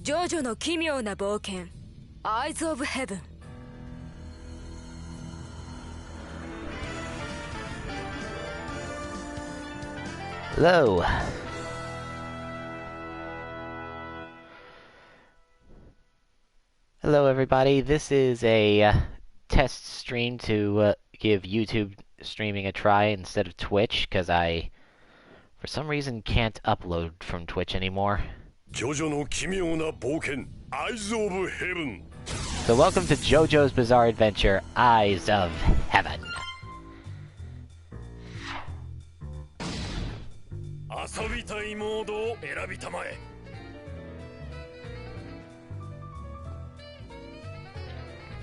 JoJo の奇妙な冒険 Eyes of Heaven. Hello. Hello everybody, this is a test stream to give YouTube streaming a try instead of Twitch, because I, for some reason, can't upload from Twitch anymore. JoJo の奇妙な冒険 Eyes of Heaven. So welcome to JoJo's Bizarre Adventure, Eyes of Heaven. 遊びたいモードを選びたまえ。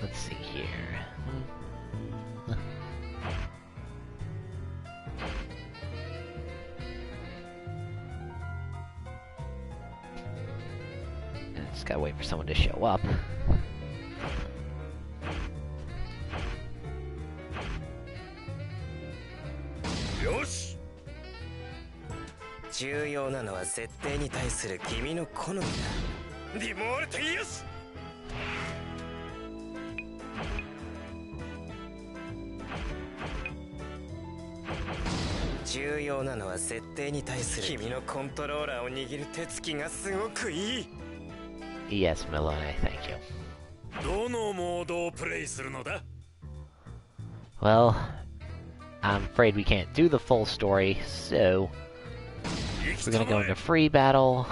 Let's see here. Just gotta wait for someone to show up. Yosh! 重要なのは設定に対する君の好みだ。リモールテイヤス! 重要なのは設定に対する君のコントローラーを握る手つきがすごくいい。Yes, Malone, thank you. どのモードをプレイするのだ? Well, I'm afraid we can't do the full story, so we're gonna go into free battle,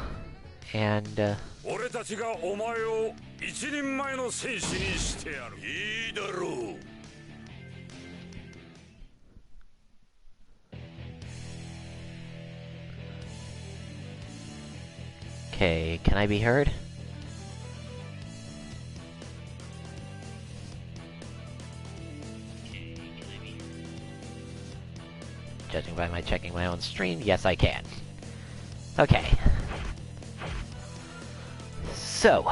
and 俺たちがお前を一人前の戦士にしてやる。いいだろう。Okay, can I be heard? Judging by my checking my own stream, yes I can. Okay. So,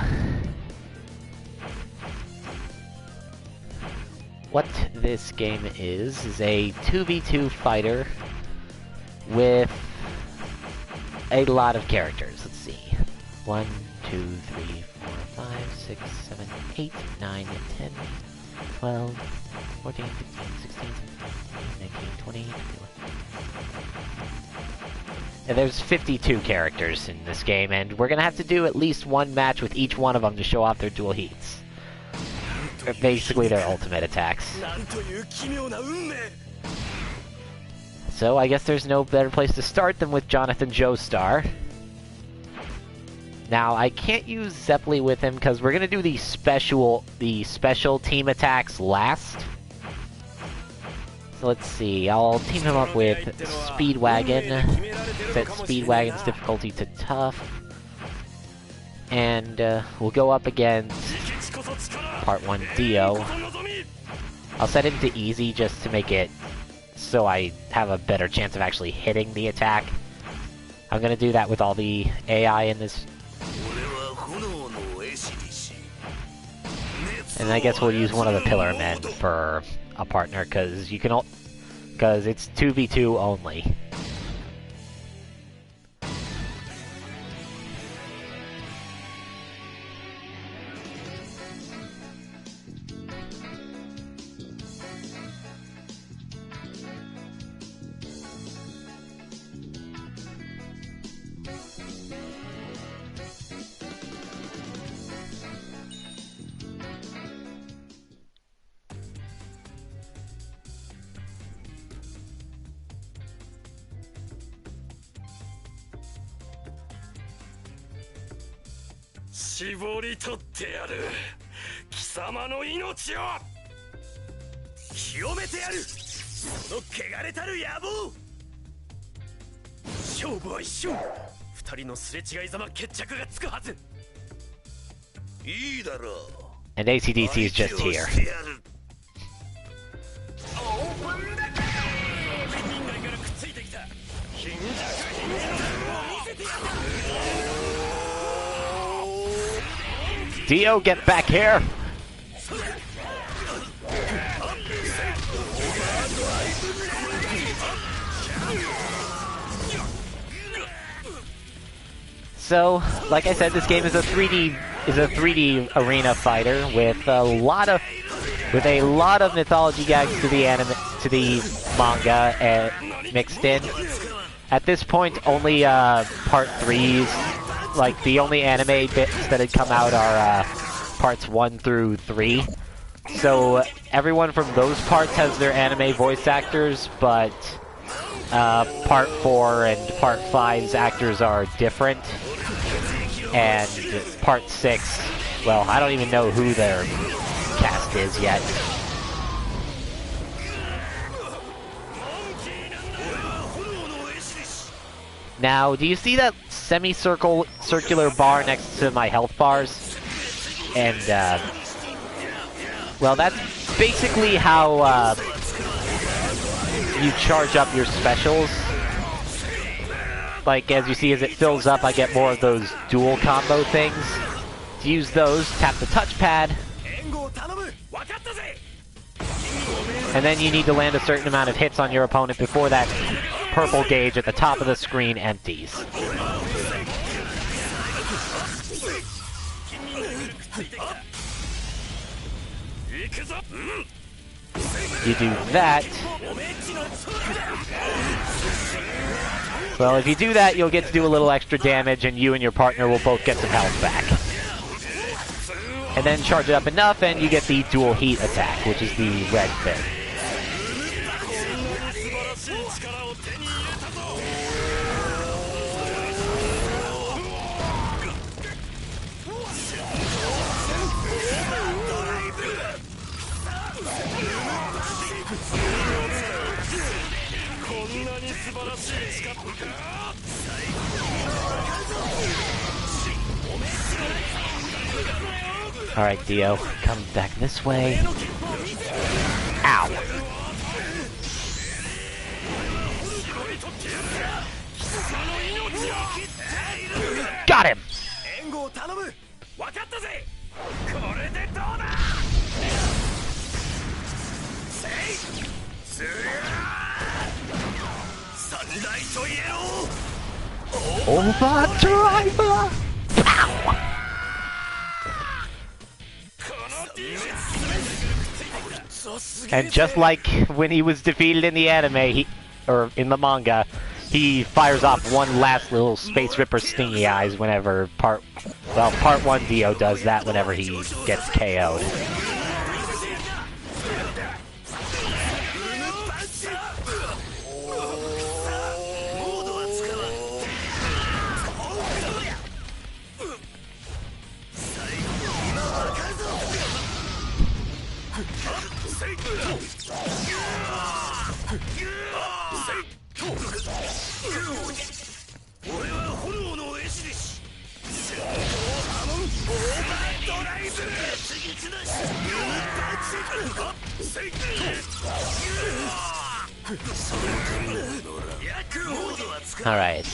what this game is a 2v2 fighter with a lot of characters. Let's see. 1, 2, 3, 4, 5, 6, 7, 8, 9, 10, 12, 14, 15, 16, 17, 19, 20, 21. And there's 52 characters in this game, and we're gonna have to do at least one match with each one of them to show off their dual heats. Or basically their ultimate attacks. So I guess there's no better place to start than with Jonathan Joestar. Now I can't use Zeppeli with him because we're gonna do the special team attacks last. So let's see, I'll team him up with Speedwagon, set Speedwagon's difficulty to tough, and we'll go up against Part 1 Dio. I'll set him to easy just to make it so I have a better chance of actually hitting the attack. I'm gonna do that with all the AI in this. And I guess we'll use one of the Pillar Men for a partner, because it's 2v2 only. And AC/DC is just here. Dio, get back here! So, like I said, this game is a 3D arena fighter with a lot of mythology gags to the manga mixed in. At this point, only part 3s, like the only anime bits that had come out are parts 1 through 3. So everyone from those parts has their anime voice actors, but part 4 and part 5's actors are different. And part 6, well, I don't even know who their cast is yet. Now, do you see that circular bar next to my health bars? And, well, that's basically how, you charge up your specials. Like, as you see, as it fills up, I get more of those dual combo things. To use those, tap the touchpad. And then you need to land a certain amount of hits on your opponent before that purple gauge at the top of the screen empties. You do that. Well, if you do that, you'll get to do a little extra damage, and you and your partner will both get some health back. And then charge it up enough, and you get the dual heat attack, which is the red thing. Alright, Dio, come back this way. Ow! Got him! Overdriver! Pow! And just like when he was defeated in the anime, or in the manga, he fires off one last little Space Ripper stingy eyes whenever part 1 Dio does that whenever he gets KO'd. Alright.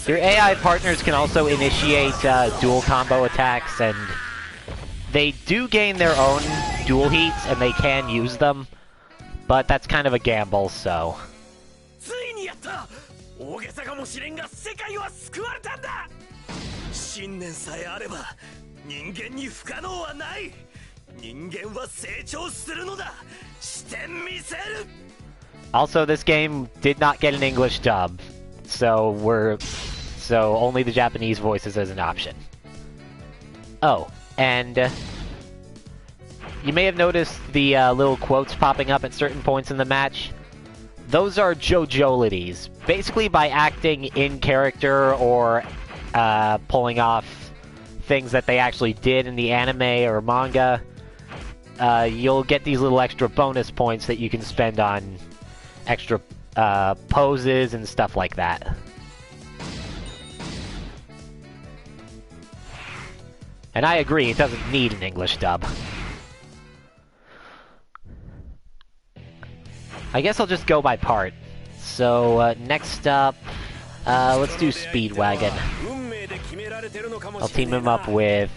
Your AI partners can also initiate dual combo attacks, and they do gain their own dual heats, and they can use them, but that's kind of a gamble, so... Also, this game did not get an English dub, so only the Japanese voices as an option. Oh, and you may have noticed the little quotes popping up at certain points in the match. Those are JoJolities. Basically, by acting in character or pulling off things that they actually did in the anime or manga, you'll get these little extra bonus points that you can spend on extra poses and stuff like that. And I agree, it doesn't need an English dub. I guess I'll just go by part. So, next up, let's do Speedwagon. I'll team him up with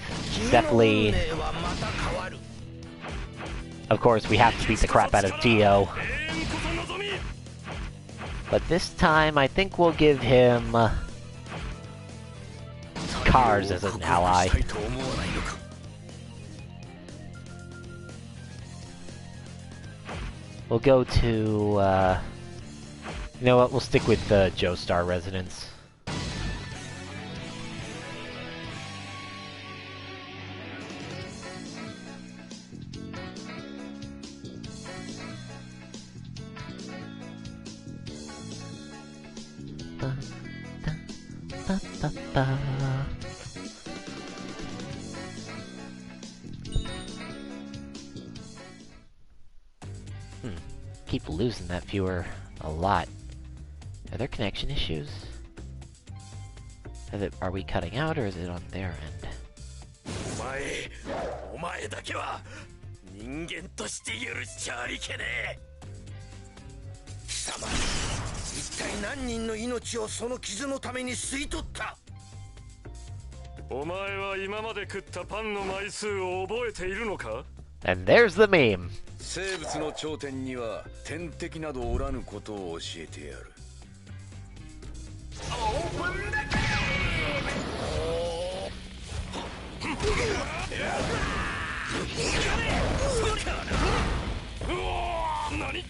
Zeppeli. of course, we have to beat the crap out of Dio. But this time, I think we'll give him Cars as an ally. We'll go to, you know what, we'll stick with the Joestar Residence. Keep losing that viewer a lot. Are there connection issues? Are we cutting out, or is it on their end? お前だけは人間として許しちゃあいけねえ。貴様、一体何人の命をその傷のために吸い取った？お前は今まで食ったパンの枚数を覚えているのか？ And there's the meme. 生物の頂点には天敵などおらぬことを教えてやる。何？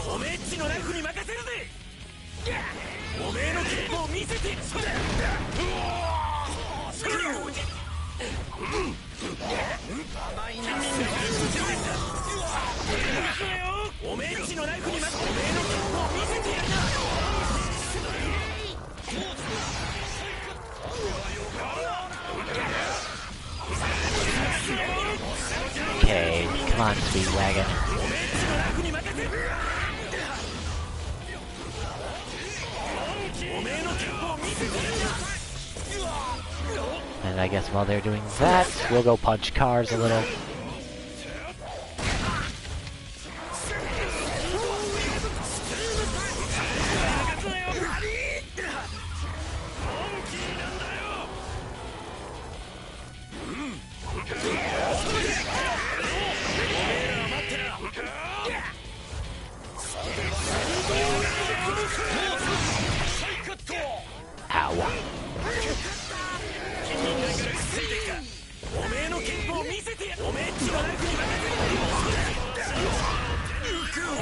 おめえっちのライフに任せるぜ。おめえの剣を見せて。おめえっちのライフに任せて。おめえの剣を見せてやる。 Okay, come on, Speedwagon. And I guess while they're doing that, we'll go punch Cars a little.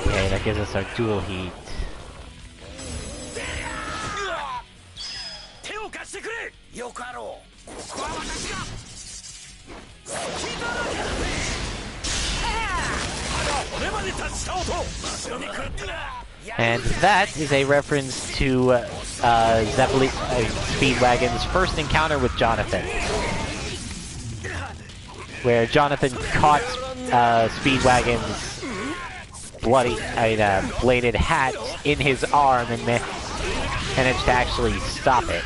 Okay, that gives us our dual heat. And that is a reference to Speedwagon's first encounter with Jonathan, where Jonathan caught Speedwagon's bladed hat in his arm and managed to actually stop it.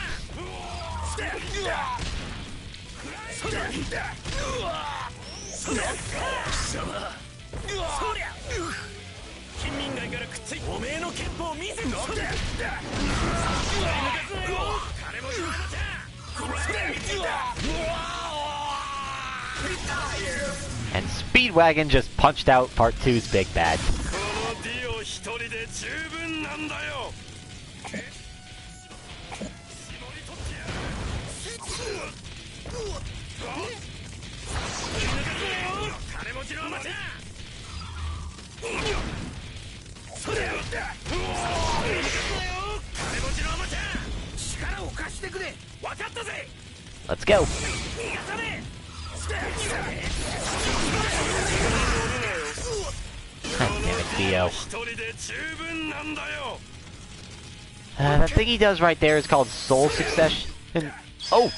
And Speedwagon just punched out Part 2's Big Bad. Let's go. Damn it, Dio. That thing he does right there is called Soul Succession. Oh!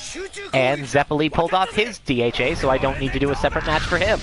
And Zeppeli pulled off his DHA, so I don't need to do a separate match for him.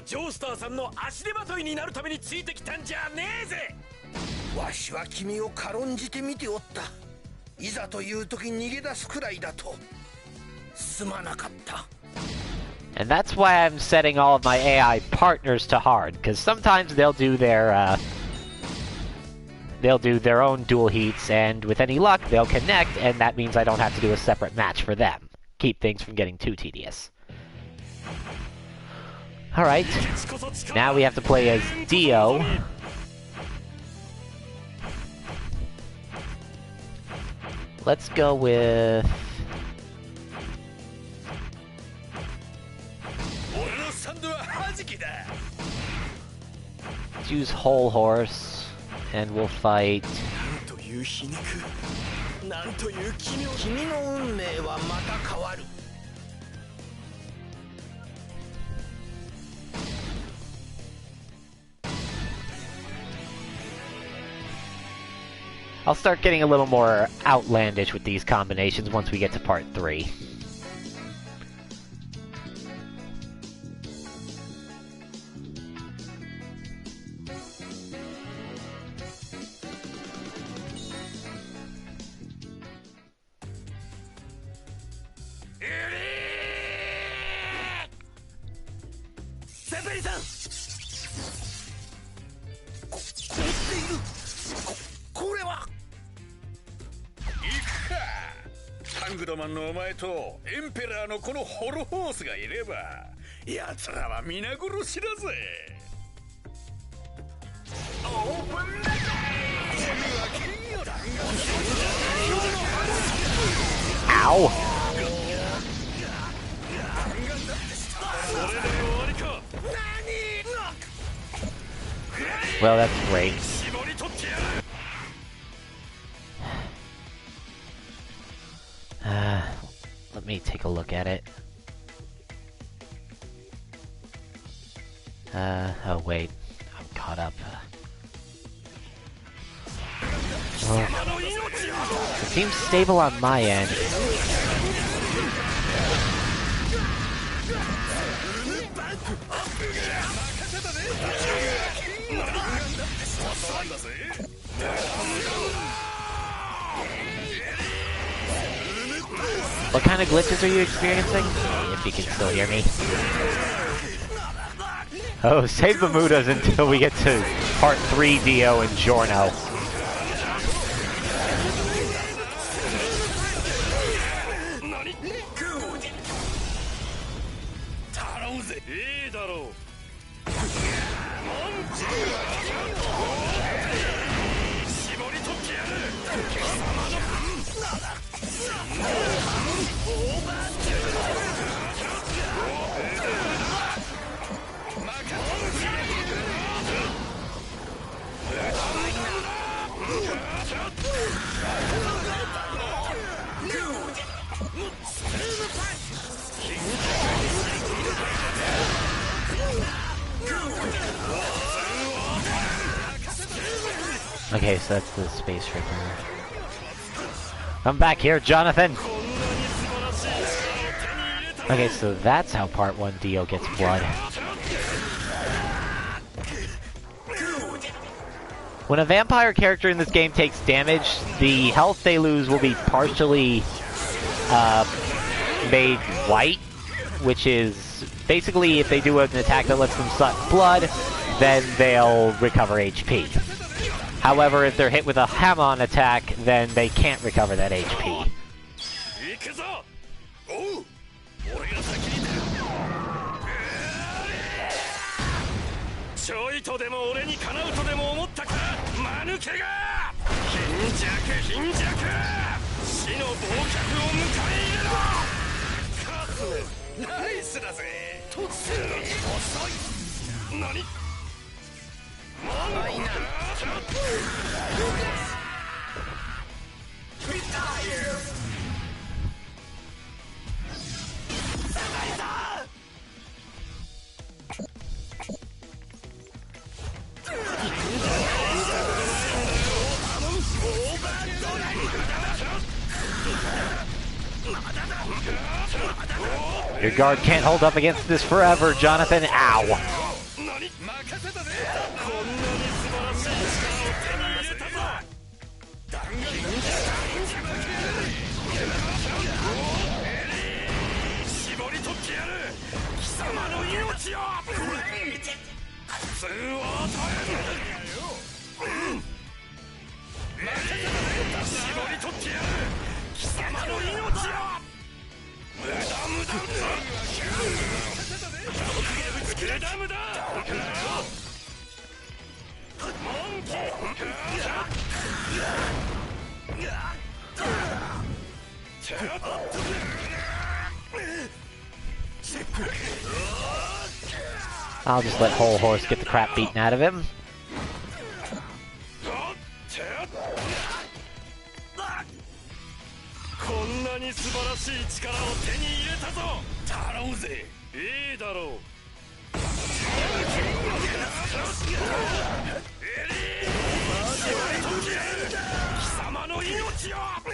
ジョースターさんの足手まといになるためについてきたんじゃねえぜ。わしは君を軽んじて見ておった。いざという時逃げ出すくらいだと。すまなかった。 And that's why I'm setting all of my AI partners to hard, because sometimes they'll do their own dual heats, and with any luck, they'll connect, and that means I don't have to do a separate match for them. Keep things from getting too tedious. Alright, now we have to play as Dio. Let's go with... let's use Whole Horse, and we'll fight... I'll start getting a little more outlandish with these combinations once we get to part 3. Ow! Well, that's great. Let me take a look at it. Oh wait, I'm caught up. Well, it seems stable on my end. What kind of glitches are you experiencing? If you can still hear me. Oh, save the Mudas until we get to part 3 Dio and Giorno. Okay, so that's the Space Ripper. Come back here, Jonathan! Okay, so that's how part 1 Dio gets blood. When a vampire character in this game takes damage, the health they lose will be partially made white, which is basically if they do an attack that lets them suck blood, then they'll recover HP. However, if they're hit with a Hamon attack, then they can't recover that HP. Your guard can't hold up against this forever, Jonathan. Ow! 絞り取ってやる貴様の命を普通を与える絞り取ってやる貴様の命を無駄モンキーI'll just let Whole Horse get the crap beaten out of him. こんなに素晴らしい力を手に入れたぞ頼むぜいいだろう貴様の命を苦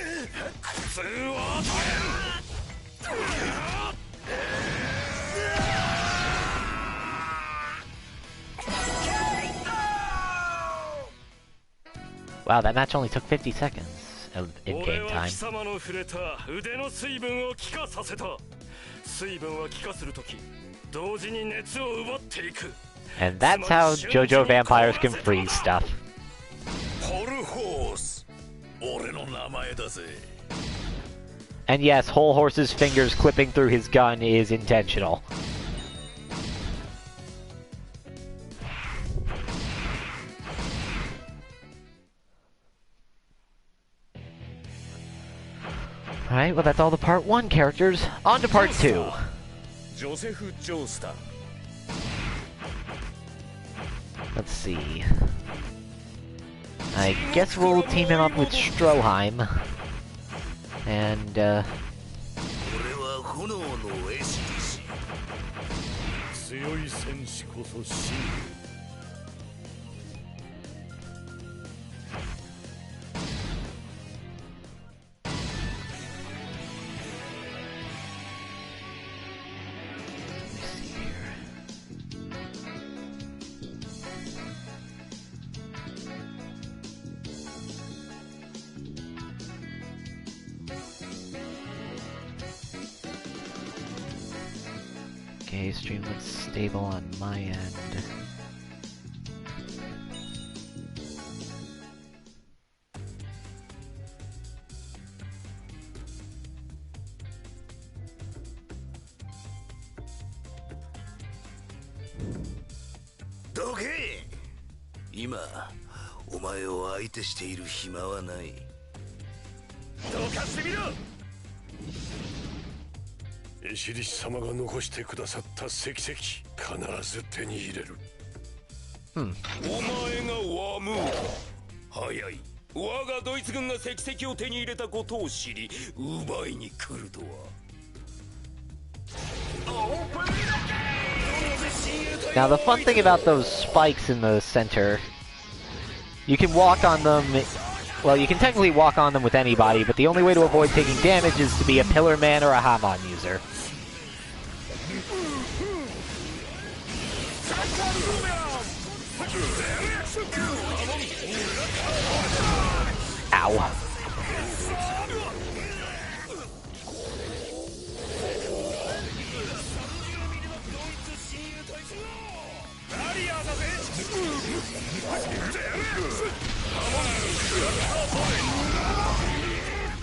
痛を与える Wow, that match only took 50 seconds of in-game time. And that's how JoJo vampires can freeze stuff. And yes, Whole Horse's fingers clipping through his gun is intentional. Alright, well that's all the part 1 characters. On to part 2. Let's see. I guess we'll team him up with Stroheim. And, okay, stream looks stable on my end. Doge! 今、お前を相手している暇はない。どかしてみろ! エシリス様が残してくださった石石必ず手に入れる。お前がワムーか。早い。我がドイツ軍が石石を手に入れたことを知り、奪いに来るとは。Now the fun thing about those spikes in the center, you can walk on them, well you can technically walk on them with anybody, but the only way to avoid taking damage is to be a Pillar Man or a Hamon user. Ow.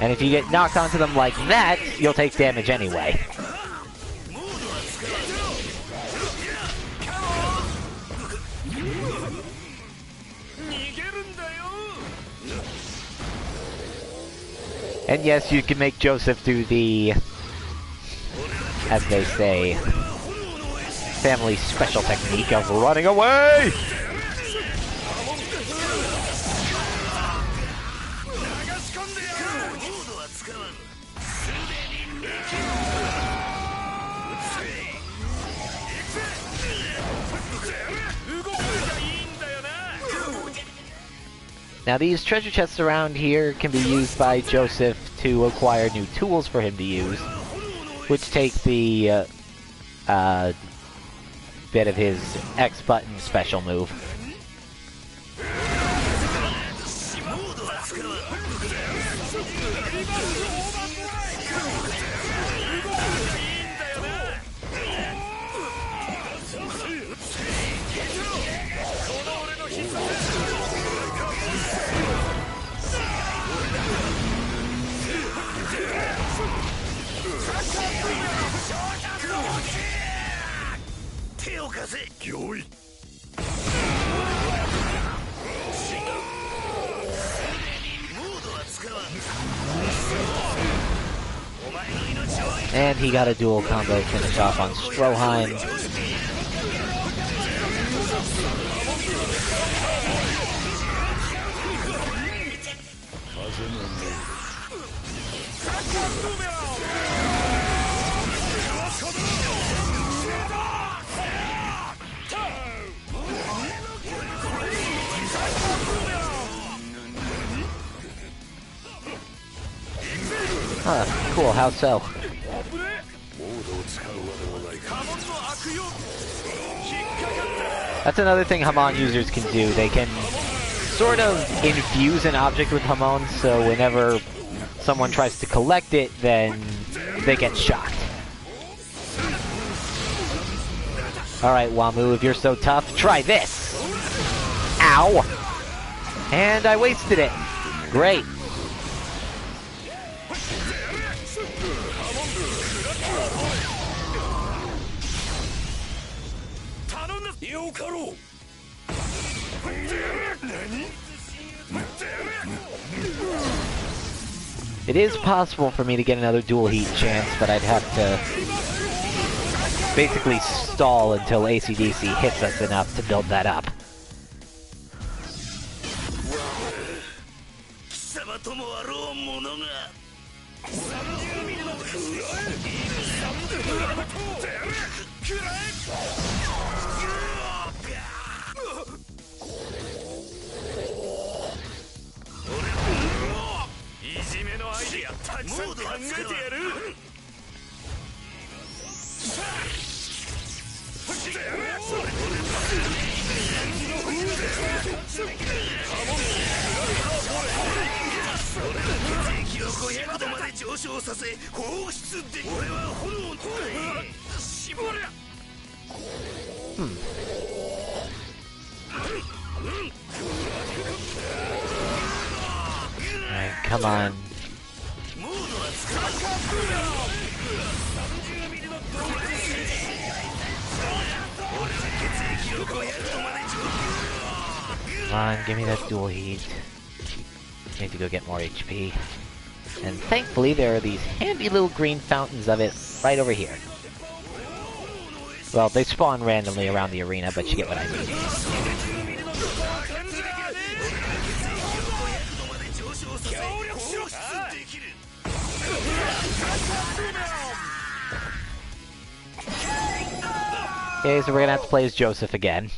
And if you get knocked onto them like that, you'll take damage anyway. And yes, you can make Joseph do the, as they say, family special technique of running away! Now these treasure chests around here can be used by Joseph to acquire new tools for him to use, which take the bit of his X button special move. And he got a dual combo finish off on Stroheim. Huh, cool, how so? That's another thing Hamon users can do. They can sort of infuse an object with Hamon, so whenever someone tries to collect it, then they get shocked. Alright, Wamu, if you're so tough, try this! Ow! And I wasted it. Great. It is possible for me to get another dual heat chance, but I'd have to basically stall until AC/DC hits us enough to build that up. Alright, come on. Come on, give me that dual heat. Need to go get more HP. And thankfully there are these handy little green fountains of it right over here. Well, they spawn randomly around the arena, but you get what I mean. Okay, so we're gonna have to play as Joseph again.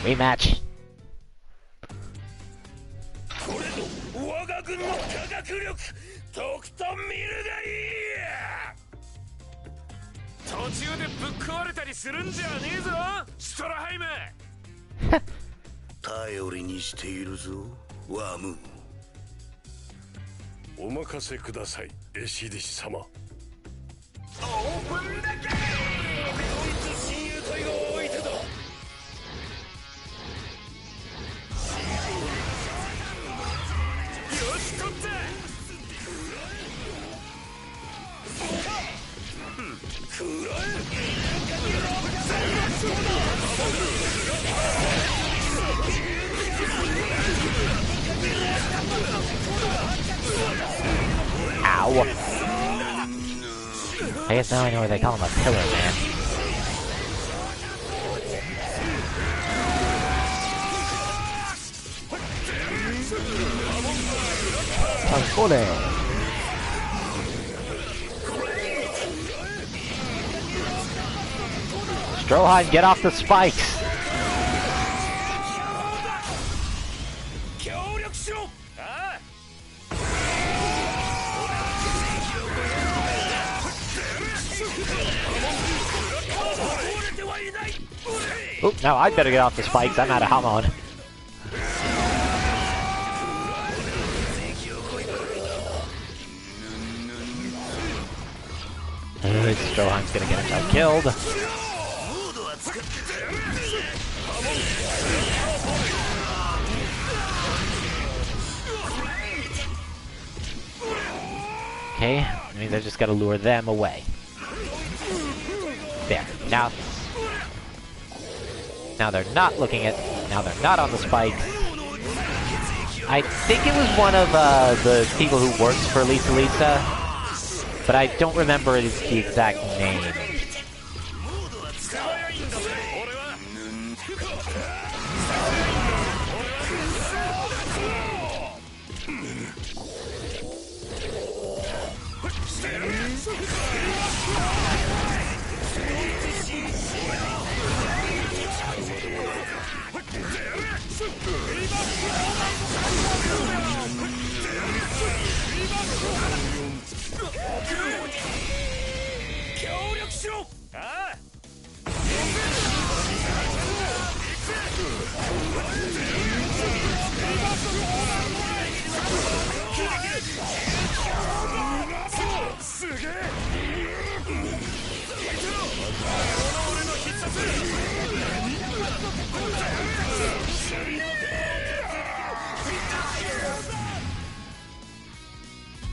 Rematch. Ow. I guess now I know why they call him a pillar, man. Stroheim, get off the spikes! Oop, now I'd better get off the spikes, I'm out of Hamon. Stroheim's gonna get himself killed. Okay, I mean, I just gotta lure them away. There, now they're not looking at, now they're not on the spikes. I think it was one of the people who works for Lisa Lisa, but I don't remember the exact name.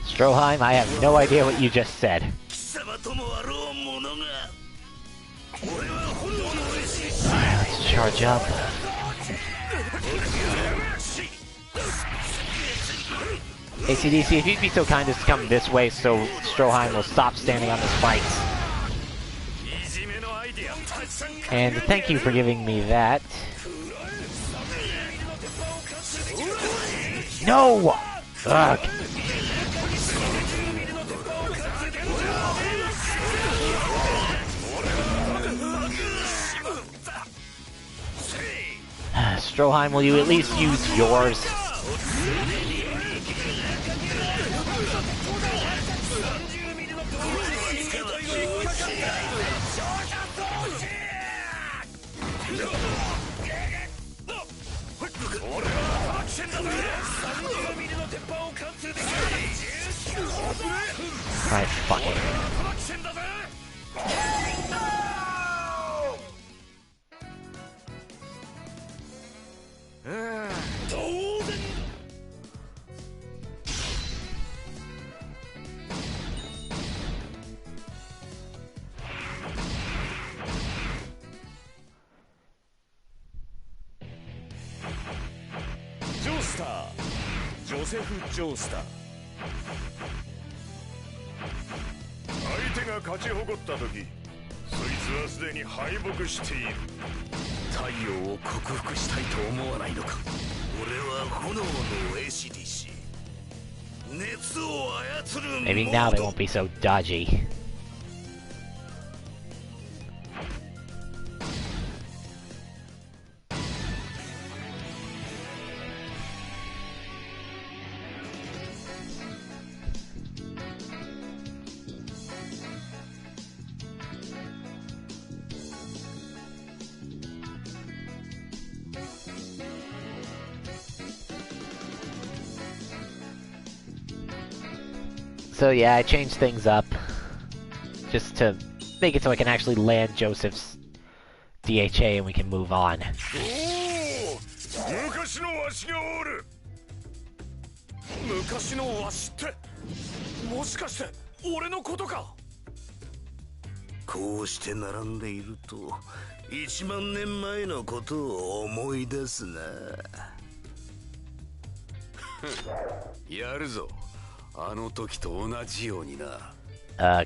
Stroheim, I have no idea what you just said. Alright, let's charge up. ACDC, if you'd be so kind as to come this way so Stroheim will stop standing on the spikes. And thank you for giving me that. No! Ugh. Stroheim, will you at least use yours? Alright, fuck it. Joseph Joestar 相手が勝ち誇った時、そいつはすでに敗北している。太陽を克服したいと思わないのか。俺は炎の絵師にし、熱を操る。Maybe now they won't be so dodgy. So yeah, I changed things up just to make it so I can actually land Joseph's DHA and we can move on.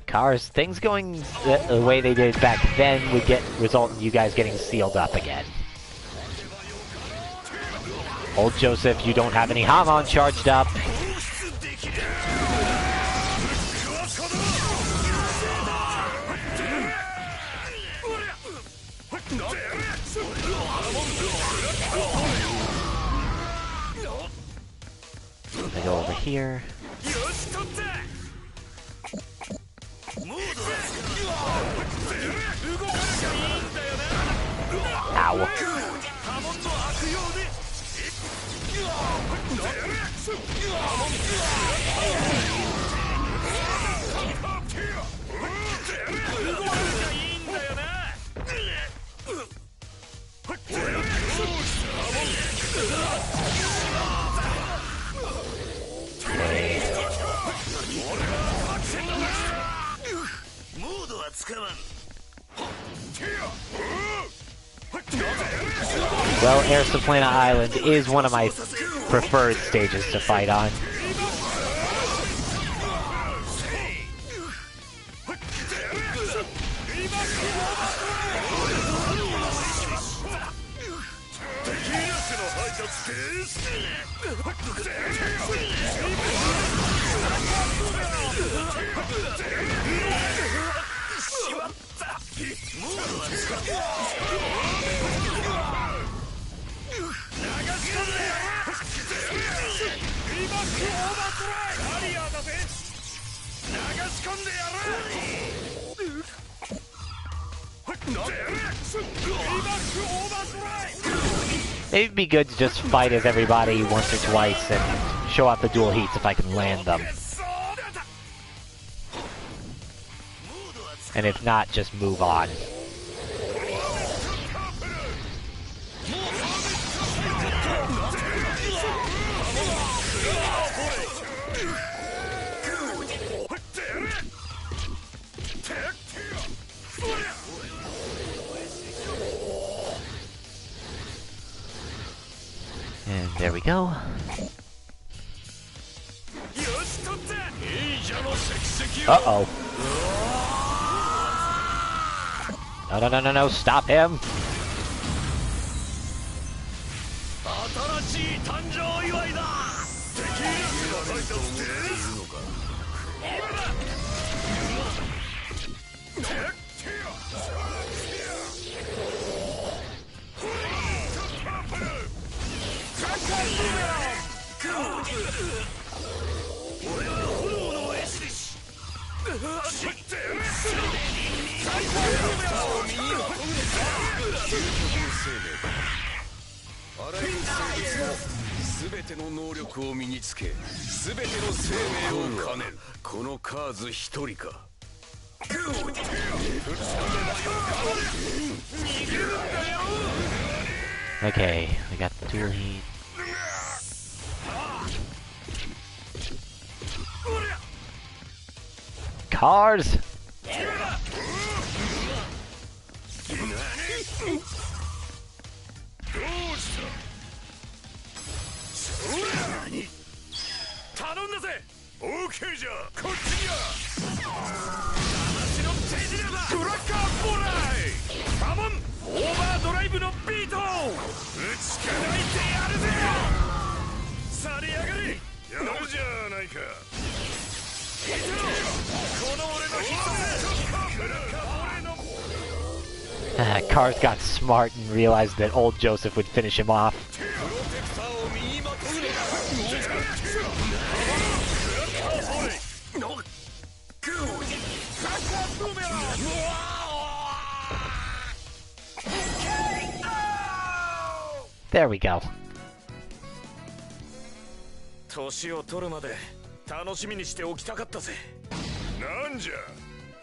Cars, things going the way they did back then would result in you guys getting sealed up again. Old Joseph, you don't have any Hamon charged up. here. Ow. Well, Air Soplana Island is one of my preferred stages to fight on. It'd be good to just fight as everybody once or twice and show off the dual heats if I can land them. And if not, just move on. And there we go. Uh-oh. No, stop him! Okay, we got the dual heat. Cars! Cars got smart and realized that old Joseph would finish him off. There we go. 年を取るまで楽しみにしておきたかったぜ。なんじゃ、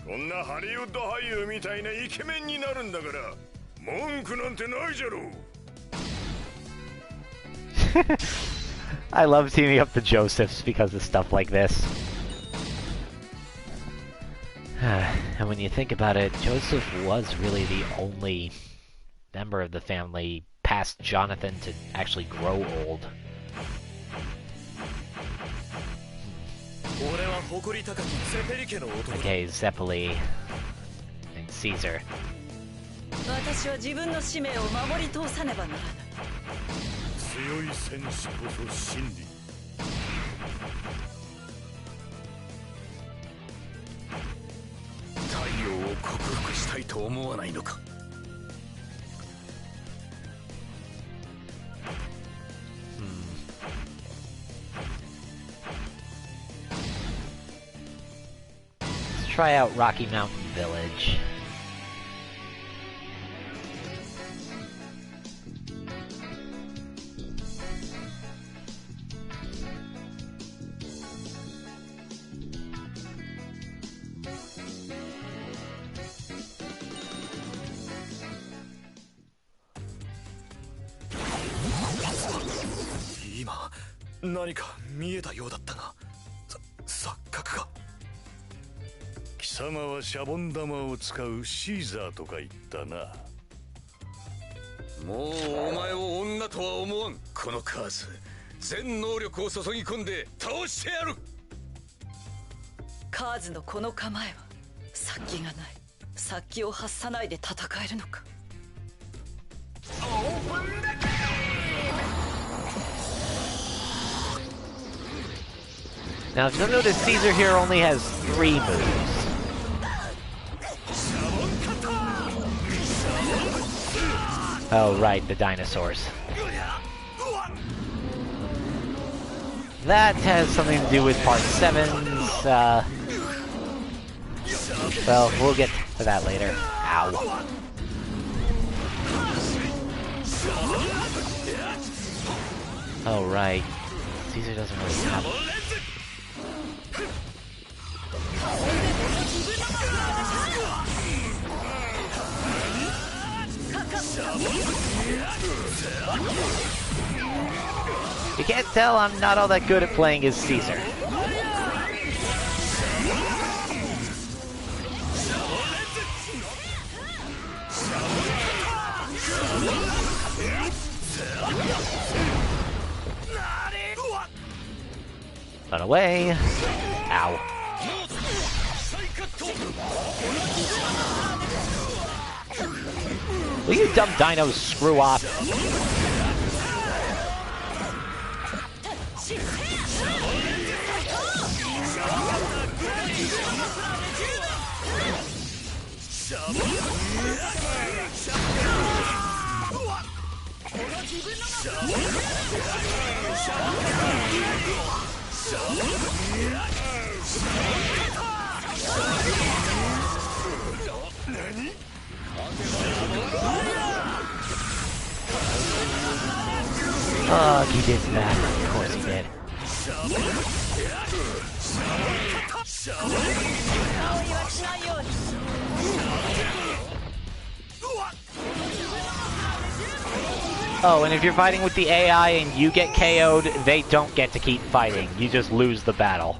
こんなハリウッド俳優みたいなイケメンになるんだから、文句なんてないじゃろう。I love teaming up the Josephs because of stuff like this. And when you think about it, Joseph was really the only member of the family past Jonathan to actually grow old. Okay, Zeppeli and Caesar. 私は自分の使命を守り通さねばならない。強い戦士こそ真理。太陽を克服したいと思わないのか。try out Rocky Mountain Village.今何か見えたようだったが、錯覚か。貴様はシャボン玉を使うシーザーとか言ったな。もうお前を女とは思わん。このカーズ、全能力を注ぎ込んで倒してやる。カーズのこの構えは殺気がない。殺気を発さないで戦えるのか。Now, if you'll notice, Caesar here only has 3 moves. Oh, right, the dinosaurs. That has something to do with Part 7's, well, we'll get to that later. Ow. Oh, right. Caesar doesn't really have... You can't tell I'm not all that good at playing as Caesar. Run away. Ow. Will you dumb dinos screw off? Oh, he did that. Of course he did. Oh, and if you're fighting with the AI and you get KO'd, they don't get to keep fighting. You just lose the battle.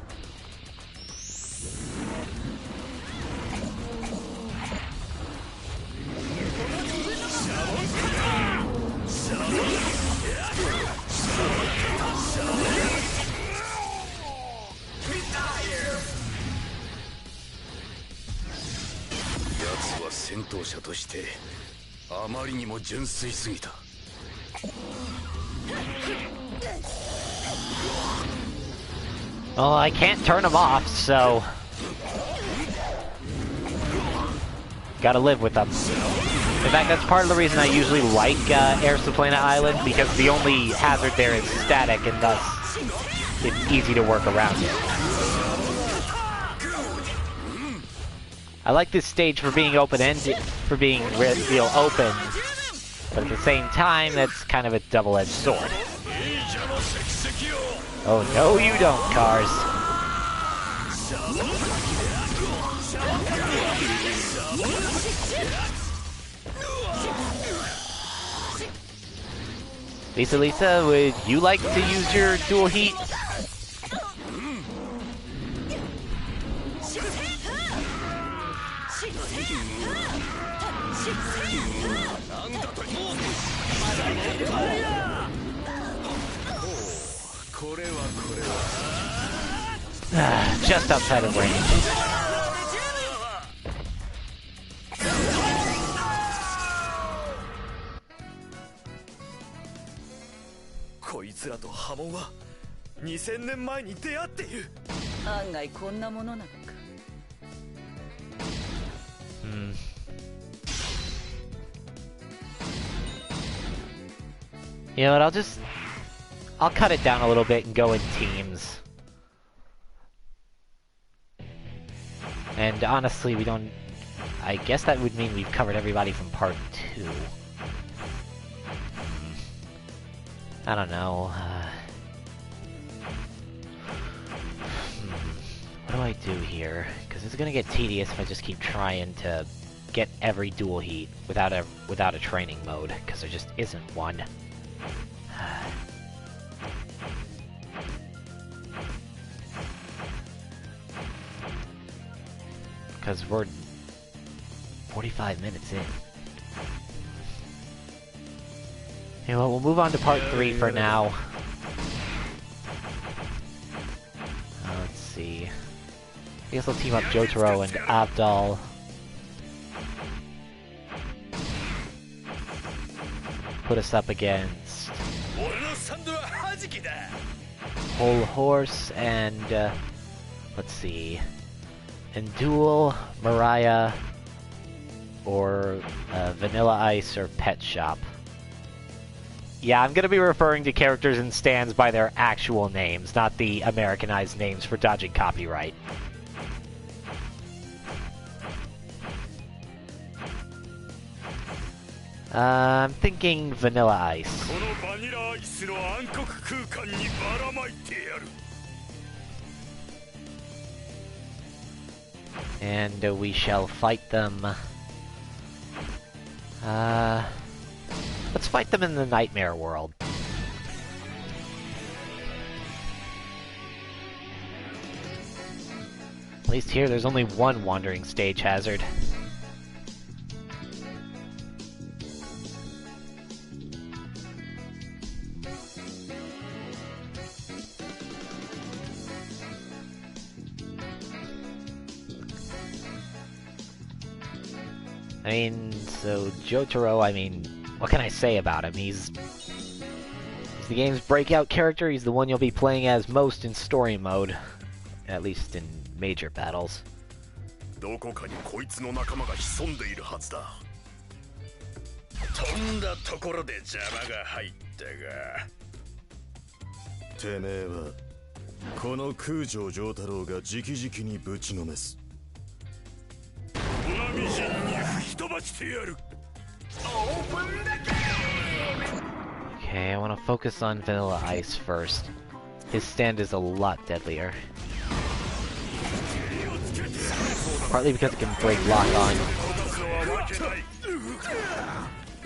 Well, I can't turn them off, so... gotta live with them. In fact, that's part of the reason I usually like Heirs to Planet Island, because the only hazard there is static, and thus it's easy to work around it. I like this stage for being open-ended, for being real open, but at the same time, that's kind of a double-edged sword. Oh, no you don't, Cars. Lisa, would you like to use your dual heat? Just outside of range. You know what, I'll cut it down a little bit and go in teams. And honestly, we don't... I guess that would mean we've covered everybody from part 2. I don't know. What do I do here? Because it's gonna get tedious if I just keep trying to get every dual heat without a training mode, because there just isn't one. Because we're 45 minutes in. Okay, well, we'll move on to part 3 for now. Let's see. I guess I'll team up Jotaro and Abdal. Put us up against Whole Horse and, let's see, and Duel, Mariah, or Vanilla Ice or Pet Shop. Yeah, I'm gonna be referring to characters in stands by their actual names, not the Americanized names for dodging copyright. I'm thinking Vanilla Ice. And we shall fight them. Let's fight them in the Nightmare World. At least here there's only one wandering stage hazard. I mean, so Jotaro, I mean, what can I say about him? He's the game's breakout character. He's the one you'll be playing as most in story mode, at least in major battles. どこかにこいつの仲間が潜んでいるはずだ。飛んだところで邪魔が入ったが。てめえはこの空城城太郎が直々にぶちのめす。粉みじんに吹き飛ばしてやる。Okay, I want to focus on Vanilla Ice first. His stand is a lot deadlier. Partly because it can break lock on.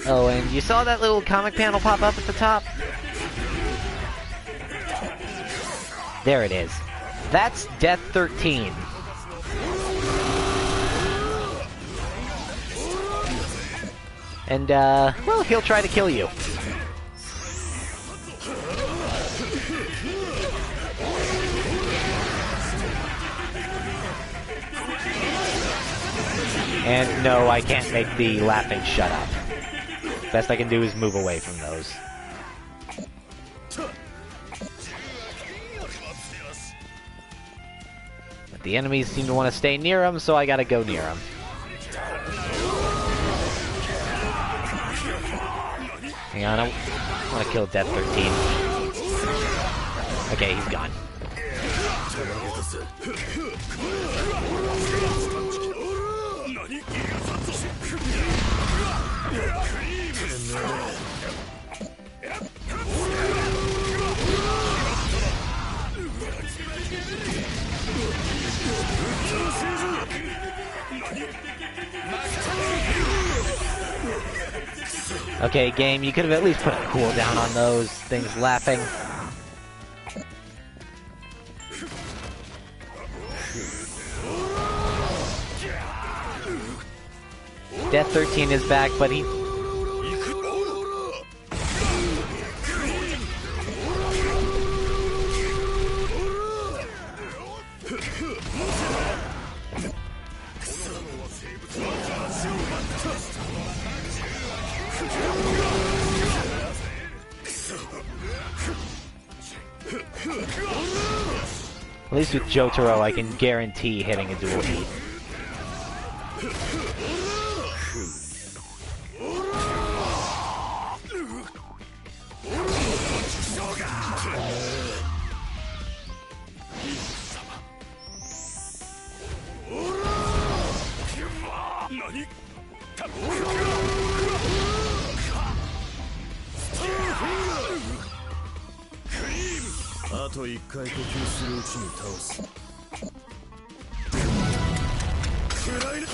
Oh, and you saw that little comic panel pop up at the top? There it is. That's Death 13. And, well, he'll try to kill you. And no, I can't make the laughing shut up. Best I can do is move away from those. But the enemies seem to want to stay near him, so I gotta go near him. Hang on, I want to kill Death 13. Okay, he's gone. Okay, game, you could have at least put a cooldown on those things laughing. Death 13 is back, but he... At least with Jotaro, I can guarantee hitting a dual heat. 何あと一回呼吸するうちに倒す。暗いな。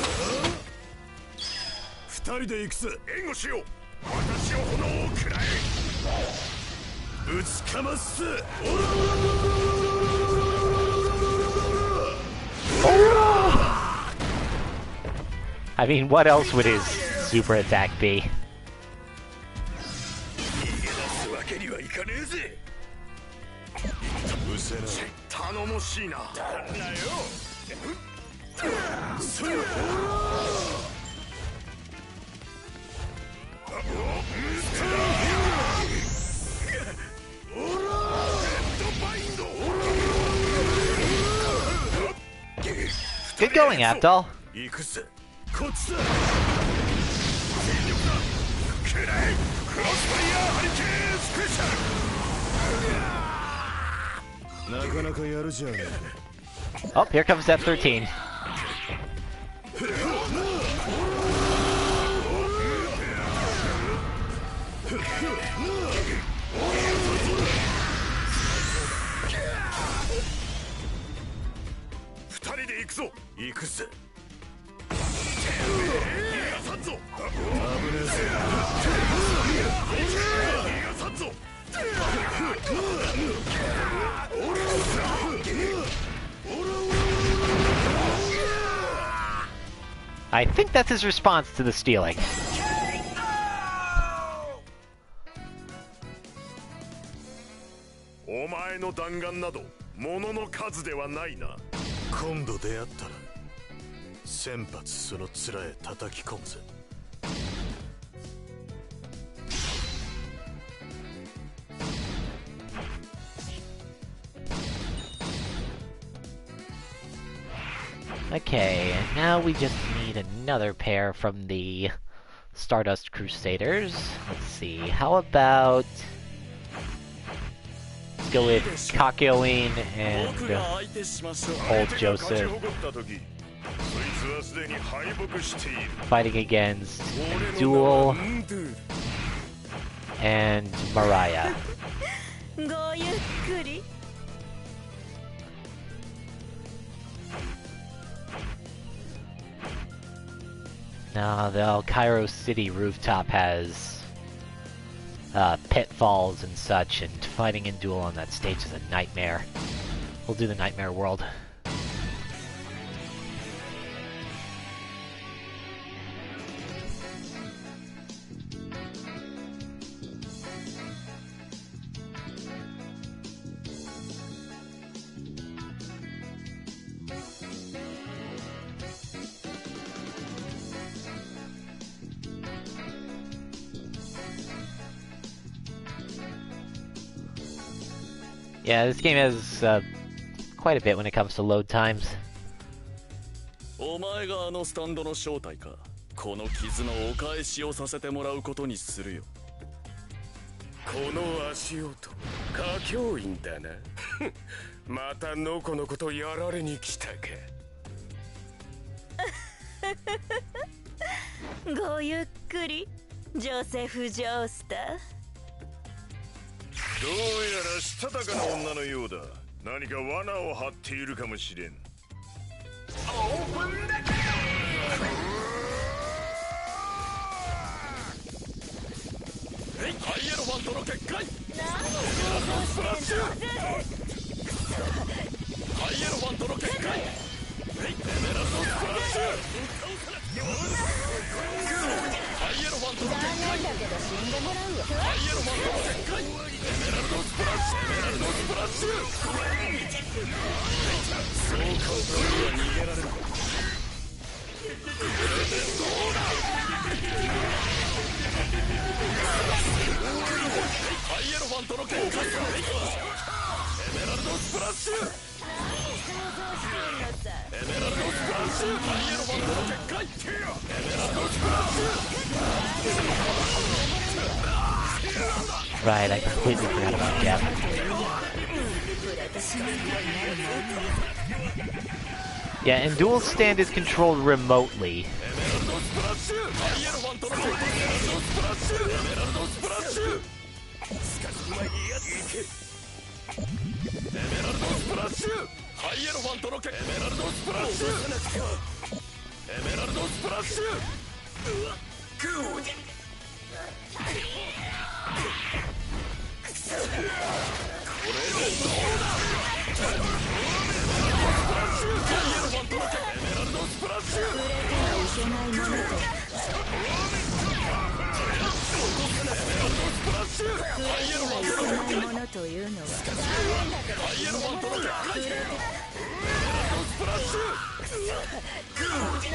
二人で行くぜ。援護しよう。私を炎を食らえ。ぶちかますぜ。 I mean, what else would his super attack be? 逃げ出すわけにはいかねえぜ。うせな。頼もしいな。だなよ。Good going, Abdul. 行くぜ。こっちだ。全力だ。食らえ。クロスファイヤーハリケーンスペシャル。なかなかやるじゃねえ。 Oh, here comes F-13. 二人で行くぞ。行くぜ。逃がさんぞ。危ねえぜ。逃がさんぞ。 I think that's his response to the stealing. お前の弾丸など物の数ではないな。今度出会ったら1000発その面へ叩き込むぜ。 Okay, and now we just need another pair from the Stardust Crusaders. Let's see, how about... Let's go with Kakyoin and old Joseph fighting against Duel and Mariah. Now, the Cairo City rooftop has pitfalls and such, and fighting in Duel on that stage is a nightmare. We'll do the Nightmare World. Yeah, this game has quite a bit when it comes to load times. お前があのスタンドの正体か。この傷のお返しをさせてもらうことにするよ。この足音、歌教員だな。またノコノコとやられに来たか。ごゆっくり、ジョセフ・ジョースター。 どうやらしたたかな女のようだ。何か罠を張っているかもしれん。オープンだけ。ハイエロファントの結界。スラッシュ。ハイエロファントの結界。エメラルドスプラッシュ。ハイエロファントの結界。ハイエロファントの結界。エメラルドスプラッシュ。エメラルドスプラッシュ。そう簡単には逃げられる。ハイエロファントの結界。エメラルドスプラッシュ。エメラルドスプラッシュ。ハイエロファントの結界。エメラルドスプラッシュ。 Right, I completely forgot about Gap. Yeah, and Dual Stand is controlled remotely.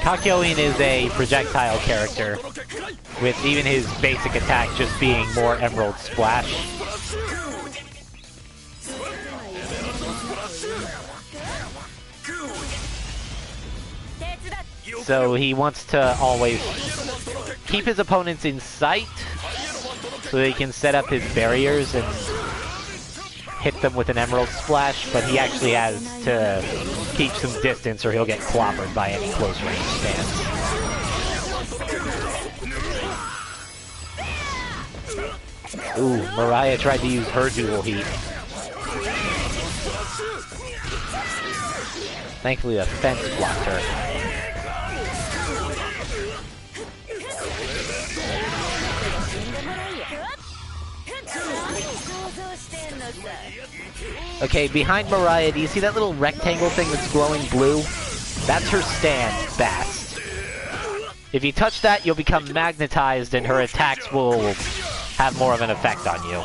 Kakyoin is a projectile character, with even his basic attack just being more Emerald Splash. So he wants to always keep his opponents in sight, so he can set up his barriers and hit them with an Emerald Splash, but he actually has to keep some distance or he'll get clobbered by any close range stance. Ooh, Mariah tried to use her dual heat. Thankfully the fence blocked her. Okay, behind Mariah, do you see that little rectangle thing that's glowing blue? That's her stand, Bast. If you touch that, you'll become magnetized and her attacks will have more of an effect on you.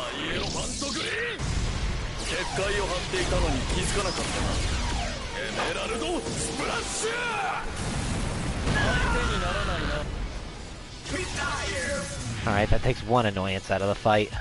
Alright, that takes one annoyance out of the fight.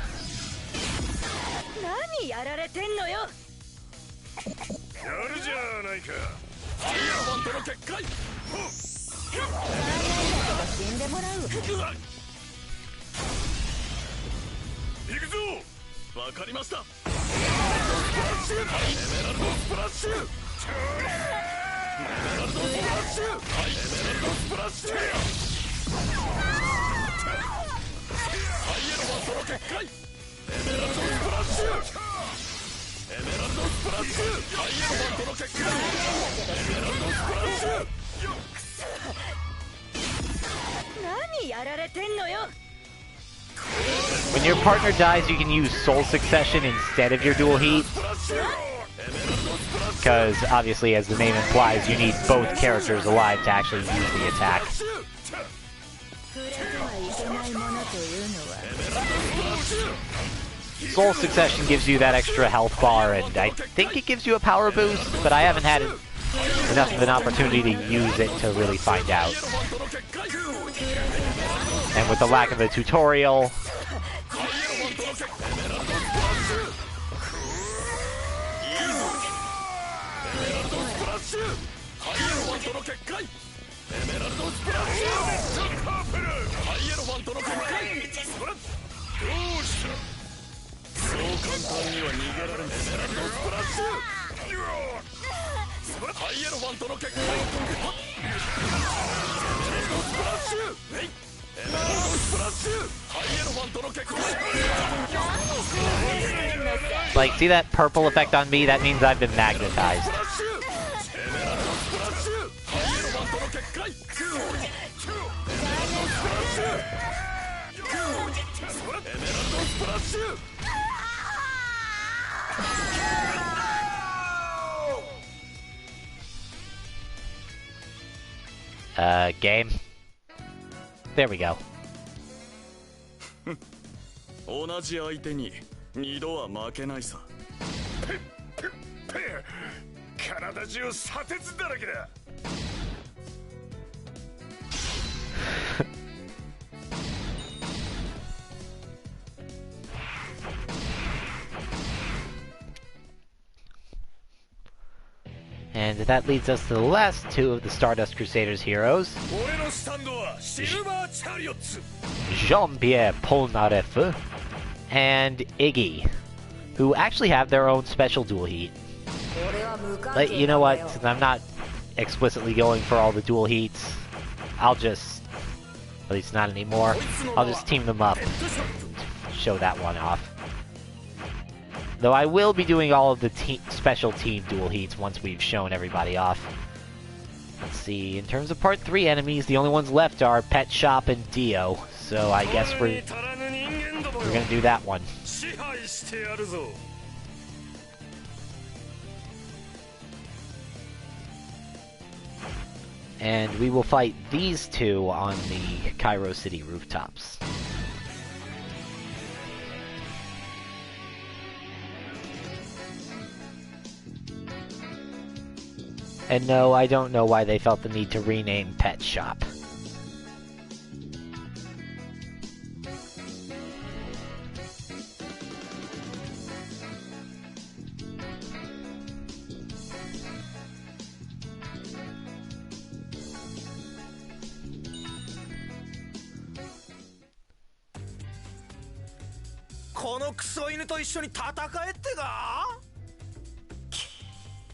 When your partner dies, you can use Soul Succession instead of your dual heat. Because, obviously, as the name implies, you need both characters alive to actually use the attack. Soul Succession gives you that extra health bar, and I think it gives you a power boost, but I haven't had enough of an opportunity to use it to really find out. And with the lack of a tutorial... Like, see that purple effect on me? That means I've been magnetized. Game. There we go. 同じ相手に二度は負けないさ。体中砂鉄だらけだ。And that leads us to the last two of the Stardust Crusaders heroes. Jean-Pierre Polnareff and Iggy, who actually have their own special dual heat. But you know what, since I'm not explicitly going for all the dual heats, I'll just At least not anymore. I'll just team them up. Show that one off. Though I will be doing all of the special team dual heats once we've shown everybody off. Let's see, in terms of Part 3 enemies, the only ones left are Pet Shop and Dio. So I guess we're gonna do that one. And we will fight these two on the Cairo City rooftops. And no, I don't know why they felt the need to rename Pet Shop.「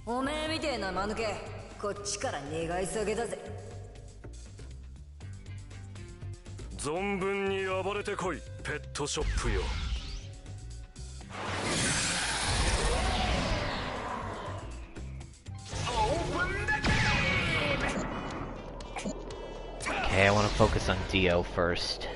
おめえみてえな間抜けこっちから願い下げだぜ」存分に暴れてこいペットショップよ。Okay, I want to focus on Dio first.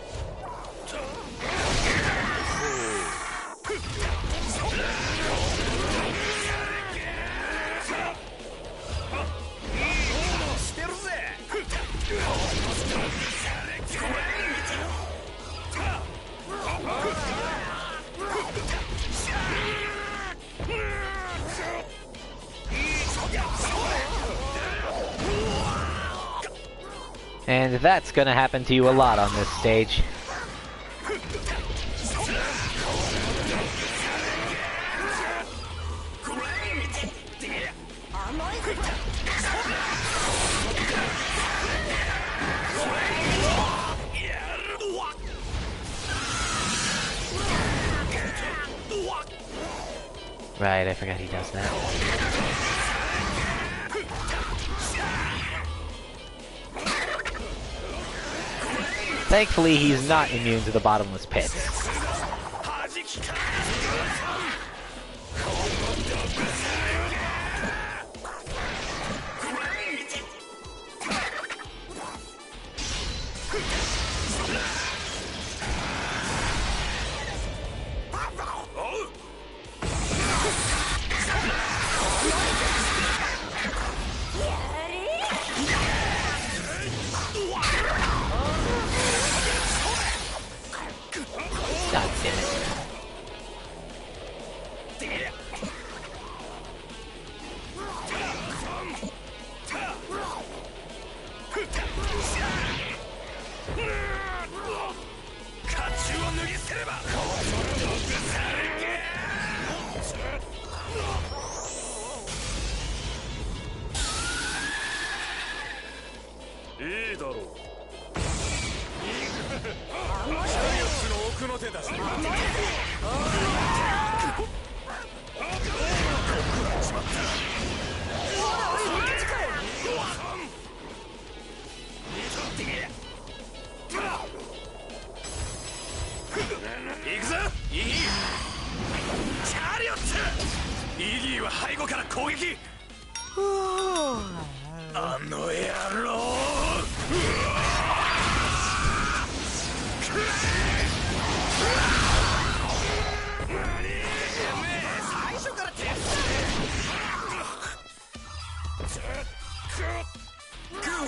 And that's gonna happen to you a lot on this stage. Right, I forgot he does that. Thankfully, he's not immune to the bottomless pit. God damn it.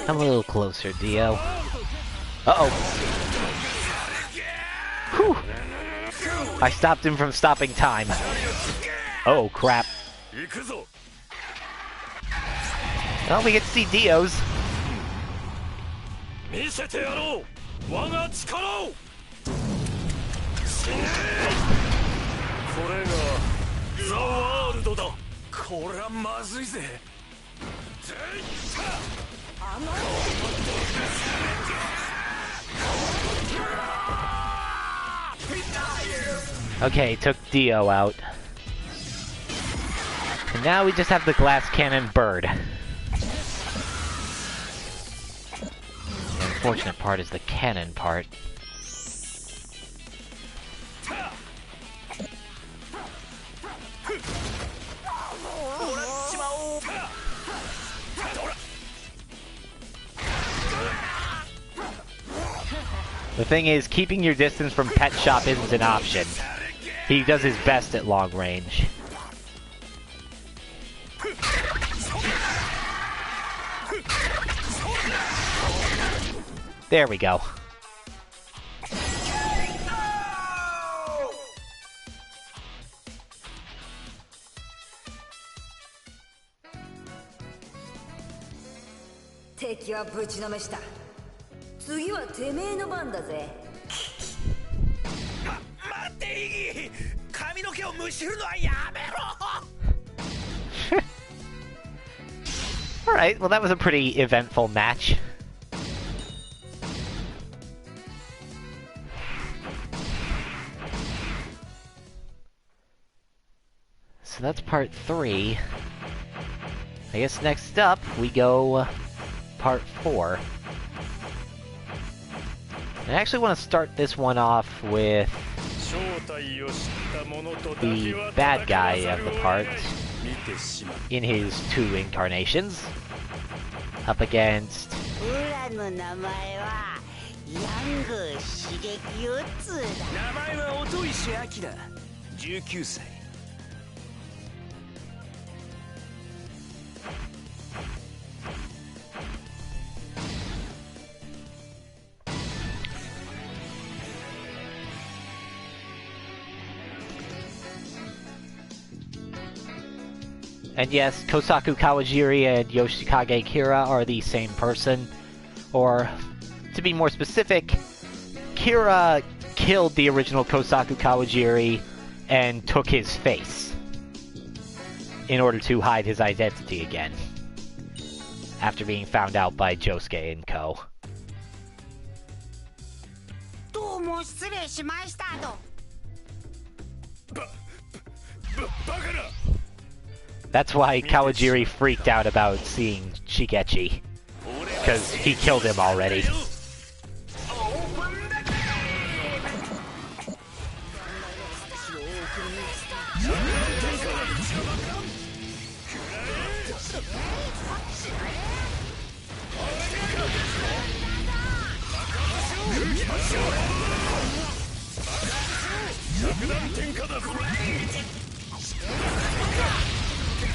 Come a little closer, Dio. Uh-oh. Whew. I stopped him from stopping time. Oh, crap. Well, we get to see Dio's. Okay, took Dio out. And now we just have the glass cannon bird. And unfortunate part is the cannon part. The thing is, keeping your distance from Pet Shop isn't an option. He does his best at long range. There we go. Takeはぶちのめした。次はてめえの番だぜ。待ってイギー、髪の毛をむしるのはやめろ。Alright, well that was a pretty eventful match. So that's part 3. I guess next up we go part 4. I actually want to start this one off with the bad guy of the part in his 2 incarnations up against and yes, Kosaku Kawajiri and Yoshikage Kira are the same person. Or, to be more specific, Kira killed the original Kosaku Kawajiri and took his face in order to hide his identity again, after being found out by Josuke and Co. That's why Kawajiri freaked out about seeing Shigechi, because he killed him already.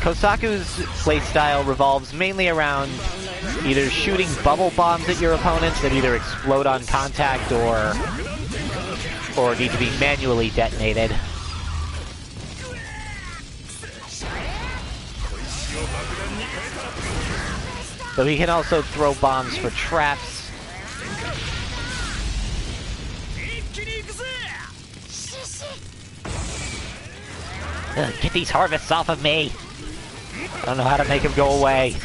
Kosaku's playstyle revolves mainly around either shooting bubble bombs at your opponents that either explode on contact or need to be manually detonated. Though he can also throw bombs for traps. Ugh, get these harvests off of me! I don't know how to make him go away. God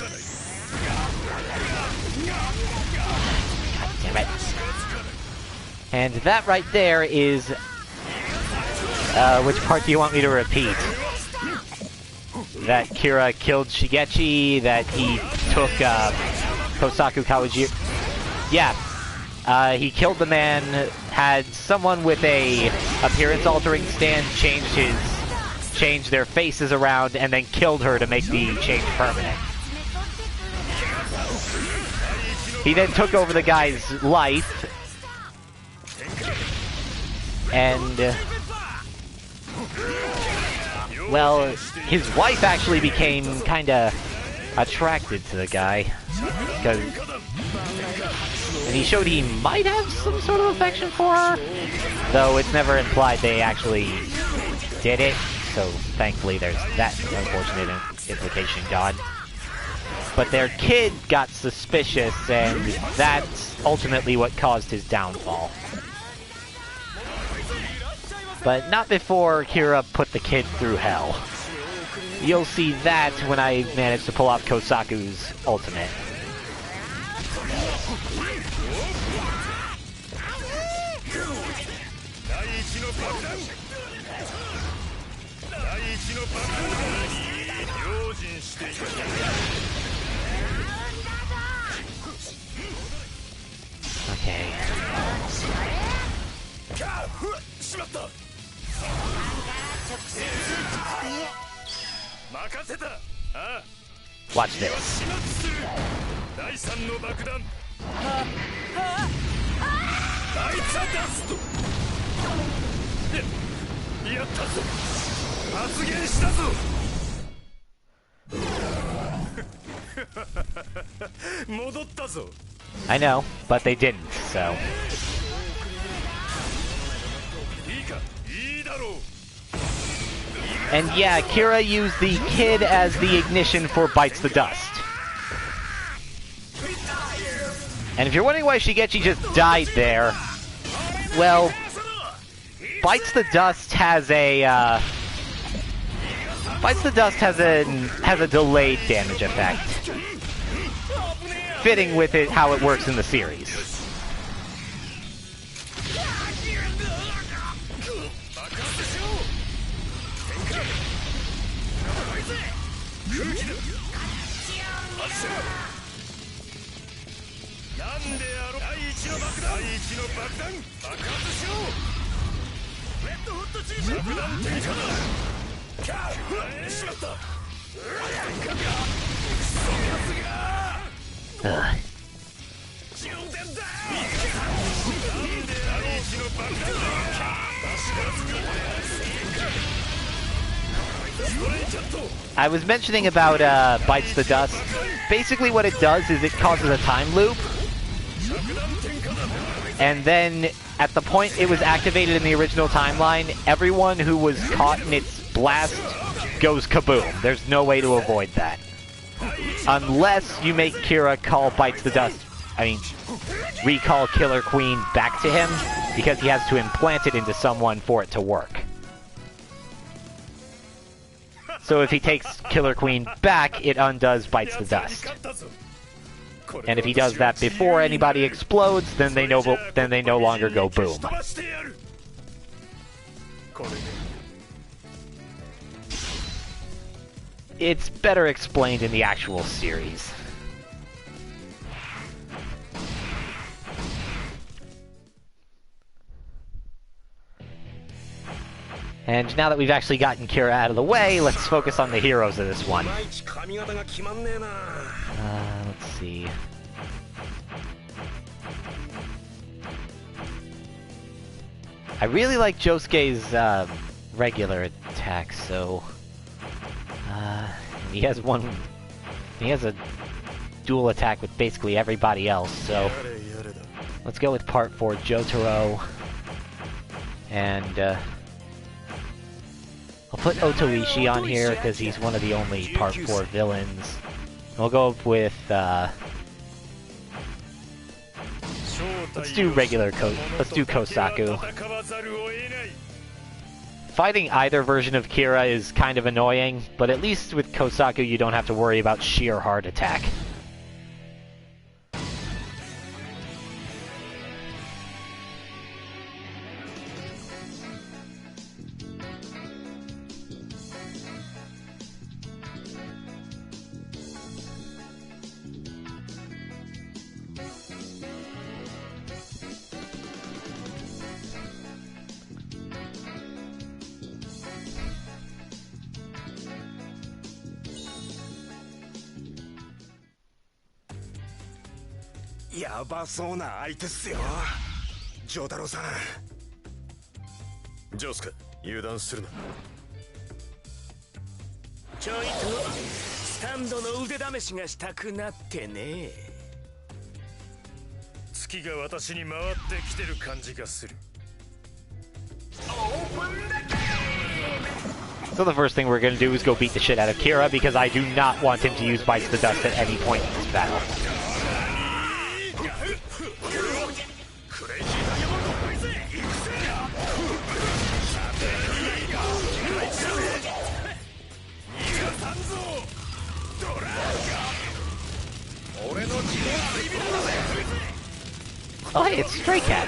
damn it. And that right there is... which part do you want me to repeat? That Kira killed Shigechi, that he took Kosaku Kawajiri... Yeah. He killed the man, had someone with a appearance-altering stand change their faces around, and then killed her to make the change permanent. He then took over the guy's life, and... well, his wife actually became kinda attracted to the guy, because... and he showed he might have some sort of affection for her, though it's never implied they actually did it. So, thankfully, there's that unfortunate implication gone. But their kid got suspicious, and that's ultimately what caused his downfall. But not before Kira put the kid through hell. You'll see that when I manage to pull off Kosaku's ultimate. Okay. しまった。任せた。ああ。 Watch this. 始末する。第三の爆弾。あいつは出すと。やったぞ。発言したぞ。戻ったぞ。 I know, but they didn't, so. いいか、いいだろう。 And yeah, Kira used the kid as the ignition for Bites the Dust. And if you're wondering why Shigechi just died there, well, Bites the Dust has a delayed damage effect, fitting with it how it works in the series. Ugh. I was mentioning about Bites the Dust. Basically what it does is it causes a time loop. And then, at the point it was activated in the original timeline, everyone who was caught in its blast goes kaboom. There's no way to avoid that. Unless you make Kira call Bites the Dust, recall Killer Queen back to him, because he has to implant it into someone for it to work. So if he takes Killer Queen back, it undoes Bites the Dust. And if he does that before anybody explodes, then they no longer go boom. It's better explained in the actual series. And now that we've actually gotten Kira out of the way, let's focus on the heroes of this one. Let's see. I really like Josuke's regular attack, so he has a dual attack with basically everybody else, so let's go with part 4 Jotaro, and I'll put Otoishi on here because he's one of the only part 4 villains. We'll go with let's do Kosaku. Fighting either version of Kira is kind of annoying, but at least with Kosaku you don't have to worry about sheer heart attack. Josuke, 油断するな。ちょいとスタンドの腕試しがしたくなってね。月が私に回ってきてる感じがする。So the first thing we're going to do is go beat the shit out of Kira, because I do not want him to use Bites the Dust at any point in this battle. Oh hey, it's Stray Cat.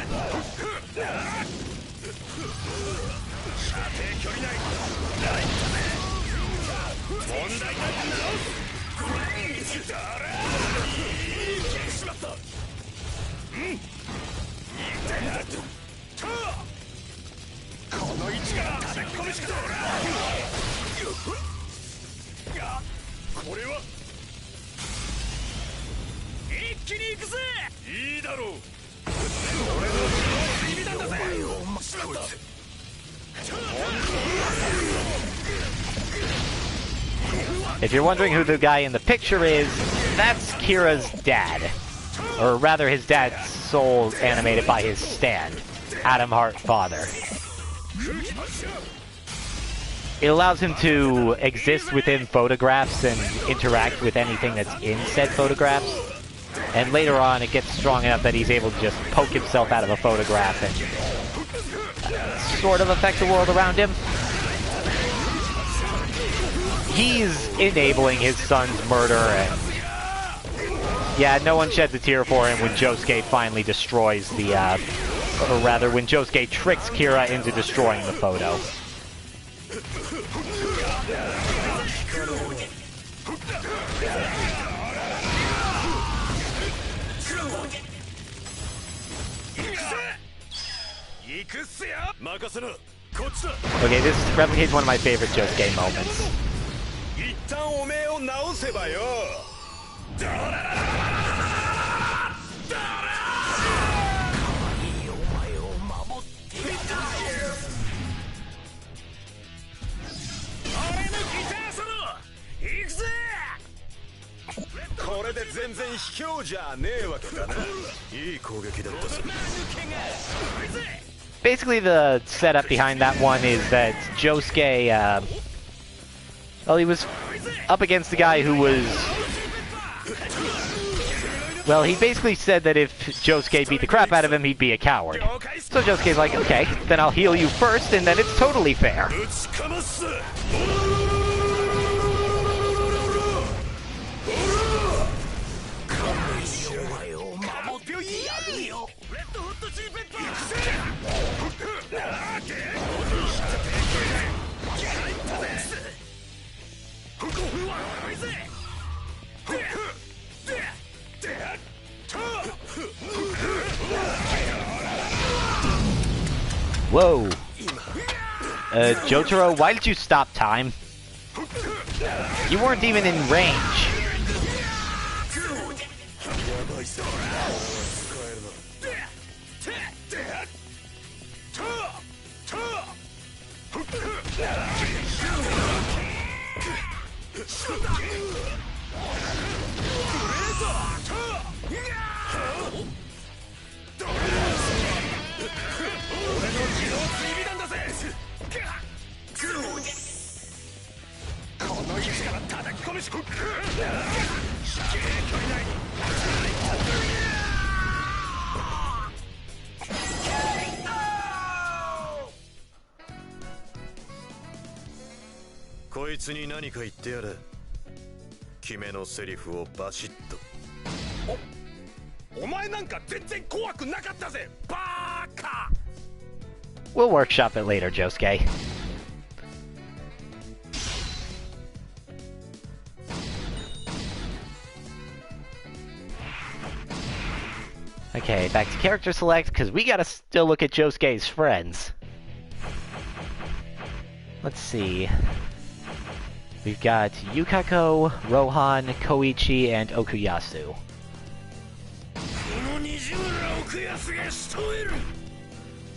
If you're wondering who the guy in the picture is, that's Kira's dad. Or rather, his dad's soul animated by his stand, Adam Hart father. It allows him to exist within photographs and interact with anything that's in said photographs. And later on, it gets strong enough that he's able to just poke himself out of a photograph and sort of affect the world around him. He's enabling his son's murder, and yeah, no one sheds a tear for him when Josuke finally destroys the, or rather, when Josuke tricks Kira into destroying the photo. Okay, this replicates one of my favorite Josuke moments. Basically, the setup behind that one is that Josuke, well, he was up against the guy who was... Well, he basically said that if Josuke beat the crap out of him, he'd be a coward. So Josuke's like, okay, then I'll heal you first, and then it's totally fair. Whoa. Jotaro, why did you stop time? You weren't even in range. We'll workshop it later, Josuke. Okay, back to character select, because we gotta still look at Josuke's friends. Let's see. We've got Yukako, Rohan, Koichi, and Okuyasu.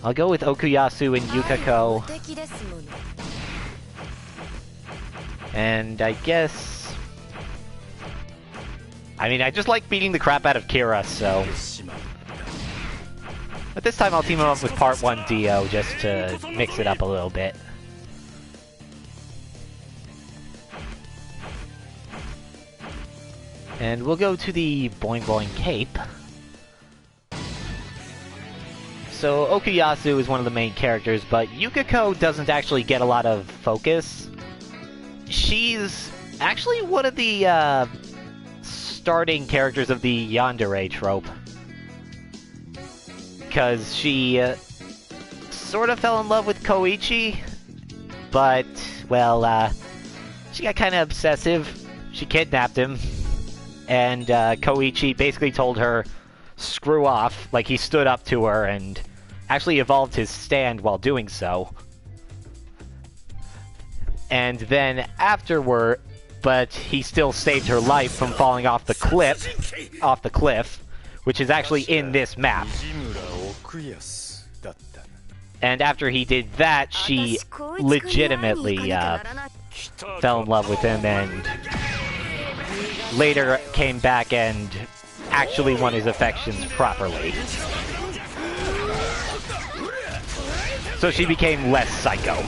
I'll go with Okuyasu and Yukako. And I guess... I mean, I just like beating the crap out of Kira, so... But this time I'll team him up with Part 1 Dio, just to mix it up a little bit. And we'll go to the Boing Boing Cape. So Okuyasu is one of the main characters, but Yukiko doesn't actually get a lot of focus. She's actually one of the starting characters of the yandere trope. Because she sort of fell in love with Koichi, but, well, she got kind of obsessive. She kidnapped him. And Koichi basically told her, screw off, like he stood up to her and actually evolved his stand while doing so. And then afterward, but he still saved her life from falling off the cliff, which is actually in this map. And after he did that, she legitimately fell in love with him and later came back and actually won his affections properly. So she became less psycho.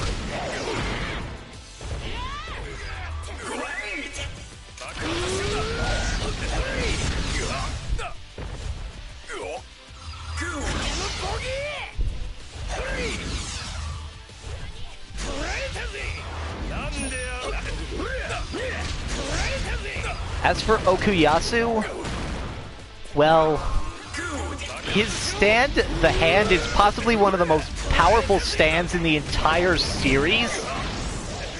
As for Okuyasu, well, his stand, the hand, is possibly one of the most powerful stands in the entire series.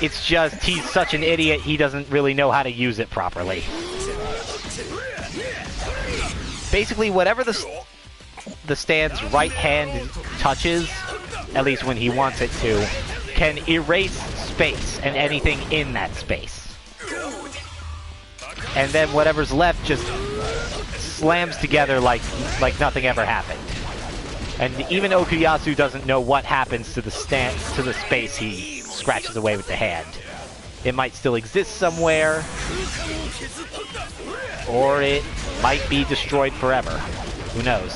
It's just, he's such an idiot, he doesn't really know how to use it properly. Basically, whatever the stand's right hand touches, at least when he wants it to, can erase space and anything in that space. And then whatever's left just slams together like nothing ever happened. And even Okuyasu doesn't know what happens to the space he scratches away with the hand. It might still exist somewhere, or it might be destroyed forever. Who knows?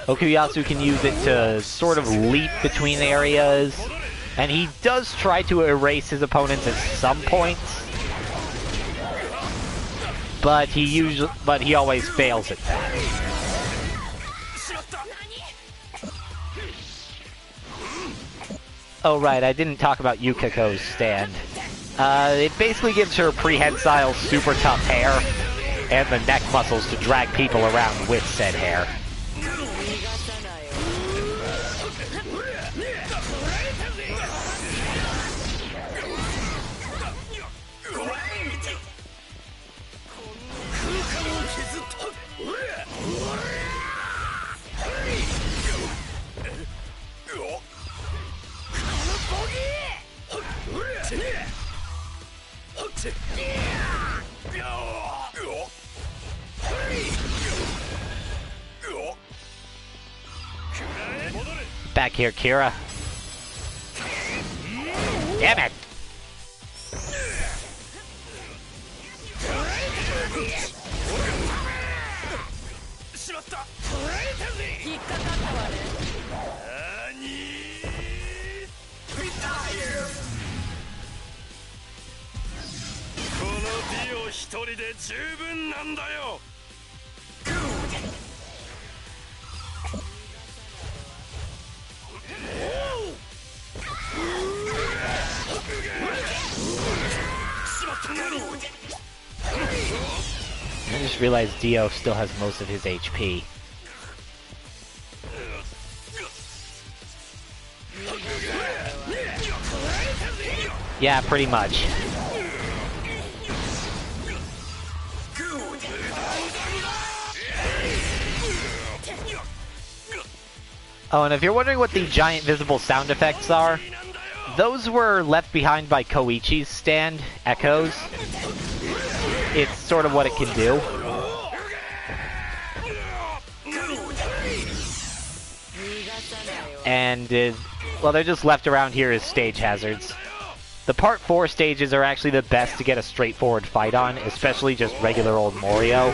Okuyasu can use it to sort of leap between areas, and he does try to erase his opponents at some points, but he always fails at that. Oh right, I didn't talk about Yukiko's stand. It basically gives her prehensile super tough hair and the neck muscles to drag people around with said hair. Back here, Kira. Damn it! I just realized Dio still has most of his HP. Yeah, pretty much. Oh, and if you're wondering what the giant visible sound effects are, those were left behind by Koichi's stand, Echoes. It's sort of what it can do. And, well, they're just left around here as stage hazards. The Part 4 stages are actually the best to get a straightforward fight on, especially just regular old Morio.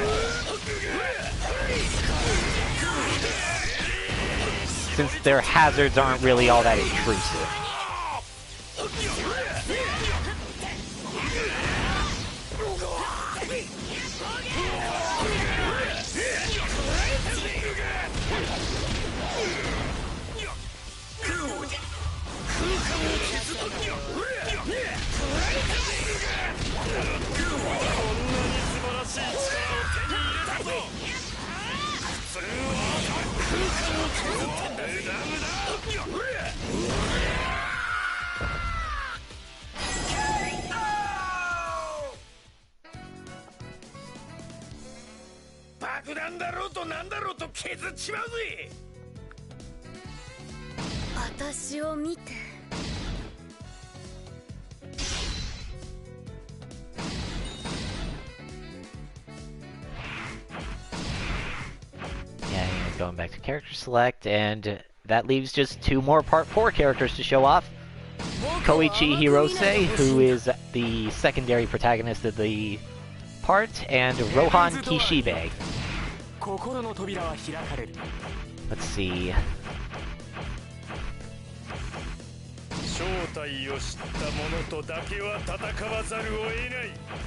Since their hazards aren't really all that intrusive. Going back to character select, and that leaves just 2 more Part 4 characters to show off. Koichi Hirose, who is the secondary protagonist of the part, and Rohan Kishibe. Let's see.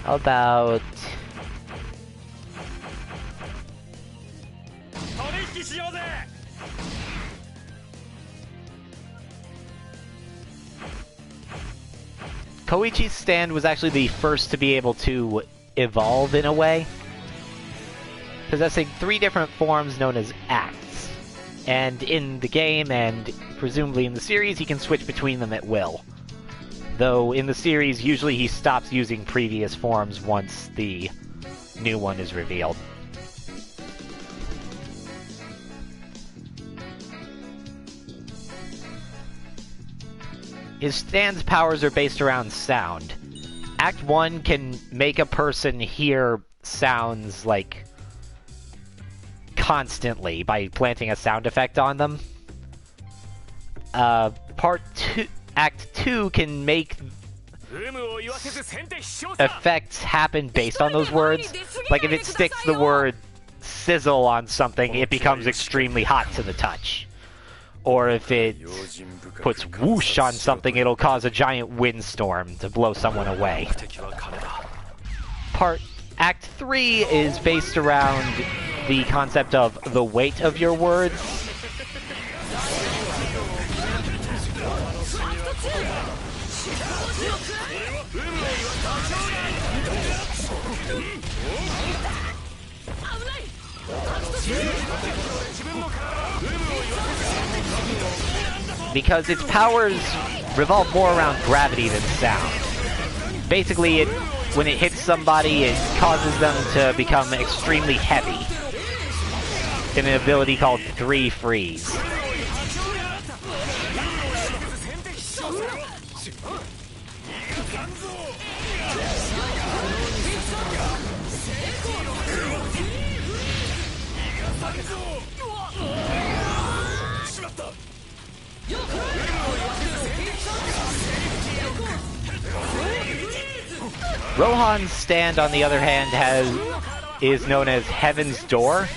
How about... Koichi's stand was actually the first to be able to evolve in a way, possessing 3 different forms known as acts. And in the game, and presumably in the series, he can switch between them at will. Though in the series, usually he stops using previous forms once the new one is revealed. His stand's powers are based around sound. Act 1 can make a person hear sounds, like, constantly by planting a sound effect on them. Act 2 can make effects happen based on those words. Like if it sticks the word sizzle on something, it becomes extremely hot to the touch. Or if it puts whoosh on something, it'll cause a giant windstorm to blow someone away. Act 3 is based around the concept of the weight of your words. Because its powers revolve more around gravity than sound. Basically, when it hits somebody, it causes them to become extremely heavy. In an ability called 3 Freeze. Rohan's stand, on the other hand, is known as Heaven's Door.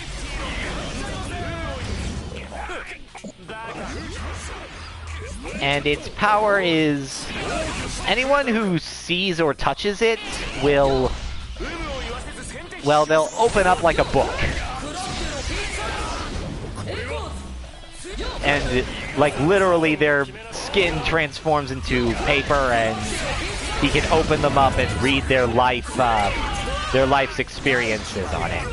And its power is anyone who sees or touches it will, well, they'll open up like a book. And, like, literally their skin transforms into paper, and he can open them up and read their life's experiences on it.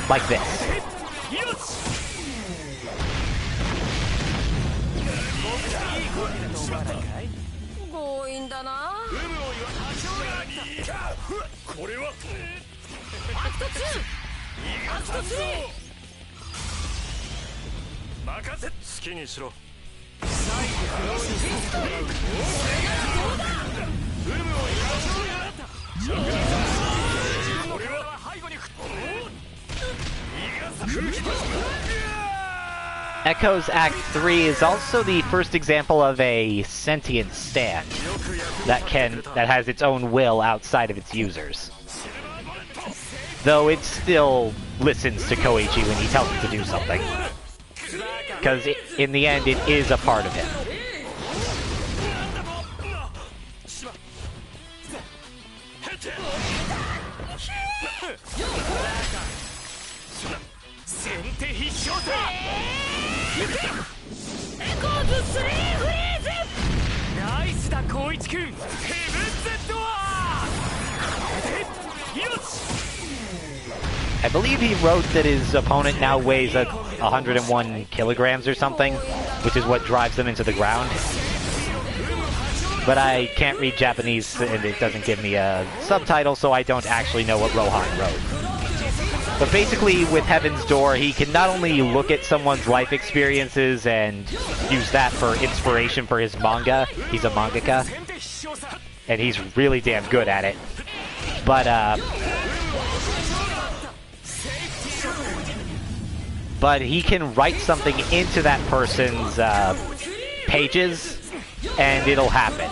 Like this. Echo's Act 3 is also the first example of a sentient stand that has its own will outside of its users. Though it still listens to Koichi when he tells it to do something. Because in the end, it is a part of him. I believe he wrote that his opponent now weighs 101 kilograms or something, which is what drives them into the ground. But I can't read Japanese and it doesn't give me a subtitle, so I don't actually know what Rohan wrote. But basically, with Heaven's Door, he can not only look at someone's life experiences and use that for inspiration for his manga. He's a mangaka, and he's really damn good at it. But he can write something into that person's pages, and it'll happen.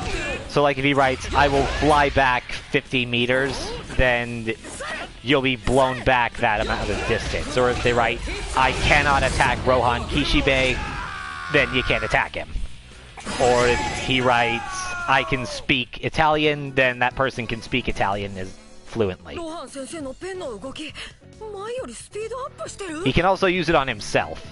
So like if he writes, I will fly back 50 meters, then you'll be blown back that amount of distance. Or if they write, I cannot attack Rohan Kishibe, then you can't attack him. Or if he writes, I can speak Italian, then that person can speak Italian as fluently. He can also use it on himself.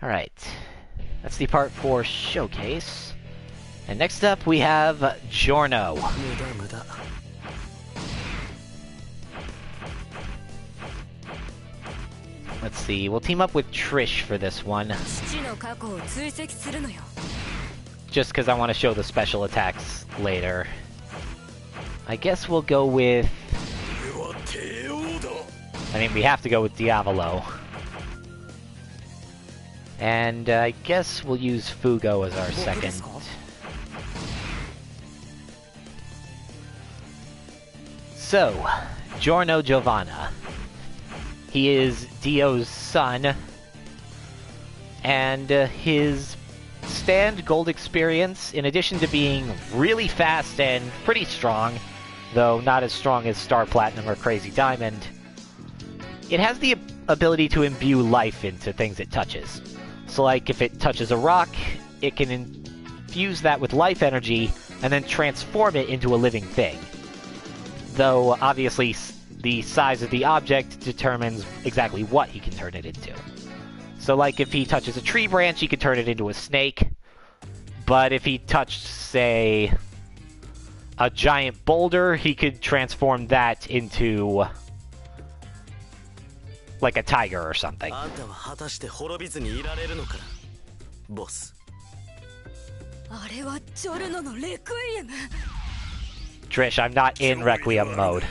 Alright, that's the part 4 showcase. And next up we have Giorno. Let's see, we'll team up with Trish for this one. Just because I want to show the special attacks later. I guess we'll go with... I mean, we have to go with Diavolo. And I guess we'll use Fugo as our second. So, Giorno Giovanna. He is Dio's son. And his stand gold experience, in addition to being really fast and pretty strong, though not as strong as Star Platinum or Crazy Diamond, it has the ability to imbue life into things it touches. So like if it touches a rock, it can infuse that with life energy and then transform it into a living thing. Though obviously the size of the object determines exactly what he can turn it into. So like if he touches a tree branch, he could turn it into a snake. But if he touched, say, a giant boulder, he could transform that into like a tiger or something. Trish, I'm not in Requiem mode.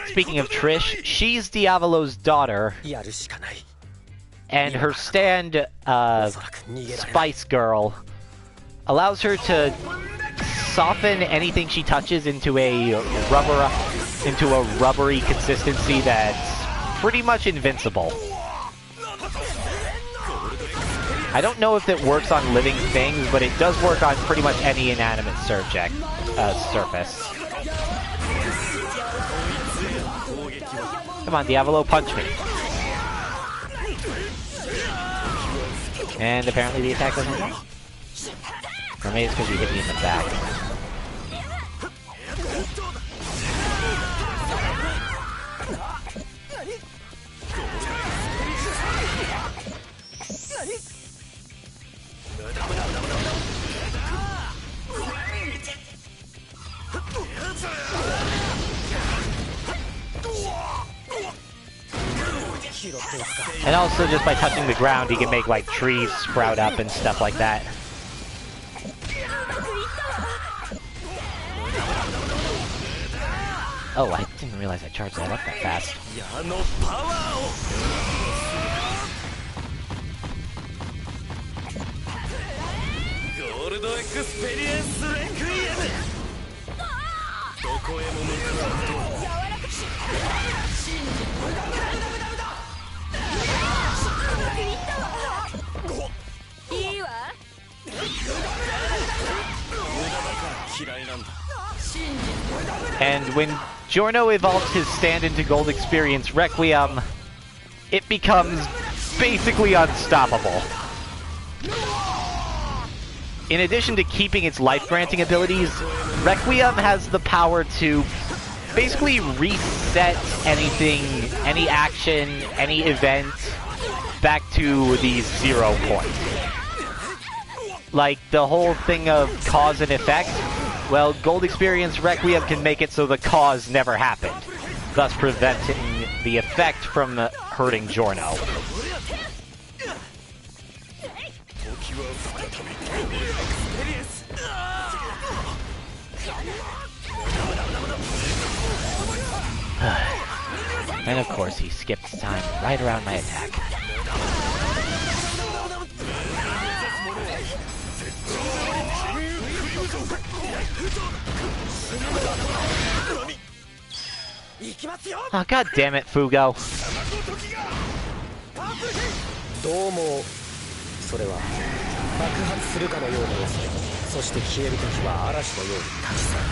Speaking of Trish, she's Diavolo's daughter, and her stand, Spice Girl, allows her to soften anything she touches into a rubbery consistency that's pretty much invincible. I don't know if it works on living things, but it does work on pretty much any inanimate surface. Come on, Diavolo, punch me. And apparently the attack doesn't work. Or maybe it's because you hit me in the back. And also, just by touching the ground, he can make, like, trees sprout up and stuff like that. Oh, I didn't realize I charged that up that fast. And when Giorno evolves his stand into Gold Experience Requiem, it becomes basically unstoppable. In addition to keeping its life-granting abilities, Requiem has the power to basically reset anything, any action, any event, back to the 0 point. Like, the whole thing of cause and effect, well, Gold Experience Requiem can make it so the cause never happened, thus preventing the effect from hurting Giorno. And of course, he skipped time right around my attack. Oh, god damn it, Fugo. どうもそれは爆発するかのようなやつで、そして消えるときは嵐のように立ち去る。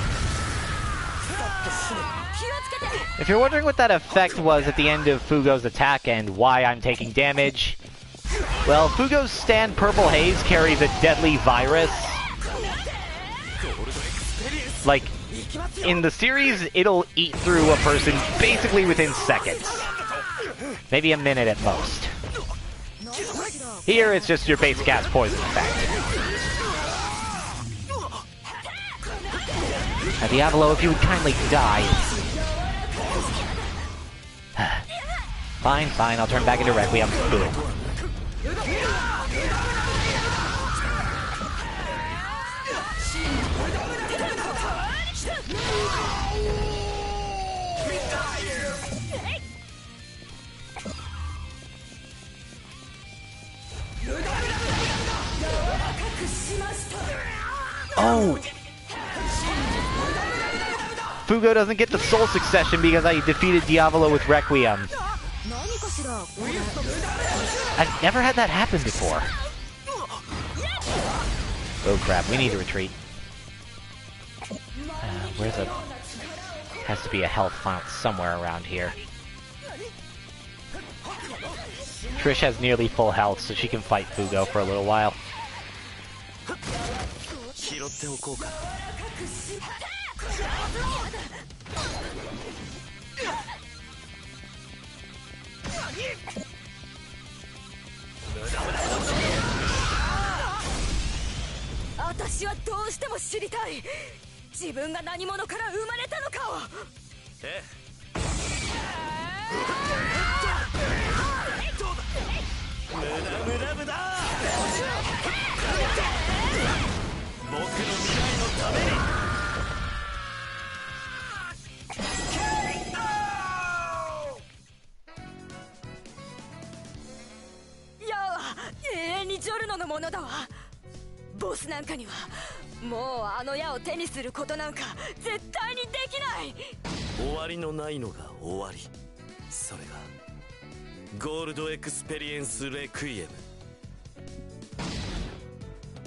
If you're wondering what that effect was at the end of Fugo's attack and why I'm taking damage, well, Fugo's stand Purple Haze carries a deadly virus. Like, in the series, it'll eat through a person basically within seconds. Maybe a minute at most. Here, it's just your basic ass poison effect. Diavolo, if you would kindly die. Fine, fine, I'll turn back into Requiem. Boom. Oh! Fugo doesn't get the soul succession because I defeated Diavolo with Requiem. I've never had that happen before. Oh crap, we need to retreat. Where's a... Has to be a health font somewhere around here. Trish has nearly full health, so she can fight Fugo for a little while.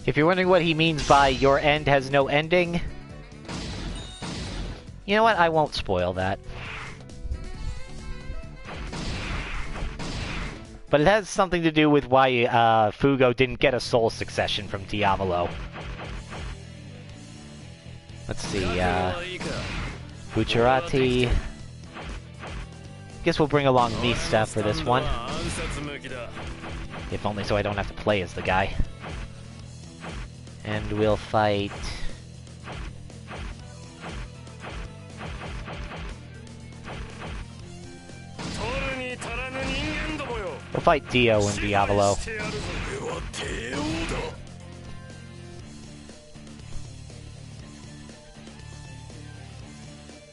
If you're wondering what he means by your end has no ending, you know what? I won't spoil that. But it has something to do with why Fugo didn't get a soul succession from Diavolo. Let's see, Bucciarati. Guess we'll bring along Mista for this one. If only so I don't have to play as the guy. And we'll fight... We'll fight Dio and Diavolo.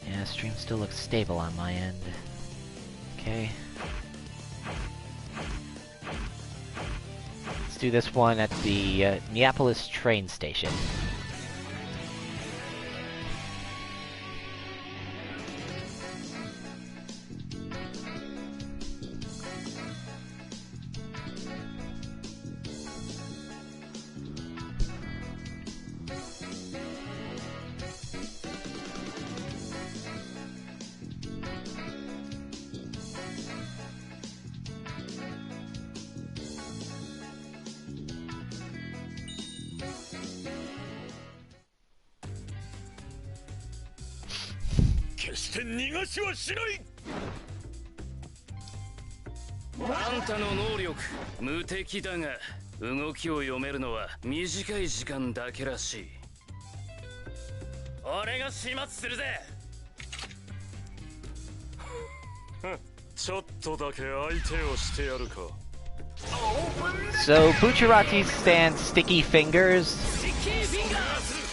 Yeah, stream still looks stable on my end. Okay. Let's do this one at the Neapolis train station. 俺が始末するぜ。ちょっとだけ相手をしてやるか。 So Bucciarati's stand Sticky Fingers.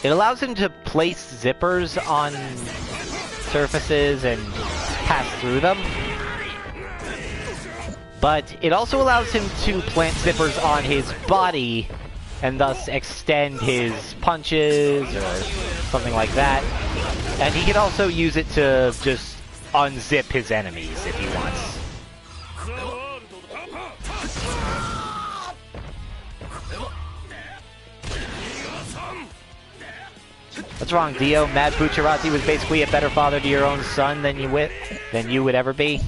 It allows him to place zippers on surfaces and pass through them. But it also allows him to plant zippers on his body and thus extend his punches or something like that. And he can also use it to just unzip his enemies if he wants. What's wrong, Dio? Mad Bucciarati was basically a better father to your own son than you would ever be?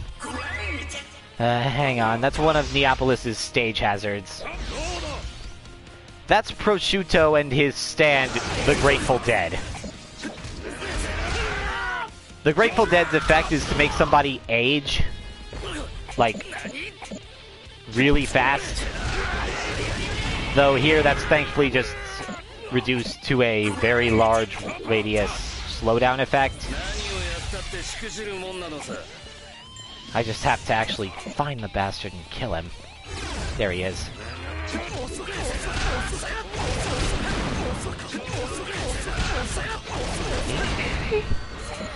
Hang on, that's one of Neapolis's stage hazards. That's Prosciutto and his stand, the Grateful Dead. The Grateful Dead's effect is to make somebody age, like, really fast. Though here, that's thankfully just reduced to a very large radius slowdown effect. I just have to actually find the bastard and kill him. There he is.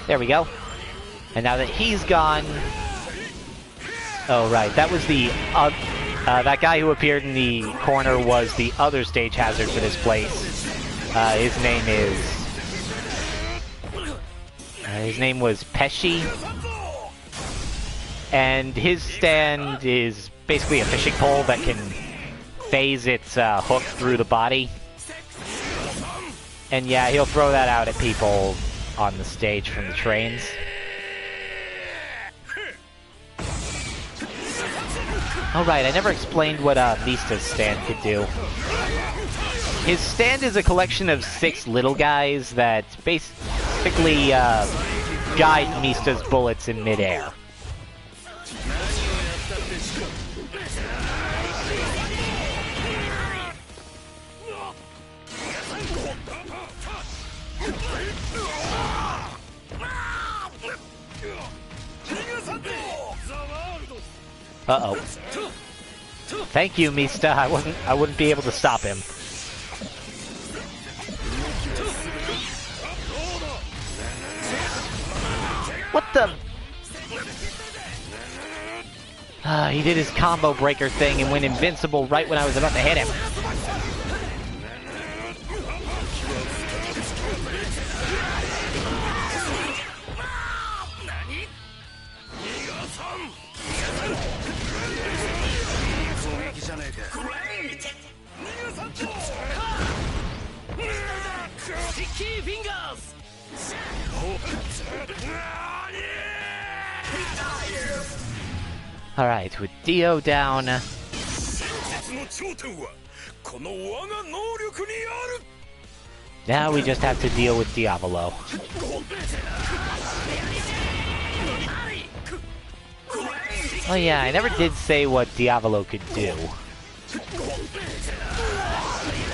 There we go. And now that he's gone... Oh, right. That was the... that guy who appeared in the corner was the other stage hazard for this place. His name is... his name was Pesci. And his stand is basically a fishing pole that can phase its hook through the body. And yeah, he'll throw that out at people on the stage from the trains. Alright, I never explained what Mista's stand could do. His stand is a collection of 6 little guys that basically guide Mista's bullets in midair. Uh-oh. Thank you, Mista. I wouldn't be able to stop him. What the? He did his combo breaker thing and went invincible right when I was about to hit him. Alright, with Dio down. Now we just have to deal with Diavolo. Oh yeah, I never did say what Diavolo could do.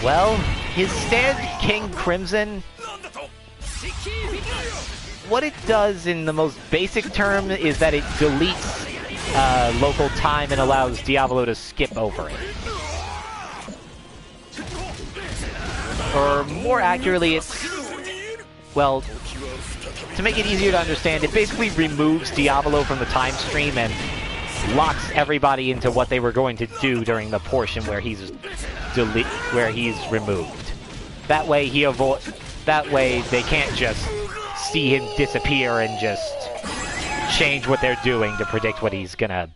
Well, his stand, King Crimson, what it does in the most basic term is that it deletes local time and allows Diavolo to skip over it. Or more accurately, it's... well, to make it easier to understand, it basically removes Diavolo from the time stream and locks everybody into what they were going to do during the portion where he's removed. That way they can't just see him disappear and just change what they're doing to predict what he's gonna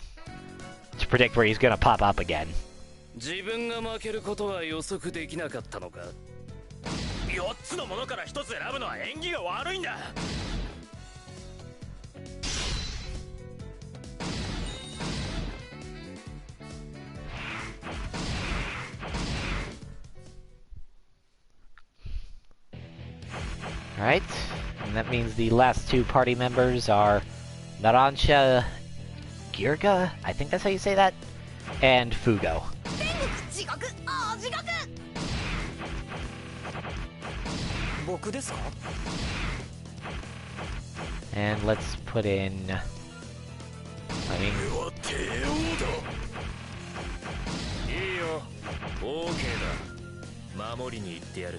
where he's gonna pop up again. 自分が負けることは予測できなかったのか。4つのものから1つ選ぶのは縁起が悪いんだ。Alright, and that means the last 2 party members are Narancia Girga, I think that's how you say that, and Fugo. And let's put in... I mean... いいよ OK だ守りに行ってやる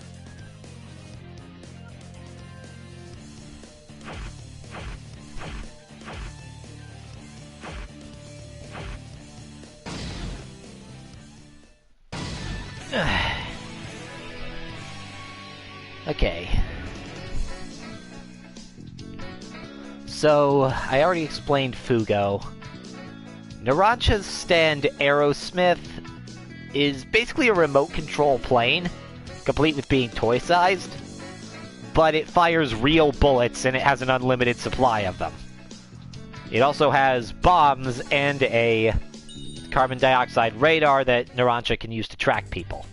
Okay. So, I already explained Fugo. Narancia's stand Aerosmith is basically a remote control plane, complete with being toy-sized, but it fires real bullets and it has an unlimited supply of them. It also has bombs and a carbon dioxide radar that Narancia can use to track people.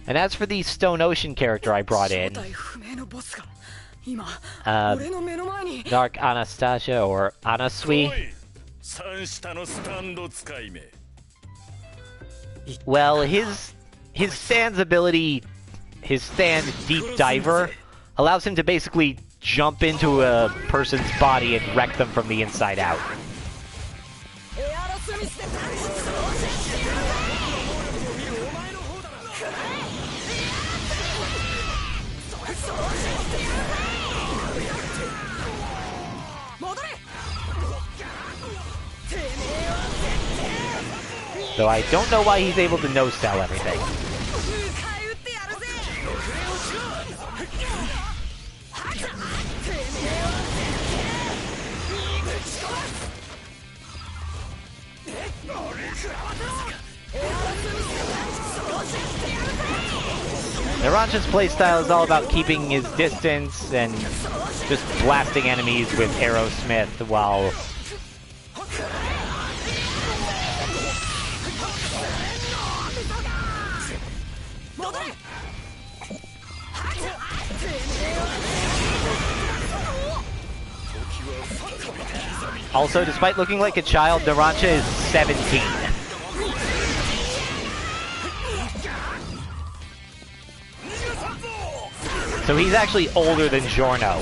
And as for the Stone Ocean character I brought in, Dark Anastasia, or Anasui, well, his stand's ability, his stand Deep Diver, allows him to basically jump into a person's body and wreck them from the inside out. Though I don't know why he's able to no-sell everything. Narancia's playstyle is all about keeping his distance and just blasting enemies with Aerosmith while... Also, despite looking like a child, Narancia is 17. So he's actually older than Giorno.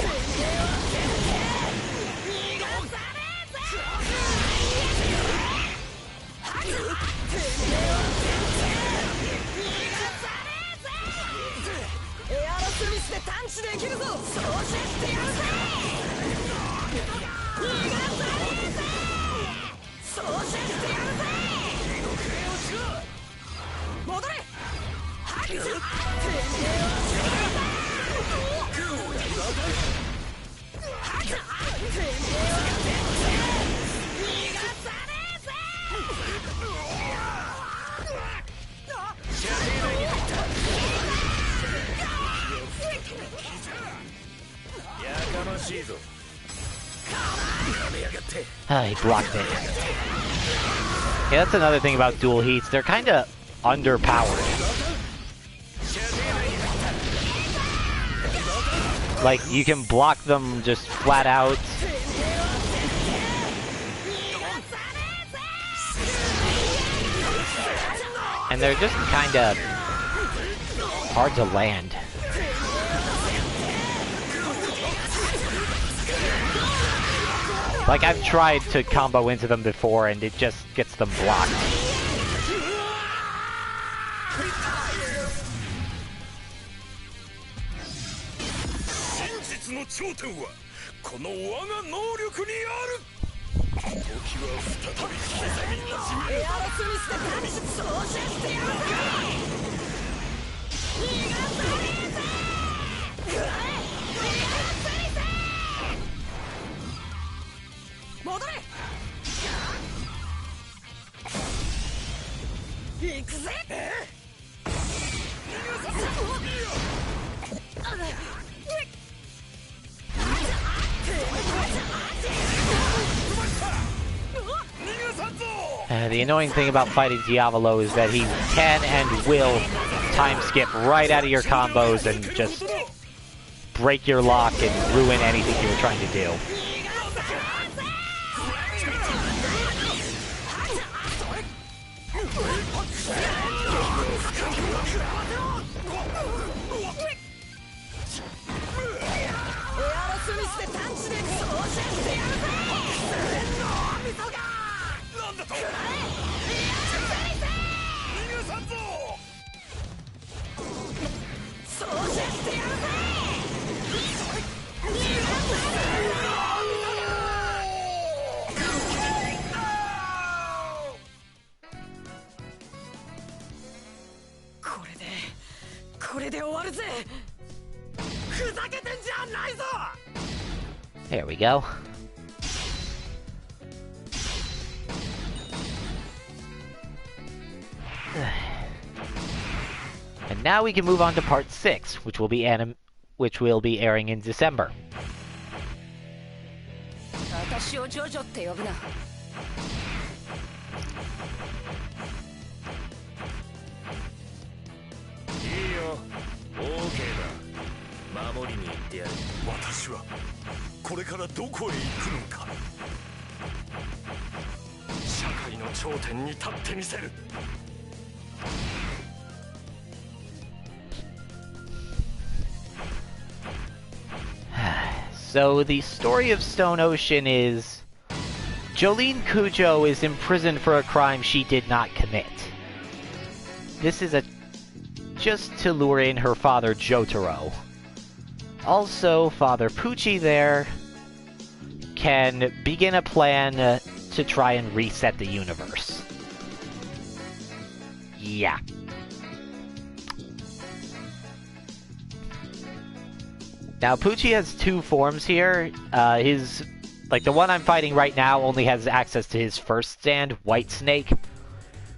He blocked it. Yeah, that's another thing about dual heats. They're kind of underpowered. Like, you can block them just flat out. And they're just kind of hard to land. Like, I've tried to combo into them before, and it just gets them blocked. The annoying thing about fighting Diavolo is that he can and will time skip right out of your combos and just break your lock and ruin anything you were trying to do. これで終わるぜ。ふざけてんじゃないぞ。 There we go. And now we can move on to part 6, which will be airing in December. 私をジョジョって呼ぶな。いいよ、 OK だ。守りに行ってやる。私はこれからどこへ行くのか。社会の頂点に立ってみせる。 So the story of Stone Ocean is Jolene Cujo is imprisoned for a crime she did not commit. This is just to lure in her father Jotaro. Also, Father Pucci there can begin a plan to try and reset the universe. Yeah. Now, Pucci has 2 forms here. The one I'm fighting right now only has access to his first stand, White Snake,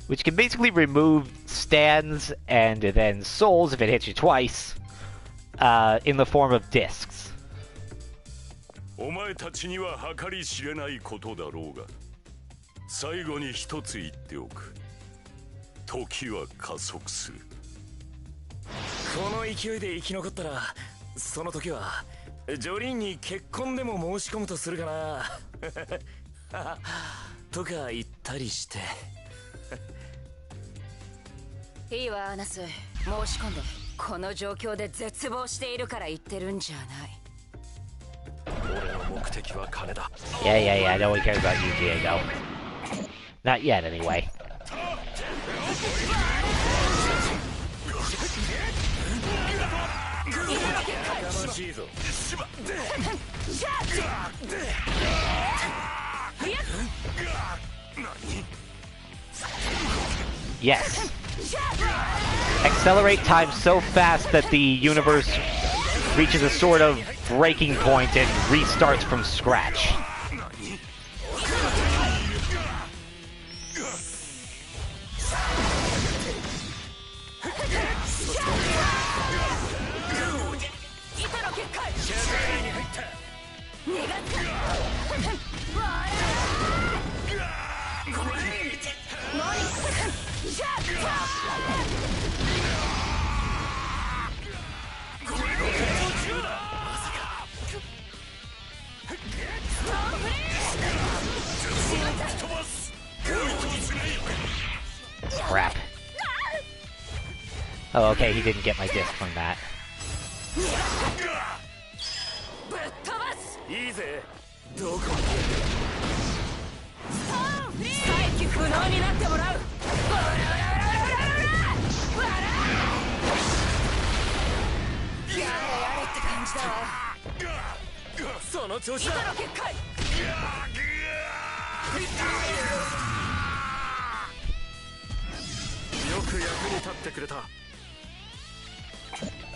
which can basically remove stands and then souls if it hits you twice, in the form of discs. お前たちには計り知れないことだろうが、最後に一つ言っておく。時は加速する。この勢いで生き残ったら、 その時はジョリーンに結婚でも申し込むとするかなとか言ったりして。いいわアナス、申し込んで。この状況で絶望しているから言ってるんじゃない。俺の目的は金だ。 Yeah, no one cares about you, Diego. Not yet, anyway. Yes. Accelerate time so fast that the universe reaches a sort of breaking point and restarts from scratch. Crap. Oh, okay, he didn't get my disc from that. いいぜ。どこ再起不能になってもらう。やれやれって感じだわ。その調子だ。結界。よく役に立ってくれた。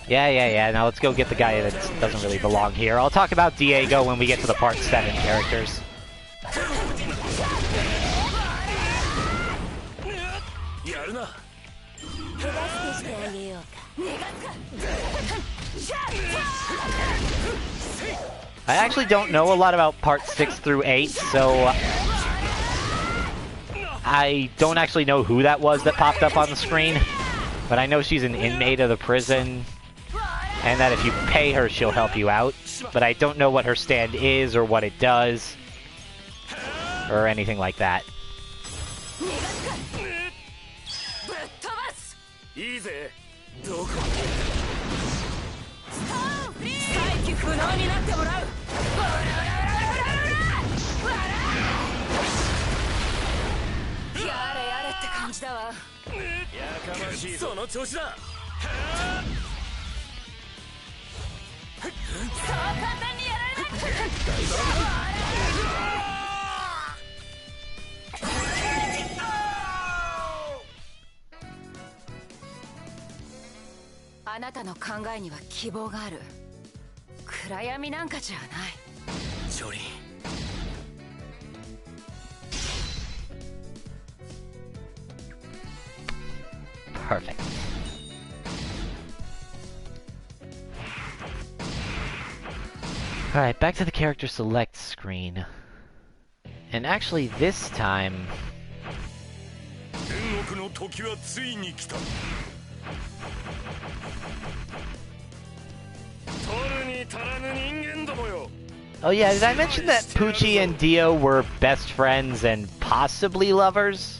Yeah. Now let's go get the guy that doesn't really belong here. I'll talk about Diego when we get to the part 7 characters. やるな。 I actually don't know a lot about part 6 through 8, so I don't actually know who that was that popped up on the screen, but I know she's an inmate of the prison, and that if you pay her, she'll help you out, but I don't know what her stand is or what it does, or anything like that. いいぜ。どこ再起不能になってもらう。やれやれって感じだわ。やかましい。その調子だ。そう簡単にやられない。あなたの考えには希望がある。暗闇なんかじゃない。ジョリー。Perfect. Alright, back to the character select screen. And actually, this time... Oh yeah, did I mention that Poochie and Dio were best friends and possibly lovers?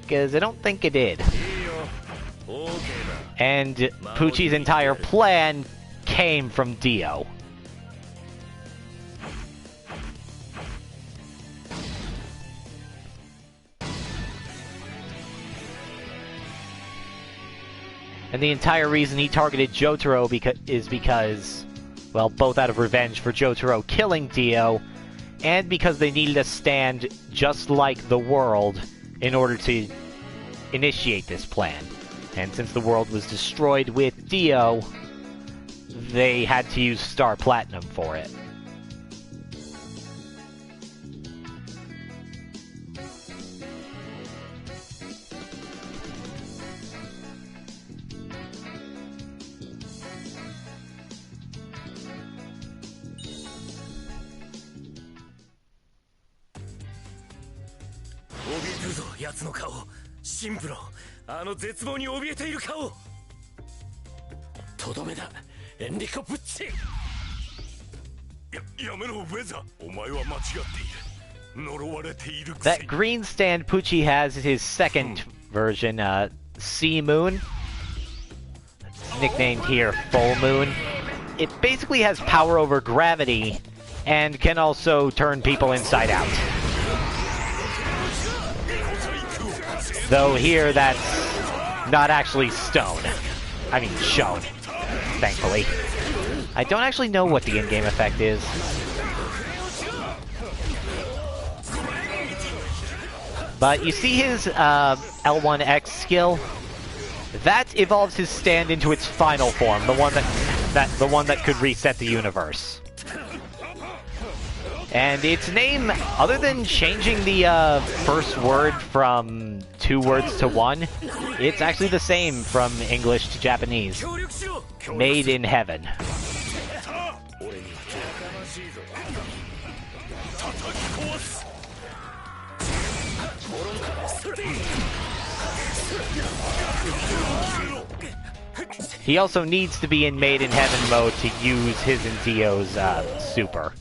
Because I don't think it did. And Poochie's entire plan came from Dio. And the entire reason he targeted Jotaro is because, well, both out of revenge for Jotaro killing Dio, and because they needed a stand just like the world in order to initiate this plan. And since the world was destroyed with Dio, they had to use Star Platinum for it. That green stand Poochie has is his second version, Sea Moon. Nicknamed here Full Moon. It basically has power over gravity and can also turn people inside out. Though here that's not actually stone. I mean shown, thankfully. I don't actually know what the in-game effect is. But you see his L1X skill? That evolves his stand into its final form, the one that could reset the universe. And its name, other than changing the first word from 2 words to 1, it's actually the same from English to Japanese. Made in Heaven. He also needs to be in Made in Heaven mode to use his and Dio's super.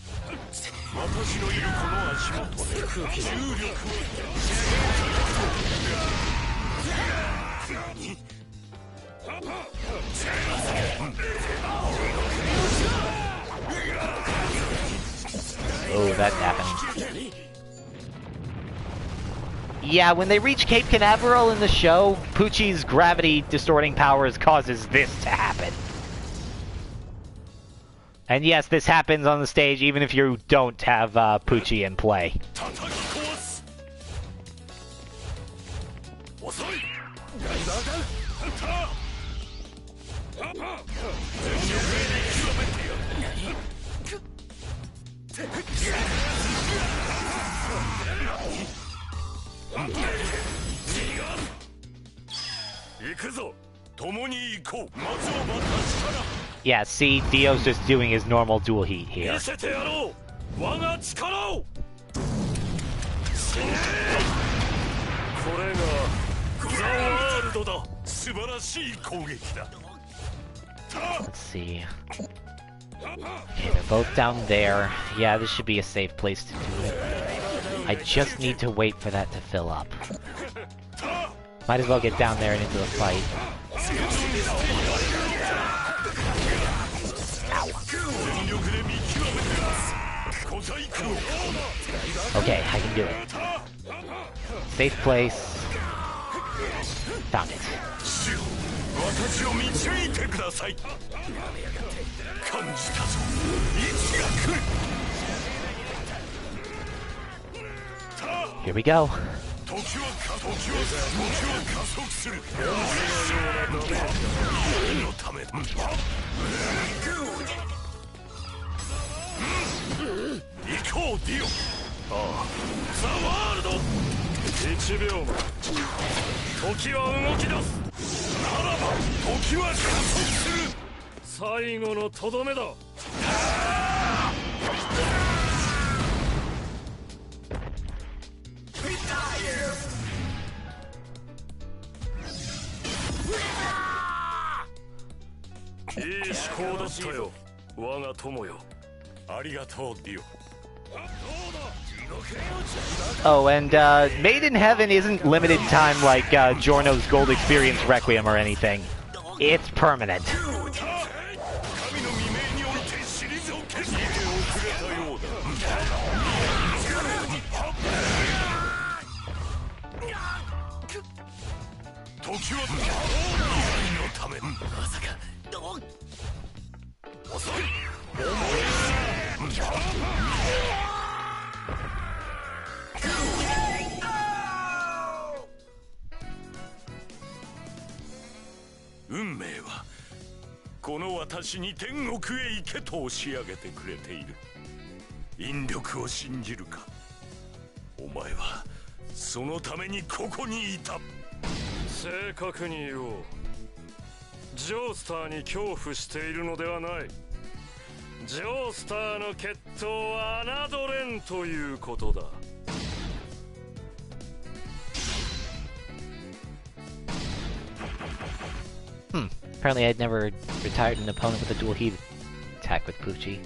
Oh, that happened. Yeah, when they reach Cape Canaveral in the show, Poochie's gravity-distorting powers causes this to happen. And yes, this happens on the stage even if you don't have Poochie in play. Yeah, see, Dio's just doing his normal dual heat here. Let's see. Okay, they're both down there. Yeah, this should be a safe place to do it. I just need to wait for that to fill up. Might as well get down there and into the fight. Ow. Okay, I can do it. Safe place. Found it. Here we go. 加速する。俺のためだ。行こうディオ。ああ、ザワールド。1秒前。時は動き出す。ならば時は加速する。最後のとどめだ。いい思考だったよ、我が友よ。ありがとうディオ。 Oh, and Made in Heaven isn't limited time like Giorno's Gold Experience Requiem or anything. It's permanent. "運命はこの私に天国へ行けと教え上げてくれている。引力を信じるか。お前はそのためにここにいた。正確に言おう。ジョースターに恐怖しているのではない。ジョースターの決闘は侮れんということだ。Apparently I'd never retired an opponent with a dual heat attack with Pucci.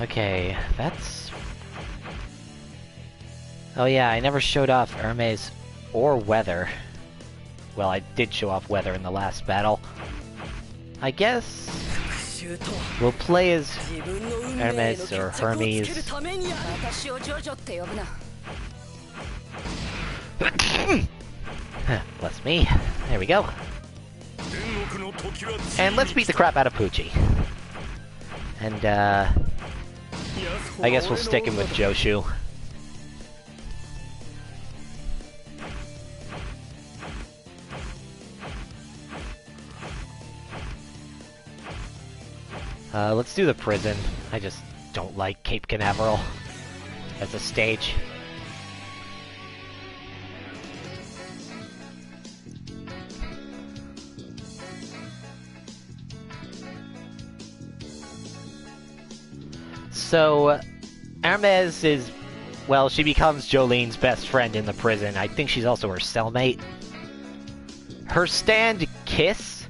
Okay, that's... Oh yeah, I never showed off Hermes or Weather. Well, I did show off Weather in the last battle. I guess we'll play as Hermes or Hermes. Bless me. There we go. And let's beat the crap out of Pucci. And I guess we'll stick him with Joshu. Let's do the prison. I just don't like Cape Canaveral as a stage. So, Hermes is, well, she becomes Jolene's best friend in the prison. I think she's also her cellmate. Her stand, Kiss,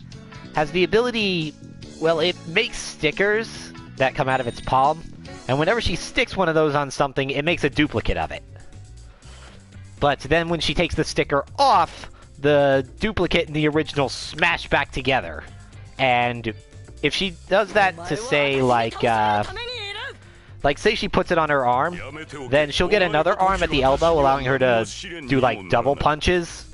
has the ability... Well, it makes stickers that come out of its palm, and whenever she sticks one of those on something, it makes a duplicate of it. But then when she takes the sticker off, the duplicate and the original smash back together. And if she does that to say, like say she puts it on her arm, then she'll get another arm at the elbow, allowing her to do, like, double punches.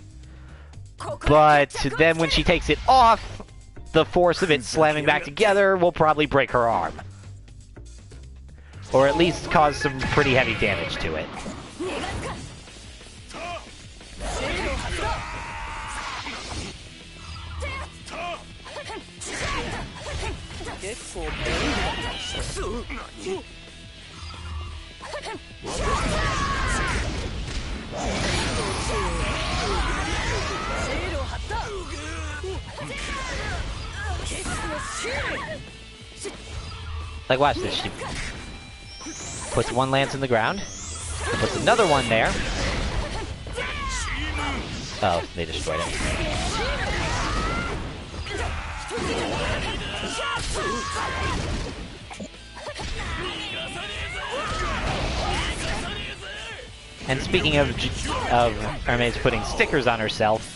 But then when she takes it off, the force of it slamming back together will probably break her arm. Or at least cause some pretty heavy damage to it. Like, watch this. She puts one lance in the ground, and puts another one there. Oh, they destroyed it. And speaking of Hermes putting stickers on herself,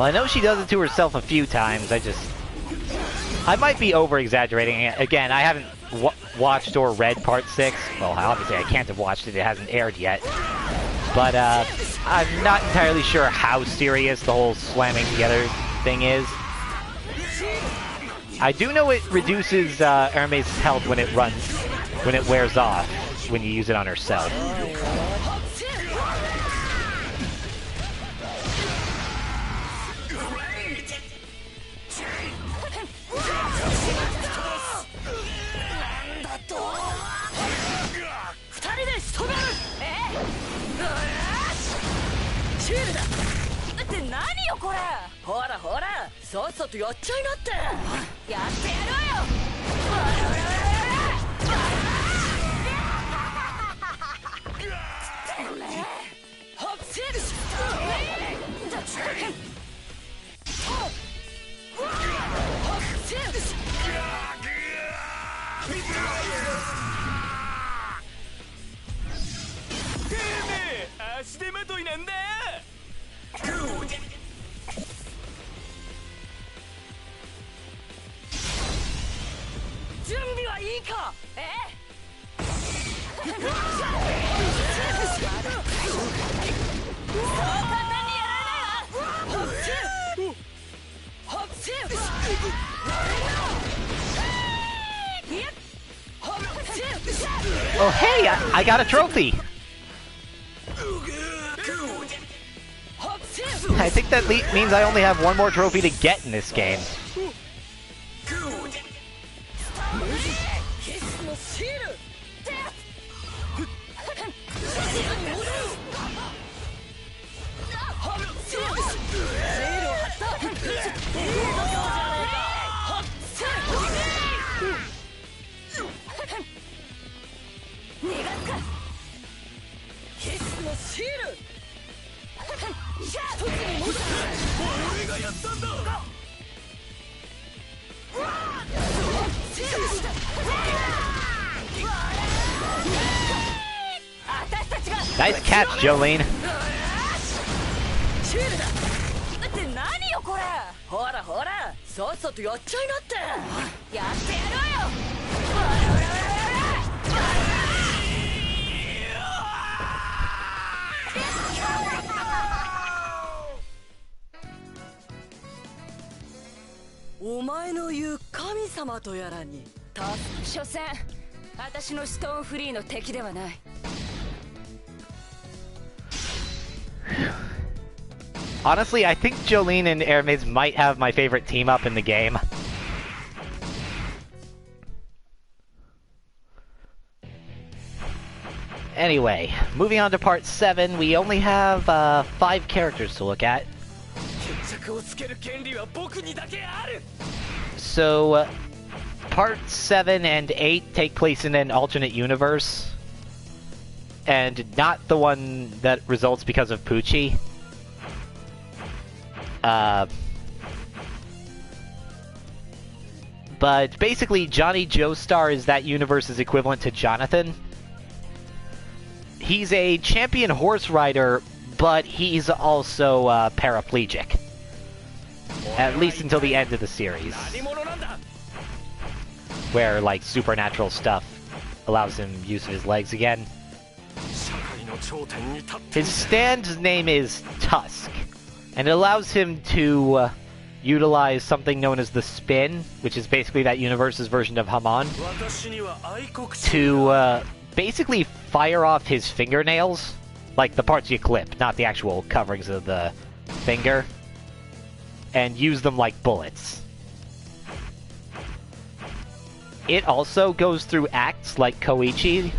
Well, I know she does it to herself a few times. I might be over-exaggerating it. Again, I haven't watched or read Part 6. Well, obviously I can't have watched it. It hasn't aired yet. But, I'm not entirely sure how serious the whole slamming together thing is. I do know it reduces Hermes' health when it wears off, when you use it on herself. Oh hey, I got a trophy! I think that means I only have one more trophy to get in this game. Nice catch, Jolene. Honestly, I think Jolene and Hermes might have my favorite team up in the game. Anyway, moving on to Part 7, we only have 5 characters to look at. So, Part 7 and 8 take place in an alternate universe, and not the one that results because of Poochie. But basically, Johnny Joestar is that universe's equivalent to Jonathan. He's a champion horse rider, but he's also paraplegic. At least until the end of the series. Where, like, supernatural stuff allows him use of his legs again. His stand name is Tusk, and it allows him to utilize something known as the Spin, which is basically that universe's version of Haman, to basically fire off his fingernails, like the parts you clip, not the actual coverings of the finger, and use them like bullets. It also goes through acts like Koichi,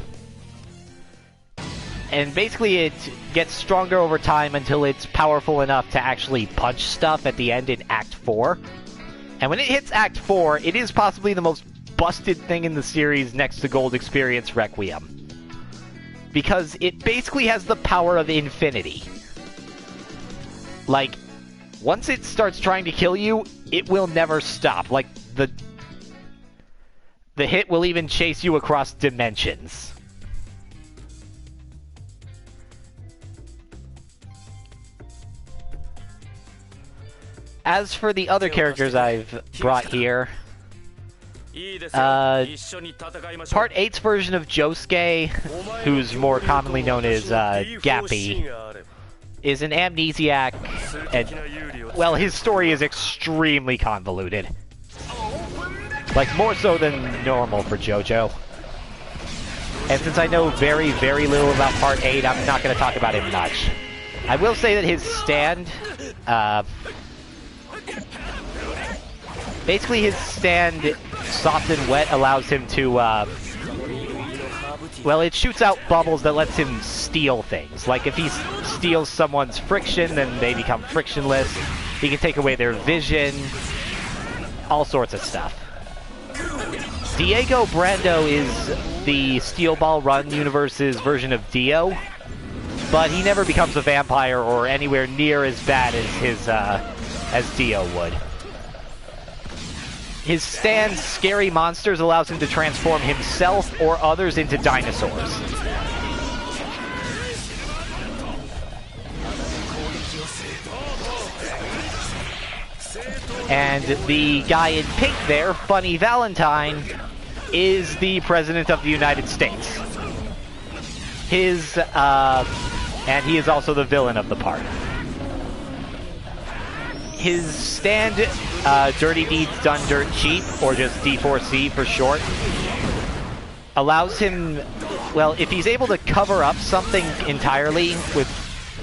and basically it gets stronger over time until it's powerful enough to actually punch stuff at the end in Act 4. And when it hits Act 4, it is possibly the most busted thing in the series next to Gold Experience Requiem. Because it basically has the power of infinity. Like, once it starts trying to kill you, it will never stop. Like, the hit will even chase you across dimensions. As for the other characters I've brought here, Part 8's version of Josuke, who's more commonly known as Gappy, is an amnesiac, and, well, his story is extremely convoluted. Like, more so than normal for JoJo. And since I know very, very little about Part 8, I'm not going to talk about him much. I will say that his stand, basically his stand, soft and wet, allows him to, well, it shoots out bubbles that lets him steal things. Like, if he steals someone's friction, then they become frictionless. He can take away their vision, all sorts of stuff. Diego Brando is the Steel Ball Run universe's version of Dio, but he never becomes a vampire or anywhere near as bad as his, as Dio would. His stand, Scary Monsters, allows him to transform himself or others into dinosaurs. And the guy in pink there, Funny Valentine, is the President of the United States. And he is also the villain of the part. His stand, Dirty Deeds Done Dirt Cheap, or just D4C for short, allows him, well, if he's able to cover up something entirely with,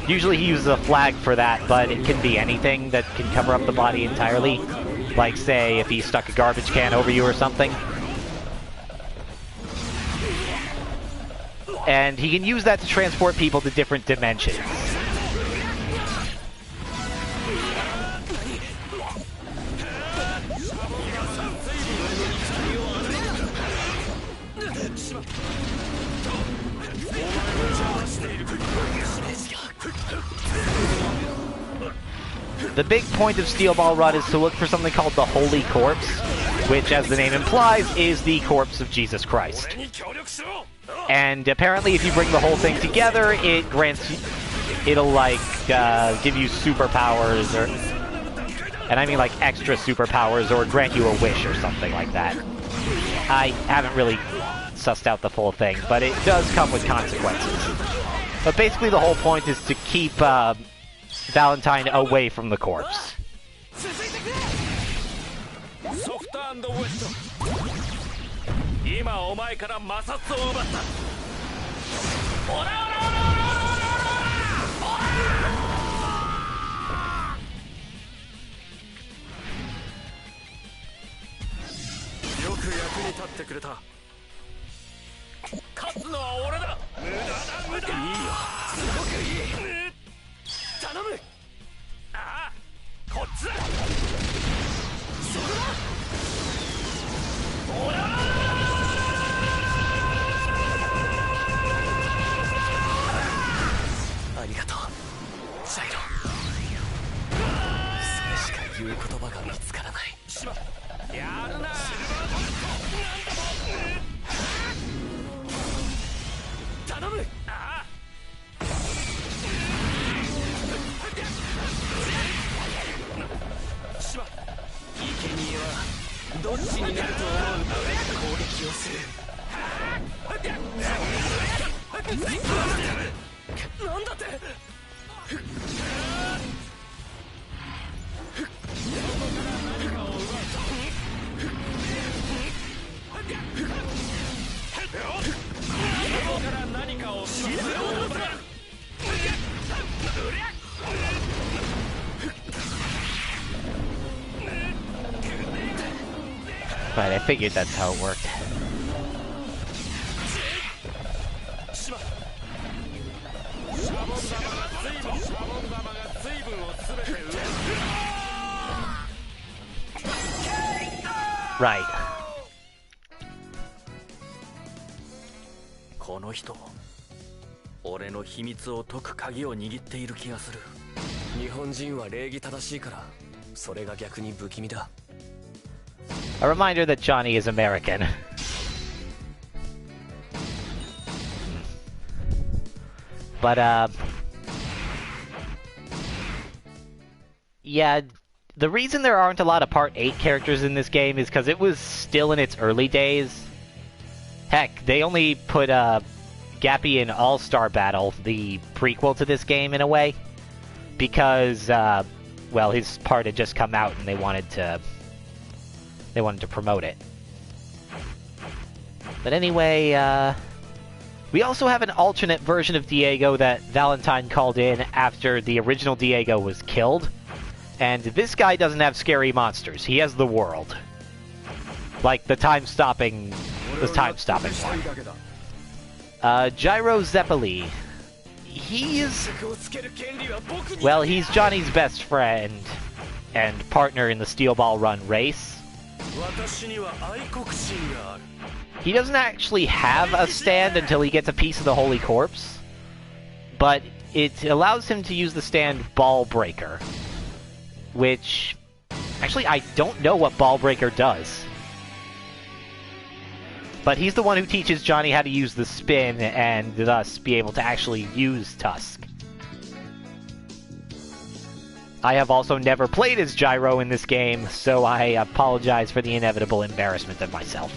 usually he uses a flag for that, but it can be anything that can cover up the body entirely. Like, say, if he stuck a garbage can over you or something. And he can use that to transport people to different dimensions. The big point of Steel Ball Run is to look for something called the Holy Corpse, which, as the name implies, is the corpse of Jesus Christ. And apparently if you bring the whole thing together, it grants you, it'll like, give you superpowers, or, and I mean like extra superpowers, or grant you a wish or something like that. I haven't really sussed out the full thing, but it does come with consequences. But basically the whole point is to keep, Valentine away from the corpse. Right, I figured that's how it worked. Right. この人、俺の秘密を解く鍵を握っている気がする。日本人は礼儀正しいから、それが逆に不気味だ。A reminder that Johnny is American. But, yeah, The reason there aren't a lot of Part 8 characters in this game is because it was still in its early days. Heck, they only put Gappy in All-Star Battle, the prequel to this game in a way, because, well, his part had just come out and they wanted to promote it. But anyway, we also have an alternate version of Diego that Valentine called in after the original Diego was killed. And this guy doesn't have scary monsters. He has the world. Like the time-stopping one. Gyro Zeppeli. He is... Well, he's Johnny's best friend and partner in the Steel Ball Run race. He doesn't actually have a stand until he gets a piece of the Holy Corpse, but it allows him to use the stand Ball Breaker, which... Actually, I don't know what Ball Breaker does. But he's the one who teaches Johnny how to use the spin and thus be able to actually use Tusk. I have also never played as Gyro in this game, so I apologize for the inevitable embarrassment of myself.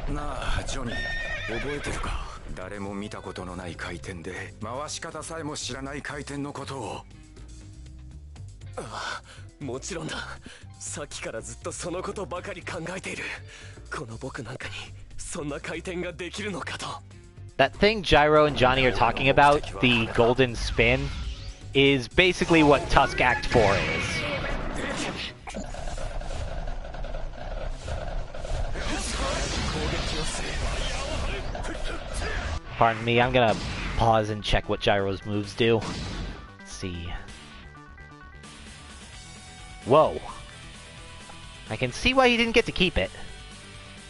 なあ、ジョニー、覚えてるか？誰も見たことのない回転で、回し方さえも知らない回転のことを。ああ、もちろんだ。さっきからずっとそのことばかり考えている。この僕なんかにそんな回転ができるのかと。 That thing Gyro and Johnny are talking about, the golden spin, is basically what Tusk Act 4 is. Pardon me, I'm gonna pause and check what Gyro's moves do. Let's see. Whoa. I can see why he didn't get to keep it.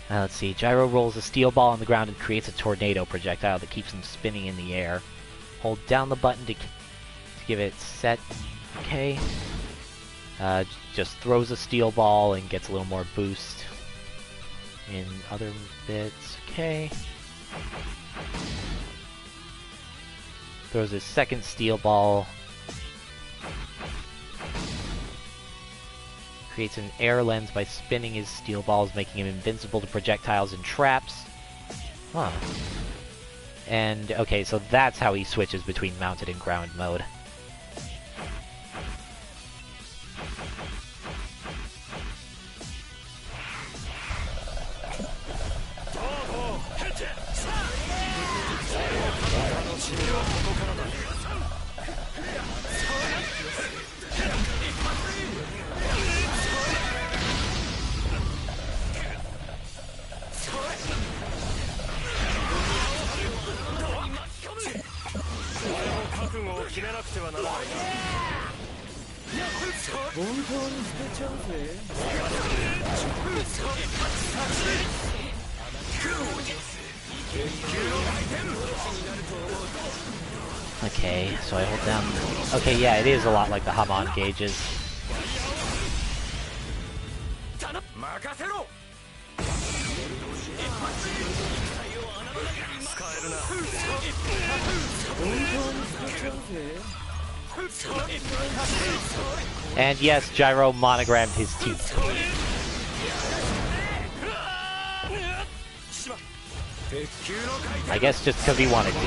Let's see. Gyro rolls a steel ball on the ground and creates a tornado projectile that keeps him spinning in the air. Hold down the button to give it set. Okay. Just throws a steel ball and gets a little more boost in other bits. Okay. Throws his second steel ball. Creates an air lens by spinning his steel balls, making him invincible to projectiles and traps. Huh. And, okay, so that's how he switches between mounted and ground mode. Okay, so I hold down... Okay, yeah, it is a lot like the Hamon gauges. And yes, Gyro monogrammed his teeth. I guess just because he wanted to.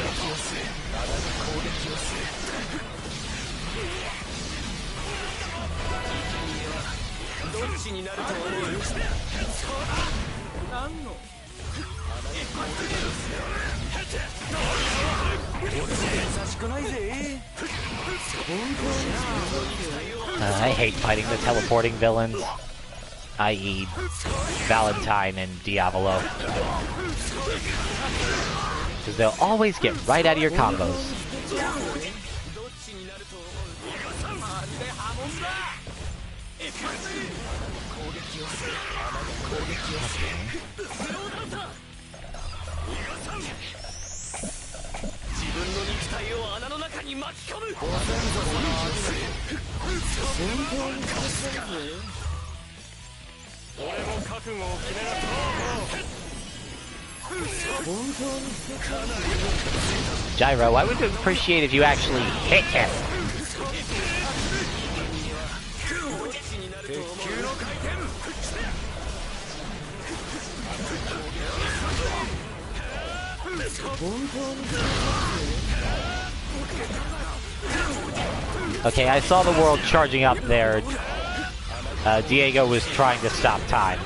I hate fighting the teleporting villains, i.e. Valentine and Diavolo. Because they'll always get right out of your combos. 自分の肉体を穴の中に巻き込む。ご先祖様本当にかすか。俺も覚悟を決めな。Gyro, I would appreciate if you actually hit him. 鉄球の回転。Okay, I saw the world charging up there. Diego was trying to stop time.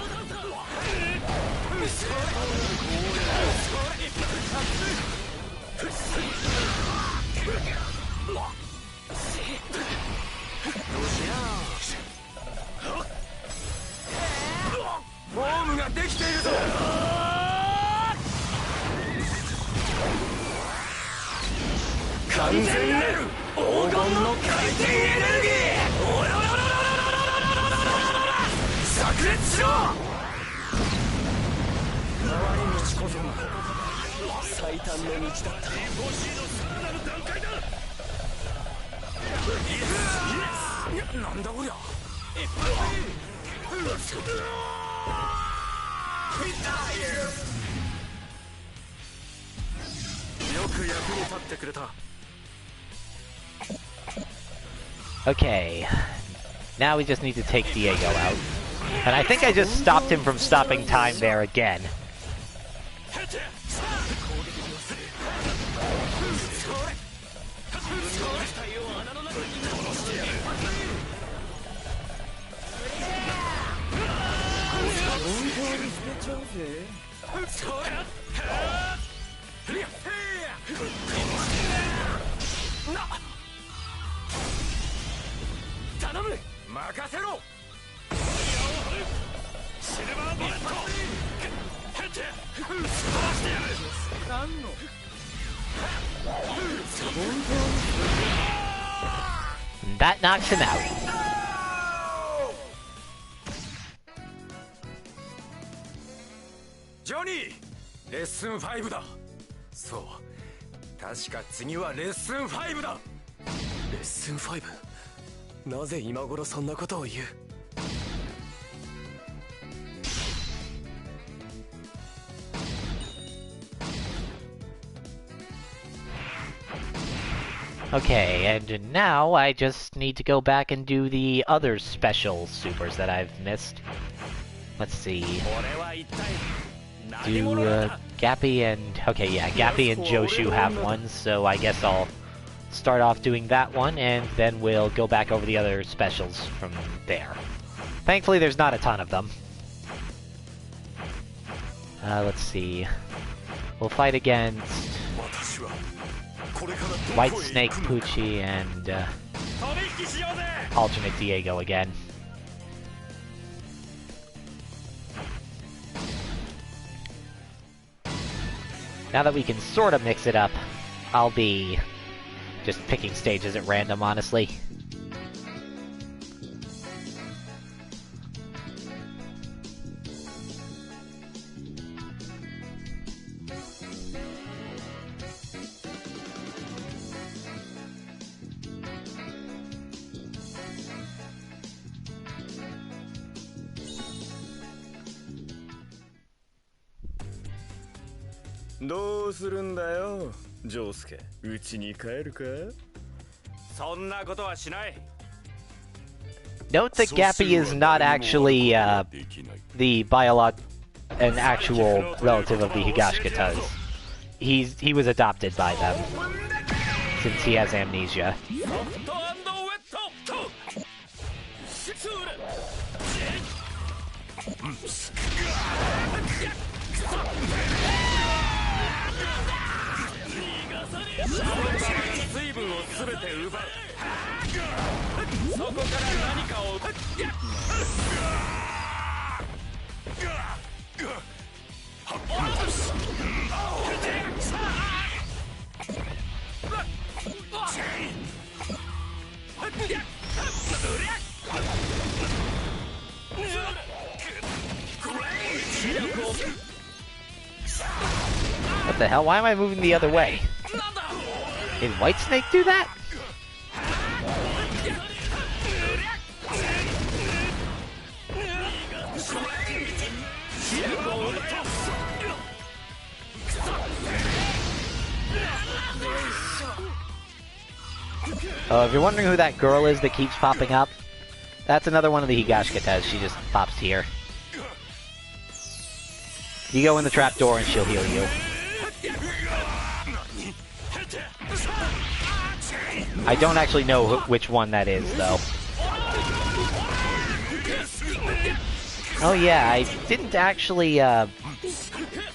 Okay, now we just need to take Diego out. And I think I just stopped him from stopping time there again. That knocks him out. Johnny! レッスン5だ。そう。確か次はレッスン5だ。レッスン 5？ なぜ今頃そんなことを言う？ Okay, and now I just need to go back and do the other special supers that I've missed. Let's see. Do Gappy and... Okay, yeah, Gappy and Joshu have one, so I guess I'll start off doing that one, and then we'll go back over the other specials from there. Thankfully, there's not a ton of them. Let's see. We'll fight against White Snake, Poochie, and alternate Diego again. Now that we can sort of mix it up, I'll be just picking stages at random, honestly. Note that Gappy is not actually the an actual relative of the Higashikatas. He was adopted by them, since he has amnesia. What the hell? Why am I moving the other way? Did Whitesnake do that? Oh, if you're wondering who that girl is that keeps popping up, that's another one of the Higashikatas. She just pops here. You go in the trapdoor and she'll heal you. I don't actually know which one that is, though. Oh yeah, I didn't actually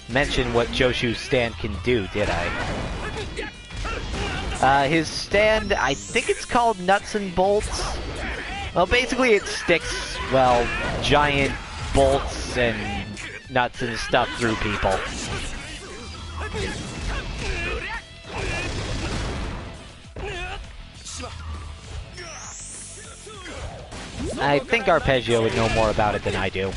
mention what Joshu's stand can do, did I? His stand, I think it's called Nuts and Bolts. Well, basically it sticks, well, giant bolts and nuts and stuff through people. I think Arpeggio would know more about it than I do.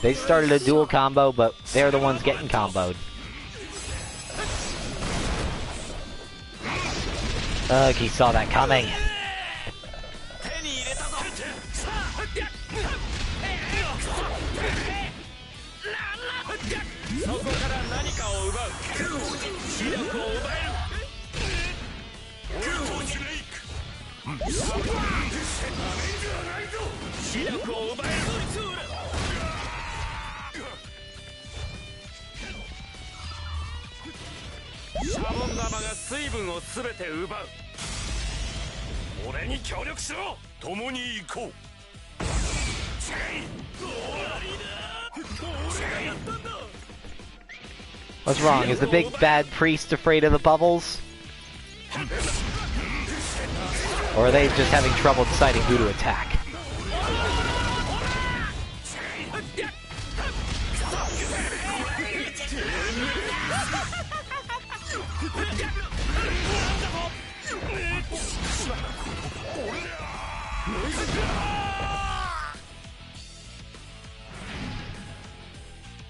They started a dual combo, but they're the ones getting comboed. Ugh, he saw that coming. What's wrong? Is the big bad priest afraid of the bubbles? Or are they just having trouble deciding who to attack?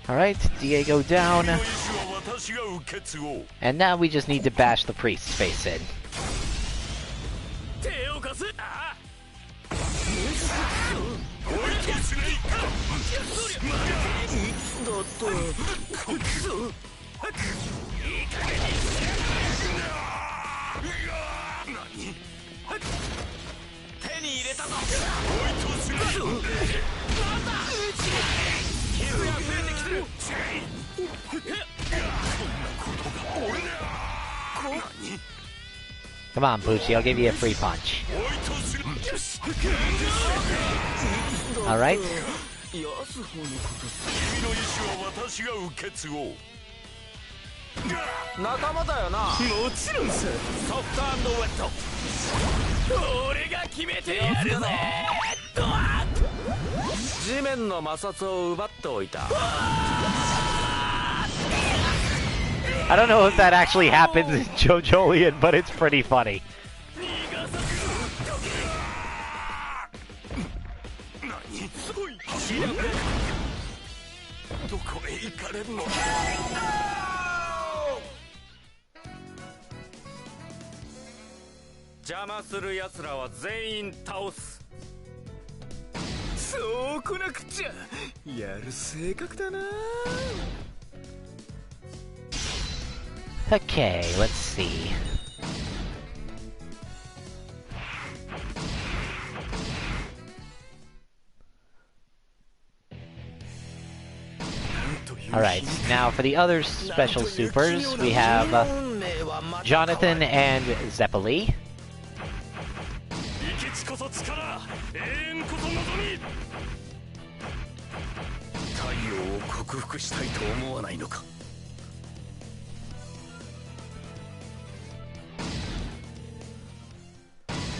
Alright, Diego down. And now we just need to bash the priest's face in. Come on, Pucci, I'll give you a free punch. Alright. I don't know if that actually happens in JoJolian, but it's pretty funny. Okay, let's see. Alright, now for the other special supers, we have Jonathan and Zeppeli.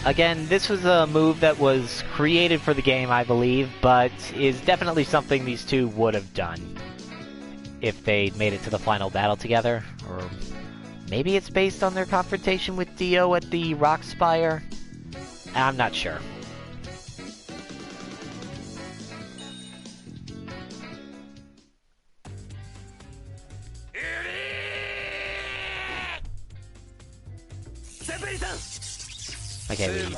Again, this was a move that was created for the game, I believe, but is definitely something these two would have done if they made it to the final battle together. Or maybe it's based on their confrontation with Dio at the Rock Spire? I'm not sure. Okay, we...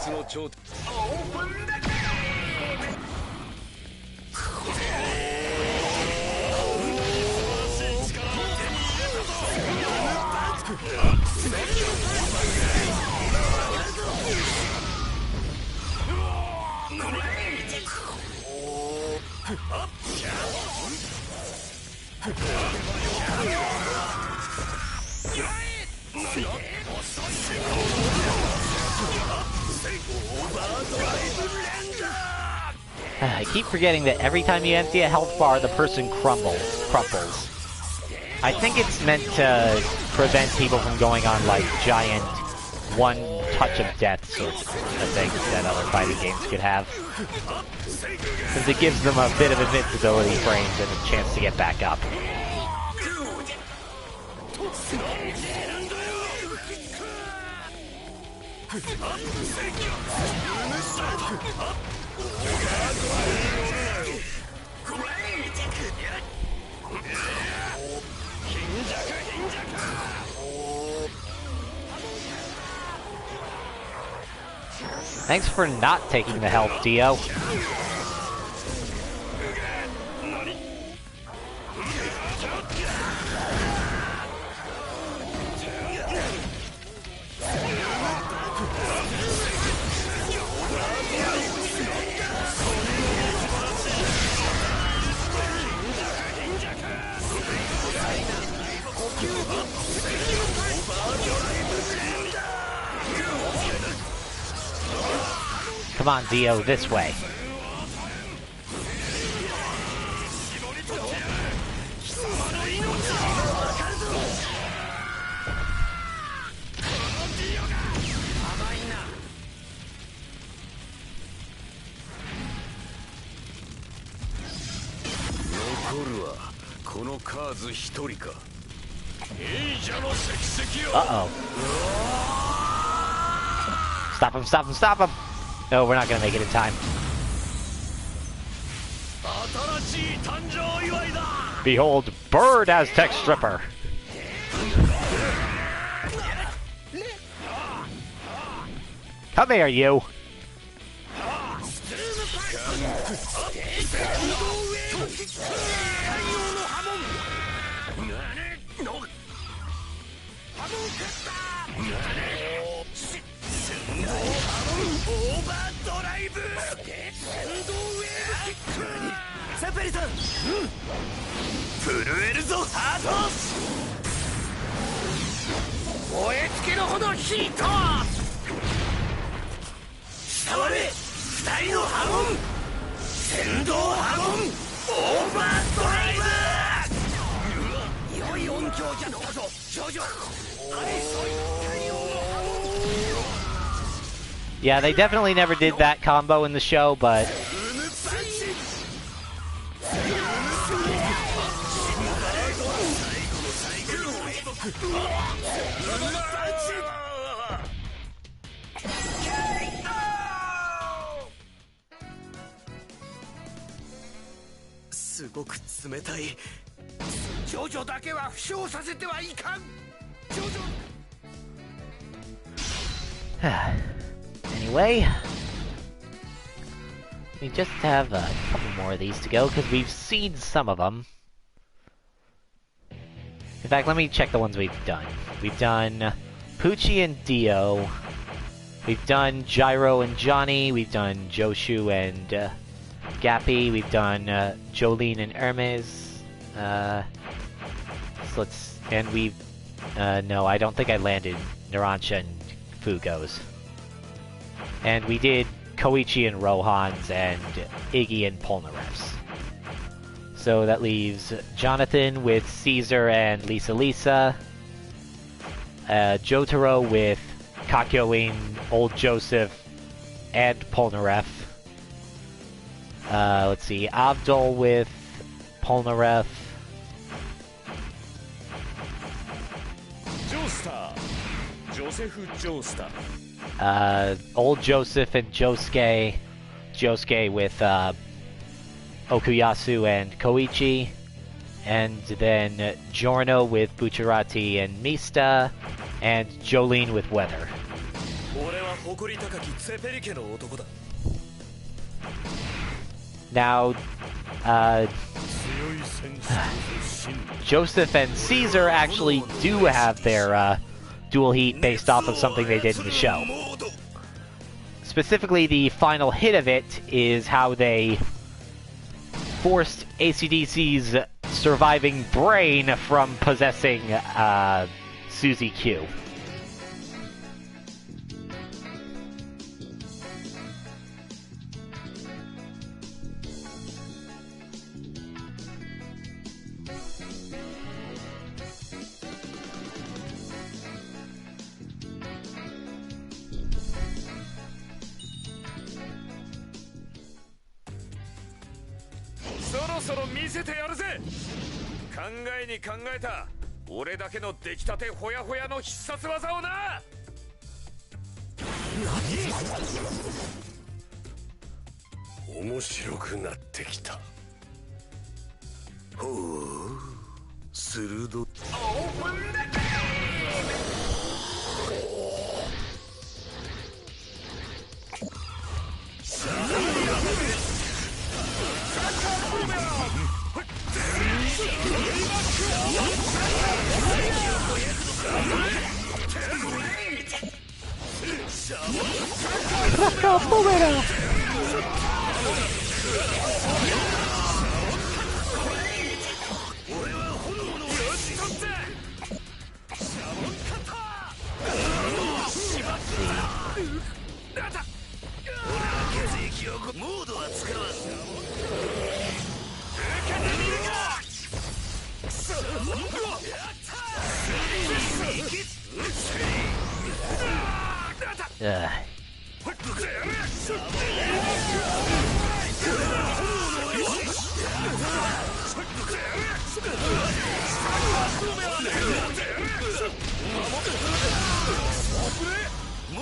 I keep forgetting that every time you empty a health bar, the person crumples. I think it's meant to prevent people from going on, like, giant one touch of death sort of things that other fighting games could have. Because it gives them a bit of invincibility frames and a chance to get back up. Thanks for not taking the health, Dio. Come on, Dio, this way. Uh-oh. Stop him, stop him, stop him! No, we're not gonna make it in time. Behold, Bird Aztec Stripper! Come here, you! Yeah, they definitely never did that combo in the show, but... JoJo だけは負傷させてはいかん。JoJo Anyway, we just have a couple more of these to go, because we've seen some of them. In fact, let me check the ones we've done. We've done Poochie and Dio. We've done Gyro and Johnny. We've done Joshu and Gappy. We've done Jolene and Hermes. So and we've... no, I don't think I landed Narancia and Fugos. And we did Koichi and Rohan's and Iggy and Polnareff's. So that leaves Jonathan with Caesar and Lisa, Jotaro with Kakyoin, Old Joseph, and Polnareff. Let's see, Avdol with Polnareff. Old Joseph and Josuke. Josuke with Okuyasu and Koichi. And then Giorno with Bucciarati and Mista. And Jolene with Weather. Now, Joseph and Caesar actually do have their dual heat based off of something they did in the show. Specifically, the final hit of it is how they forced AC/DC's surviving brain from possessing Suzy Q.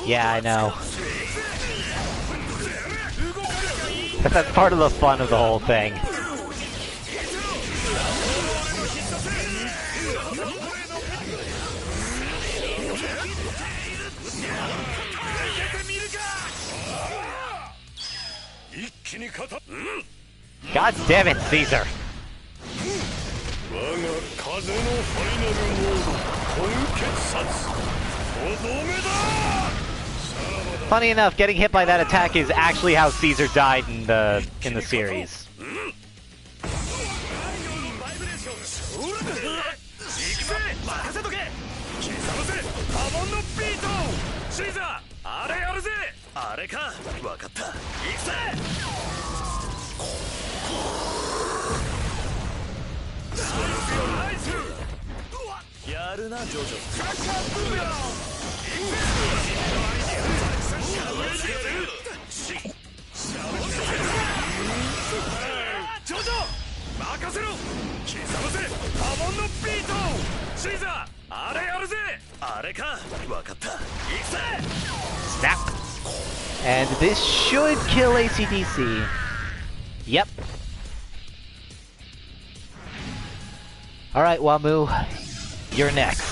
Yeah, I know. That's part of the fun of the whole thing. God damn it, Caesar! Funny enough, getting hit by that attack is actually how Caesar died in the series. Snap! And this should kill AC/DC. Yep. Alright, Wamu, you're next.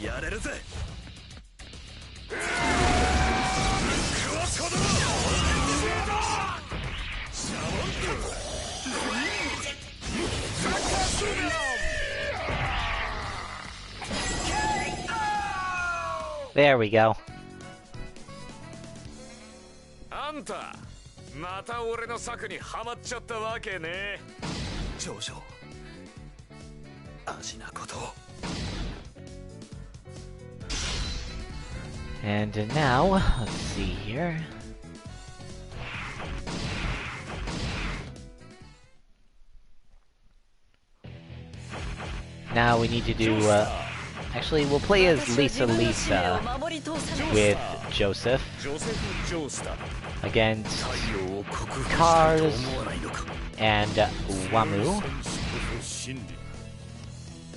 やれるぜ。There we go. あんたまた俺の策にはまっちゃったわけね。ジョジョ、味なことを。 And now, let's see here. Now we need to do, actually we'll play as Lisa with Joseph against Cars and Wamu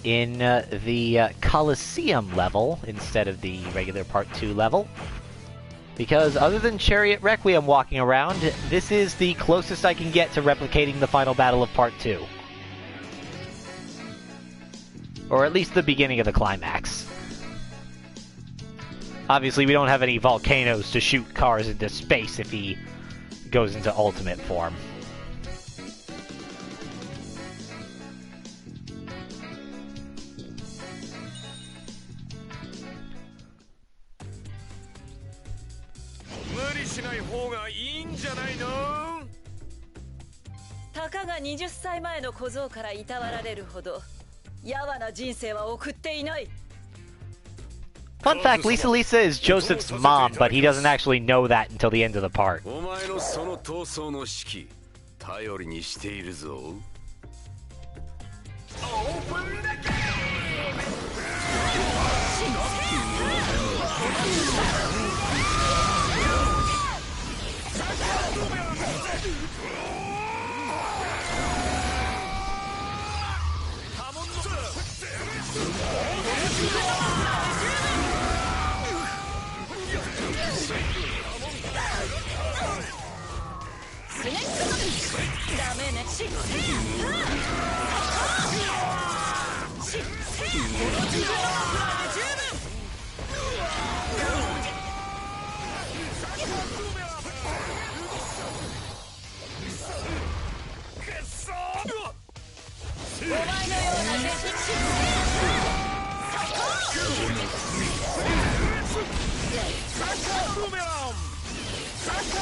in the Coliseum level instead of the regular Part 2 level. Because other than Chariot Requiem walking around, this is the closest I can get to replicating the final battle of Part 2. Or at least the beginning of the climax. Obviously, we don't have any volcanoes to shoot Cars into space if he goes into ultimate form. Takaが20歳前の小僧からいたわられるほどやわな人生は送っていない。 Fun fact, Lisa is Joseph's mom, but he doesn't actually know that until the end of the part. お前のその闘争の指揮頼りにしているぞ。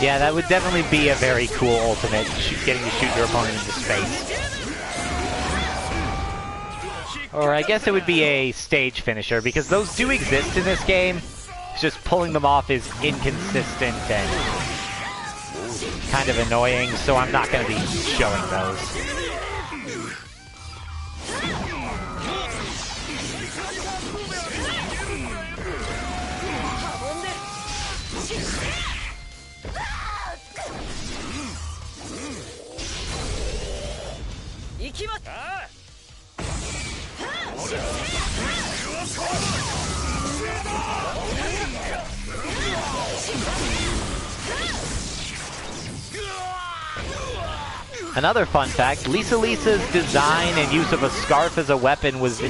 Yeah, that would definitely be a very cool ultimate, getting to shoot your opponent into space. Or I guess it would be a stage finisher, because those do exist in this game. It's just pulling them off is inconsistent and kind of annoying, so I'm not going to be showing those. Another fun fact, Lisa's design and use of a scarf as a weapon was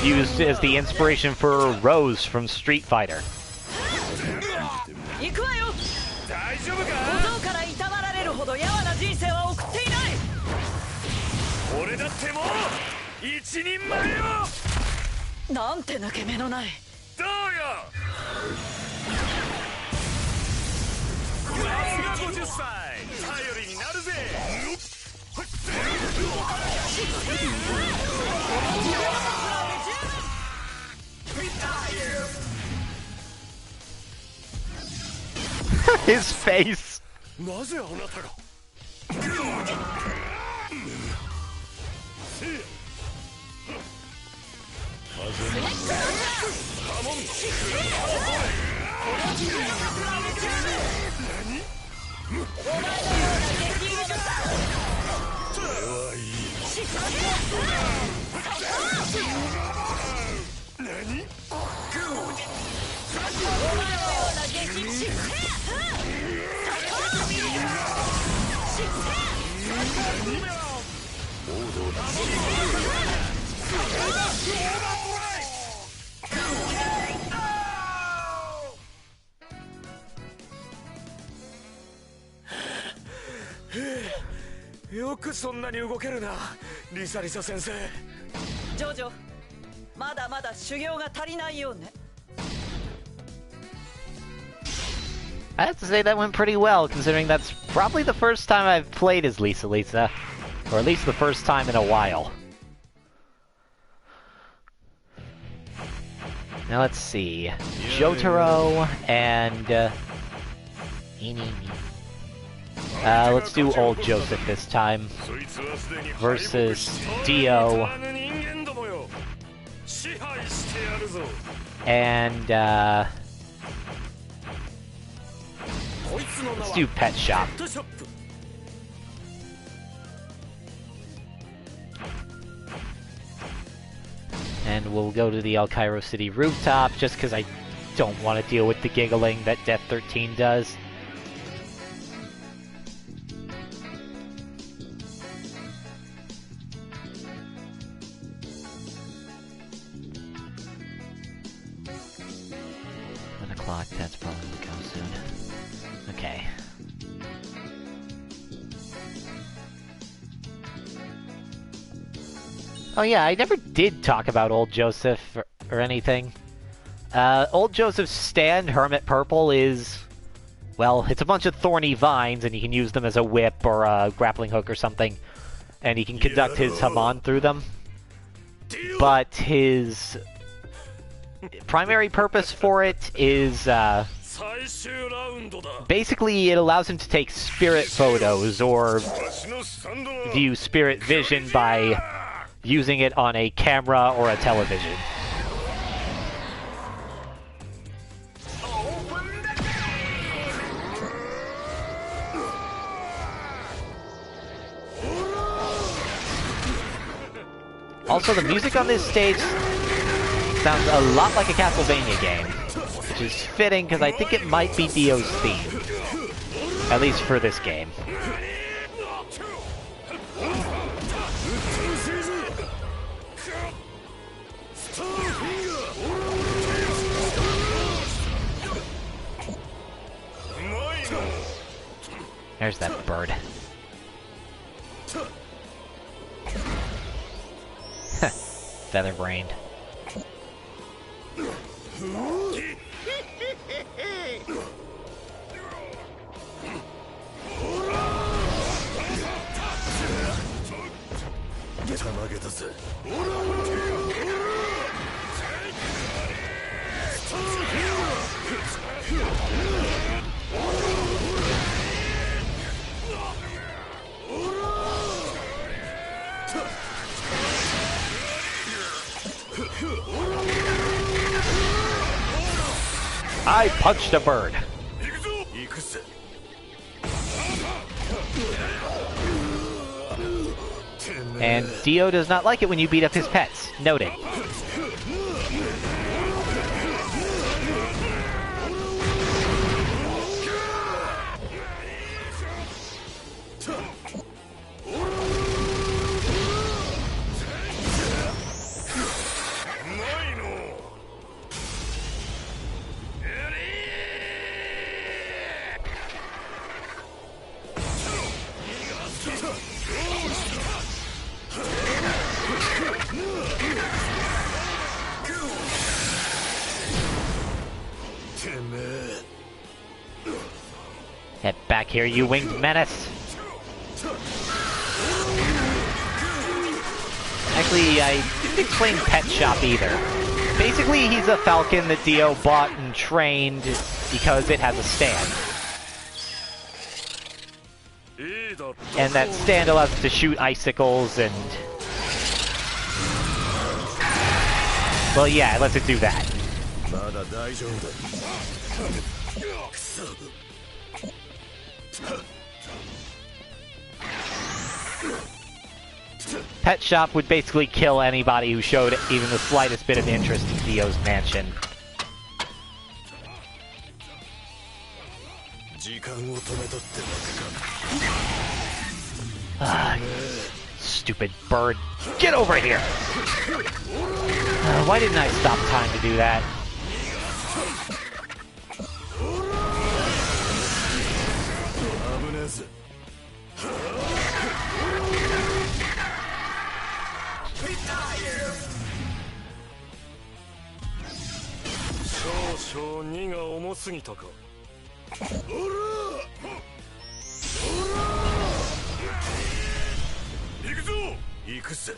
used as the inspiration for Rose from Street Fighter. His face. よくそんなに動けるな、リサリサ先生。ジョジョ、まだまだ修行が足りないようね。I have to say that went pretty well, considering that's probably the first time I've played as Lisa, or at least the first time in a while. Now let's see, Jotaro and let's do old Joseph this time versus Dio and let's do Pet Shop. And we'll go to the El Cairo City rooftop, just because I don't want to deal with the giggling that Death 13 does. That's probably will come soon. Okay. Oh yeah, I never did talk about Old Joseph or anything. Old Joseph's stand, Hermit Purple, is... well, it's a bunch of thorny vines, and you can use them as a whip or a grappling hook or something. And he can conduct his Haman through them. But his primary purpose for it is, basically it allows him to take spirit photos or view spirit vision by using it on a camera or a television. Also, the music on this stage sounds a lot like a Castlevania game, which is fitting because I think it might be Dio's theme, at least for this game. There's that bird. Feather-brained. I punched a bird. And Dio does not like it when you beat up his pets. Noted. Get back here, you winged menace! Actually, I didn't explain Pet Shop either. Basically, he's a falcon that Dio bought and trained because it has a stand. And that stand allows it to shoot icicles and... well, yeah, it lets it do that. Pet Shop would basically kill anybody who showed even the slightest bit of interest in Dio's mansion. Stupid bird. Get over here! Why didn't I stop time to do that? 少々荷が重すぎたか。行くぞ。行くぜ。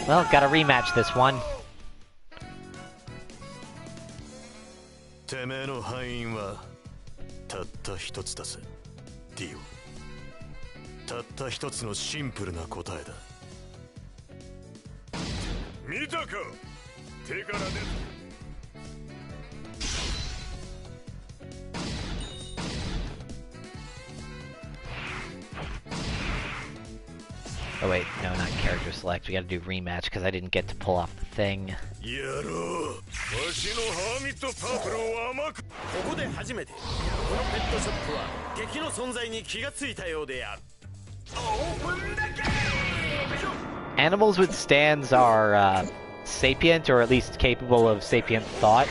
Well, gotta rematch this one. てめえの敗因はたった一つだぜ、ディオ。たった一つのシンプルな答えだ。見たか、手から出た。Oh wait, no, not character select. We gotta do rematch because I didn't get to pull off the thing. やろう。わしのハーミットパープルを甘く。ここで初めてこのペットショップは敵の存在に気がついたようである。Animals with stands are sapient, or at least capable of sapient thought,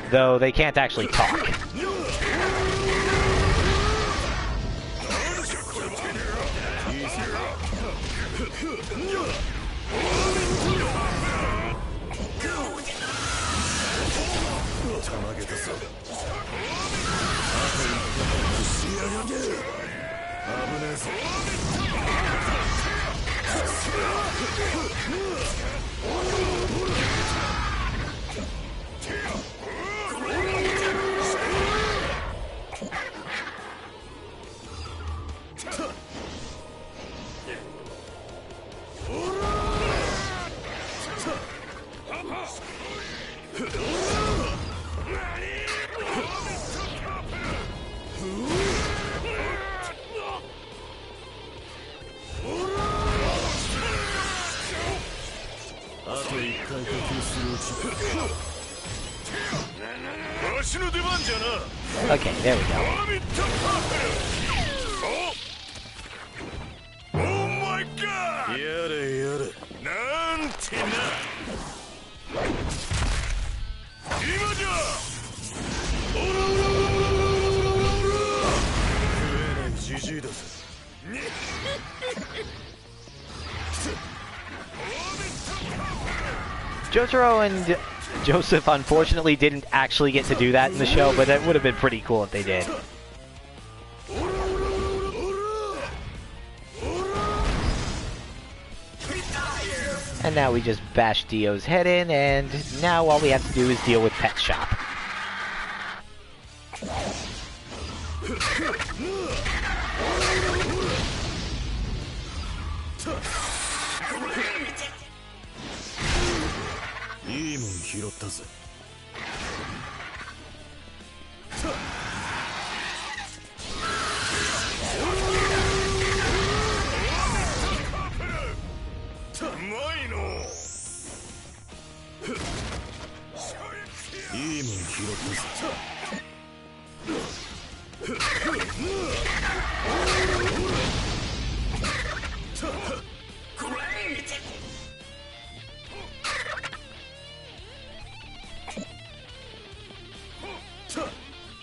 though they can't actually talk. Okay, there we go. Oh my god! Yada. Nantina! Imaja! Jotaro and Joseph unfortunately didn't actually get to do that in the show, but it would have been pretty cool if they did. And now we just bash Dio's head in, and now all we have to do is deal with Pet Shop.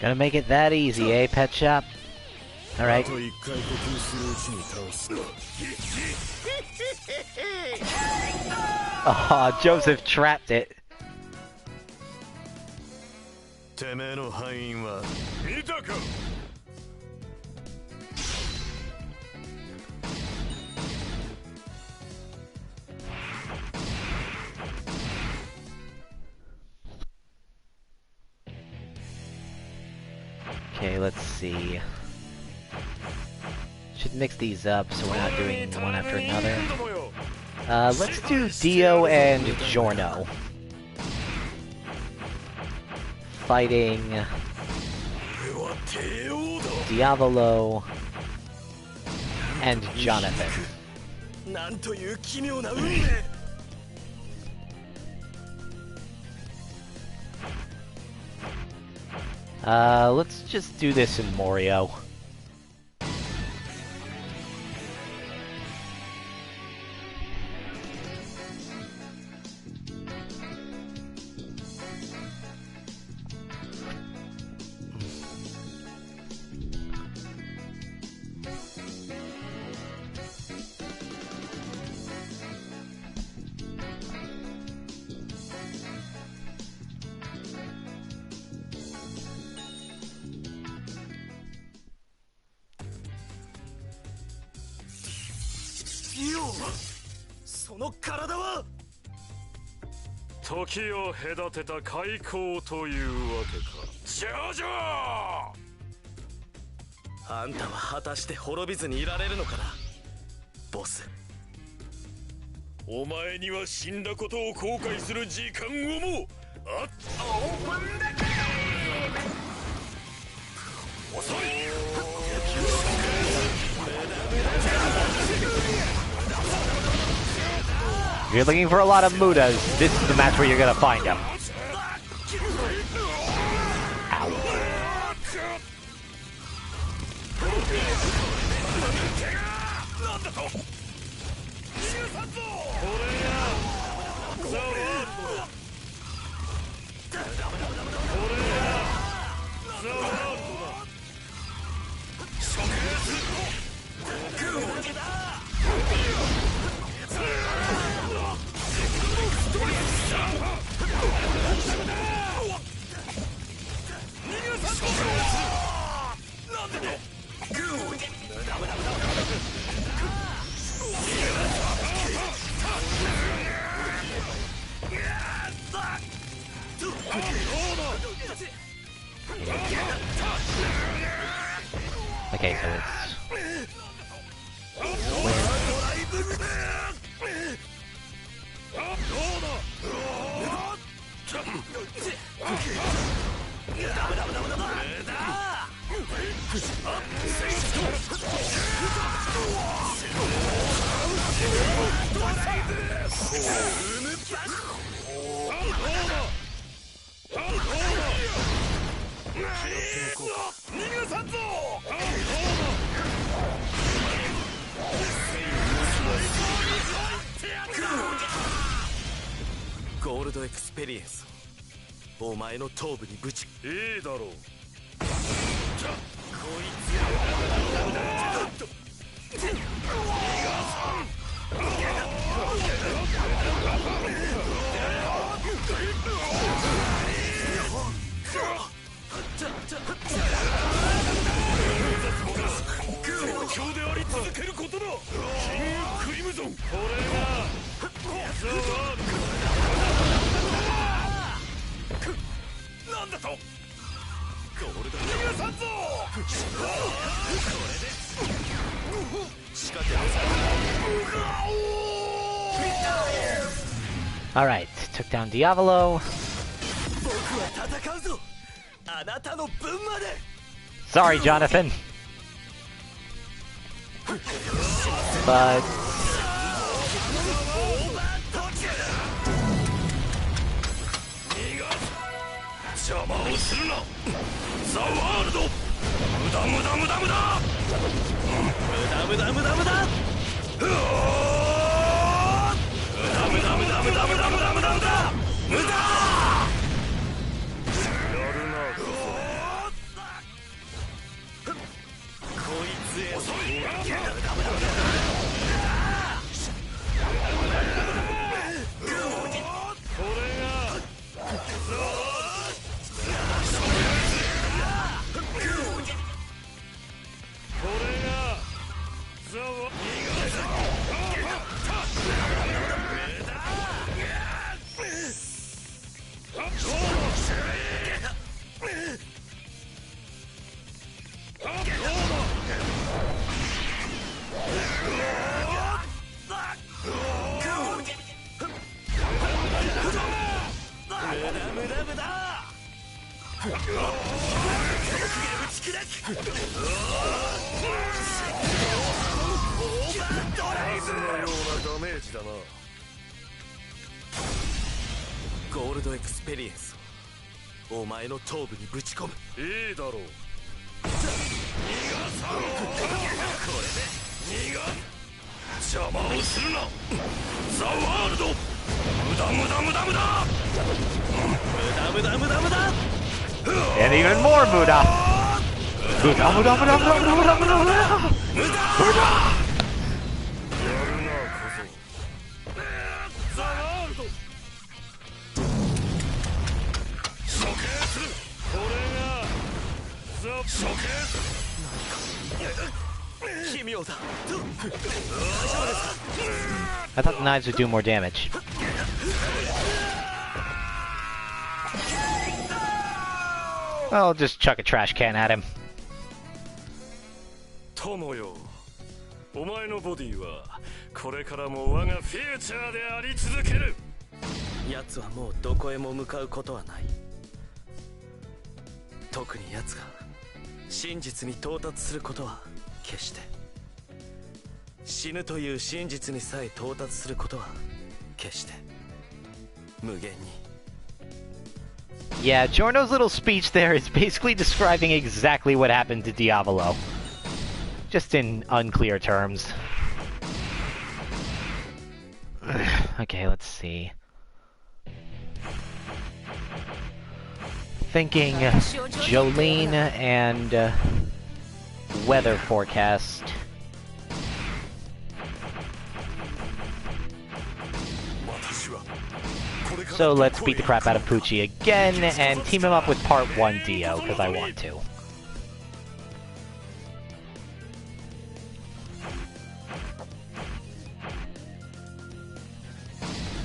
Gonna make it that easy, eh, Pet Shop? Alright. Oh, Joseph trapped it. Okay, let's see. Should mix these up so we're not doing one after another. Let's do Dio and Giorno. Fighting Diavolo and Jonathan. Let's just do this in Morio. 時よ、その体は時を隔てた開口というわけか。ジョジョ、あんたは果たして滅びずにいられるのかな、ボス。お前には死んだことを後悔する時間をもあっ。オープンだけ遅い。 If you're looking for a lot of Mudas, this is the match where you're gonna find them. Ow. Okay, soゴールドエクスペリエンスをお前の頭部にぶち。いいだろう。こいつ強であり続けることだ。キングクリムゾン、これがザワールド。なんだと。ゴールド逃がさんぞ。これで仕掛けなさい。 alright, took down Diavolo. 僕は戦うぞ、あなたの分まで。 Sorry, Jonathan. But 邪魔をするな、ザワールド。無駄無駄無駄無駄無駄無駄無駄無駄。無駄無駄無駄無駄無駄無駄無駄無駄無駄。やるな。こいつへ。遅い。これがザワールド。ゴールドエクスペリエンスをお前の頭部にぶち込む。いいだろう。邪魔をするな、ザワールド。無駄無駄無駄無駄無駄無駄無駄無駄。 and even more Muda. Muda, Muda, Muda, Muda, Muda, Muda, Muda, Muda. ザワールド。処刑する。これがザ処刑。I thought the knives would do more damage. I'll just chuck a trash can at him. 友よ、お前のボディはこれからも我がフューチャーであり続ける。奴はもうどこへも向かうことはない。特に奴が真実に到達することは決して。死ぬという真実にさえ到達することは決して無限に。Yeah, Giorno's little speech there is basically describing exactly what happened to Diavolo. Just in unclear terms. Okay, let's see. Thinking Jolene and weather forecast. So let's beat the crap out of Poochie again and team him up with Part 1 Dio, because I want to.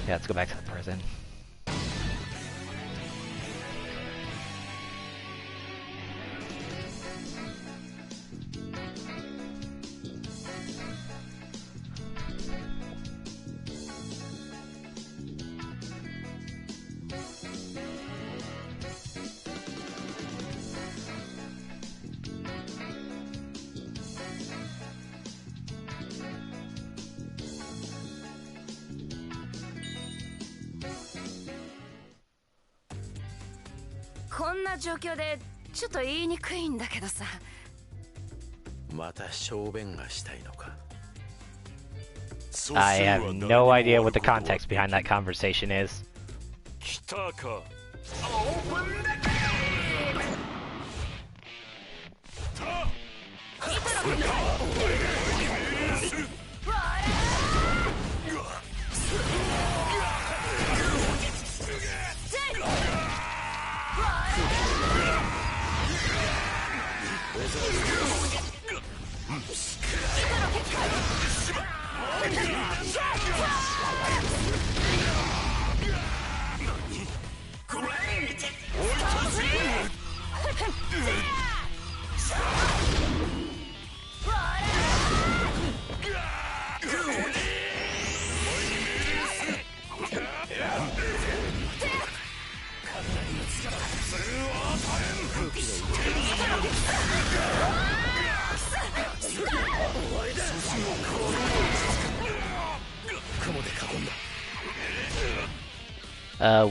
Yeah, let's go back to the prison. I have no idea what the context behind that conversation is.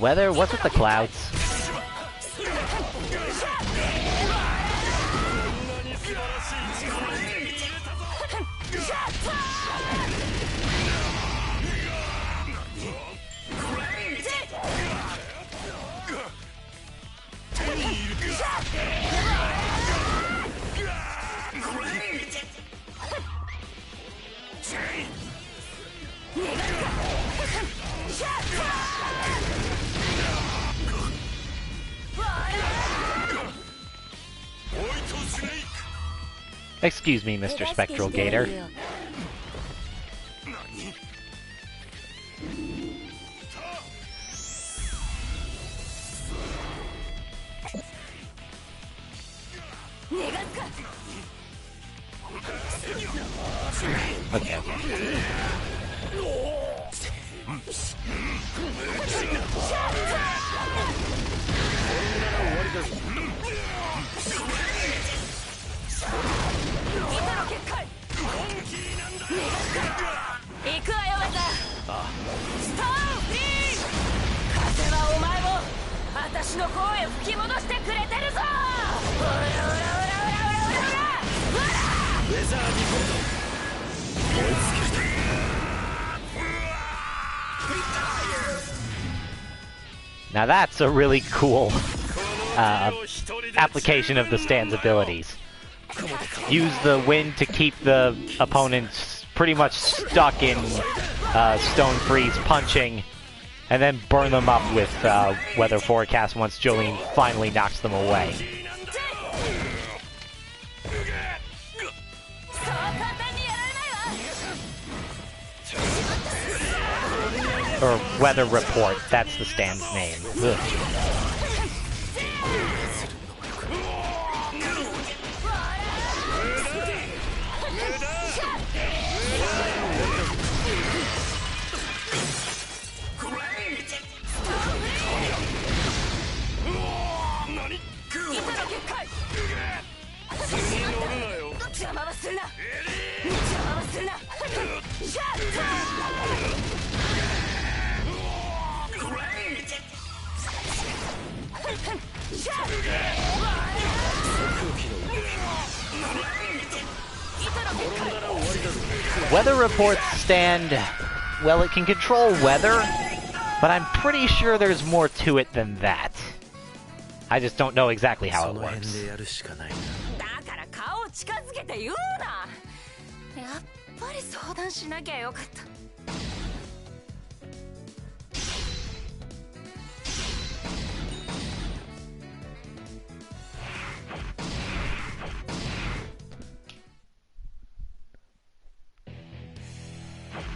Weather? What's with the clouds? Excuse me, Mr. Spectral Gator. Okay. Now that's a really cool application of the Stan's abilities. Use the wind to keep the opponents pretty much stuck in Stone Freeze punching, and then burn them up with weather forecast once Jolene finally knocks them away. Or Weather Report, that's the stand's name. Ugh. Weather Report's stand, well, it can control weather, but I'm pretty sure there's more to it than that. I just don't know exactly how it works. だから顔近づけて言うな。やっぱり相談しなきゃよかった。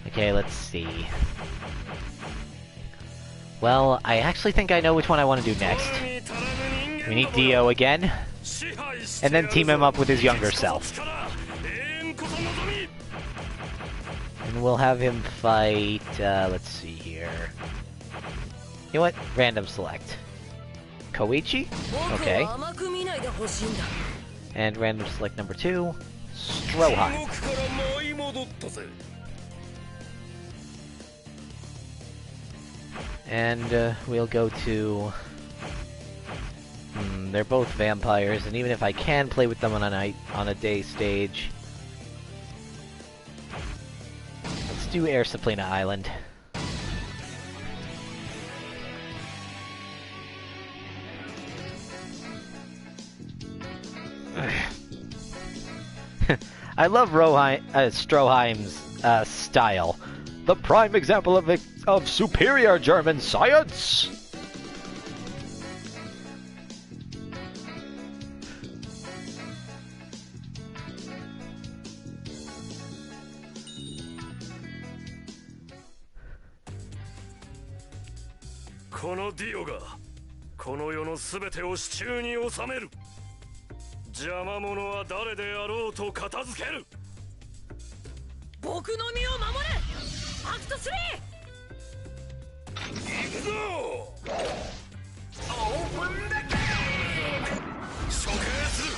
Okay, let's see. Well, I actually think I know which one I want to do next. We need Dio again, and then team him up with his younger self. And we'll have him fight, let's see here. You know what? Random select. Koichi? Okay. And random select number 2, Stroheim. And we'll go to... they're both vampires, and even if I can play with them on a day stage, let's do Air Saplina Island. I love Stroheim's style. The prime example of superior German science! Kono Dio ga kono yo no subete o shichū ni osameru. Jamamono wa dare de arou to katazukeru. Boku no mi o mamore! Act 3! Ikuzo! Open the game! Shoketsu!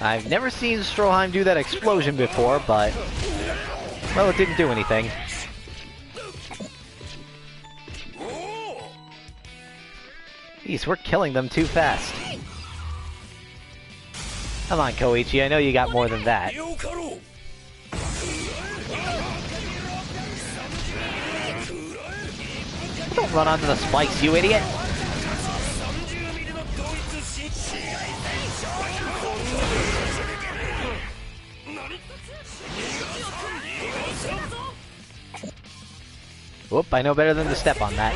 I've never seen Stroheim do that explosion before, but... well, it didn't do anything. Jeez, we're killing them too fast. Come on, Koichi, I know you got more than that. Don't run onto the spikes, you idiot! Whoop, I know better than to step on that.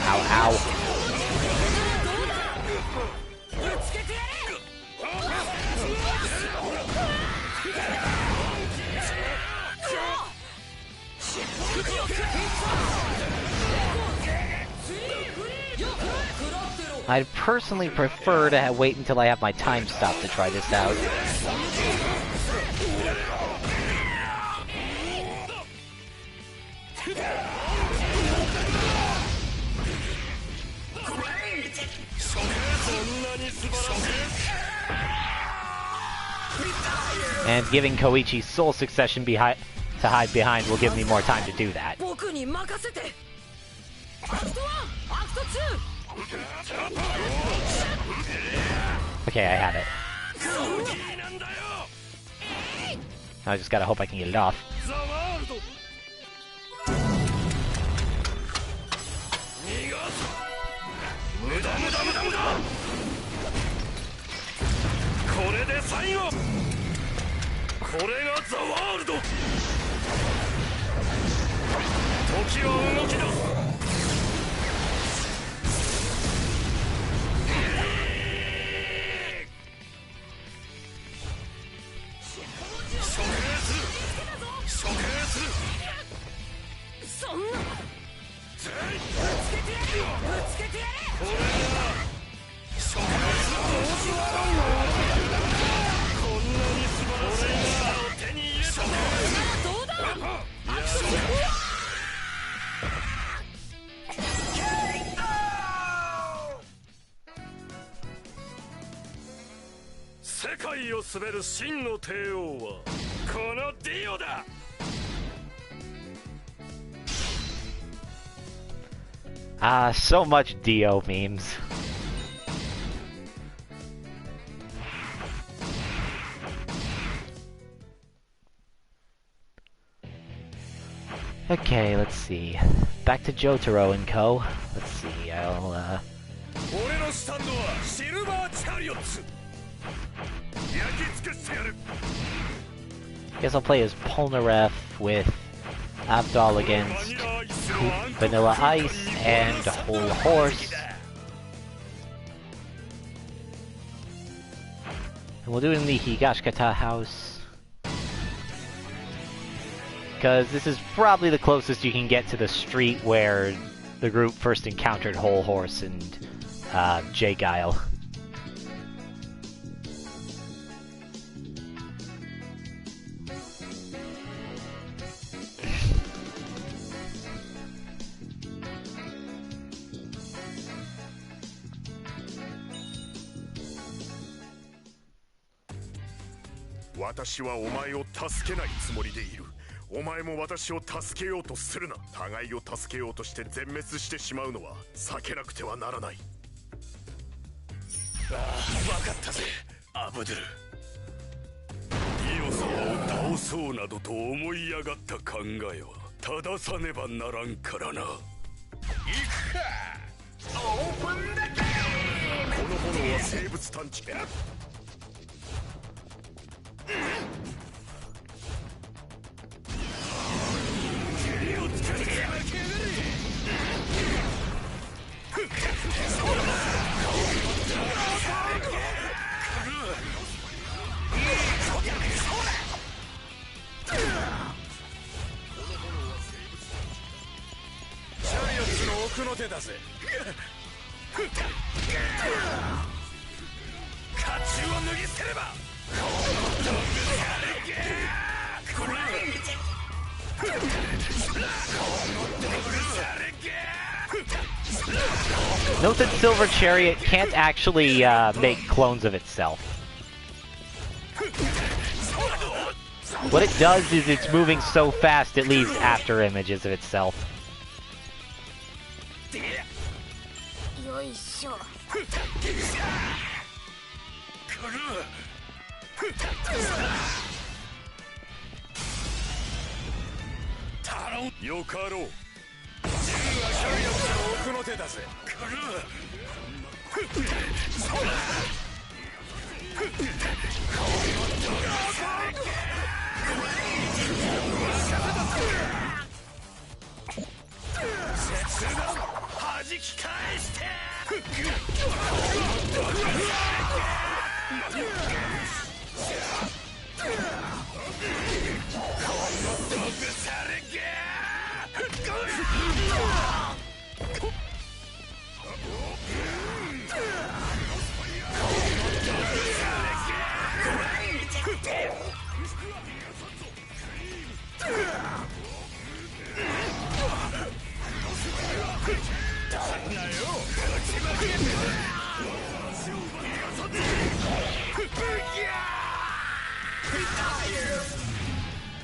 Ow, ow. I'd personally prefer to wait until I have my time stop to try this out. And giving Koichi Soul Succession to hide behind will give me more time to do that. Okay, I have it. I just gotta hope I can get it off. So much Dio memes. Okay, let's see. Back to Jotaro and Co. Let's see, I'll, guess I'll play as Polnareff with Abdal against Vanilla Ice and Whole Horse. And we'll do it in the Higashikata house. Because this is probably the closest you can get to the street where the group first encountered Whole Horse and J. Guile. Note that Silver Chariot can't actually make clones of itself. What it does is it's moving so fast it leaves after images of itself.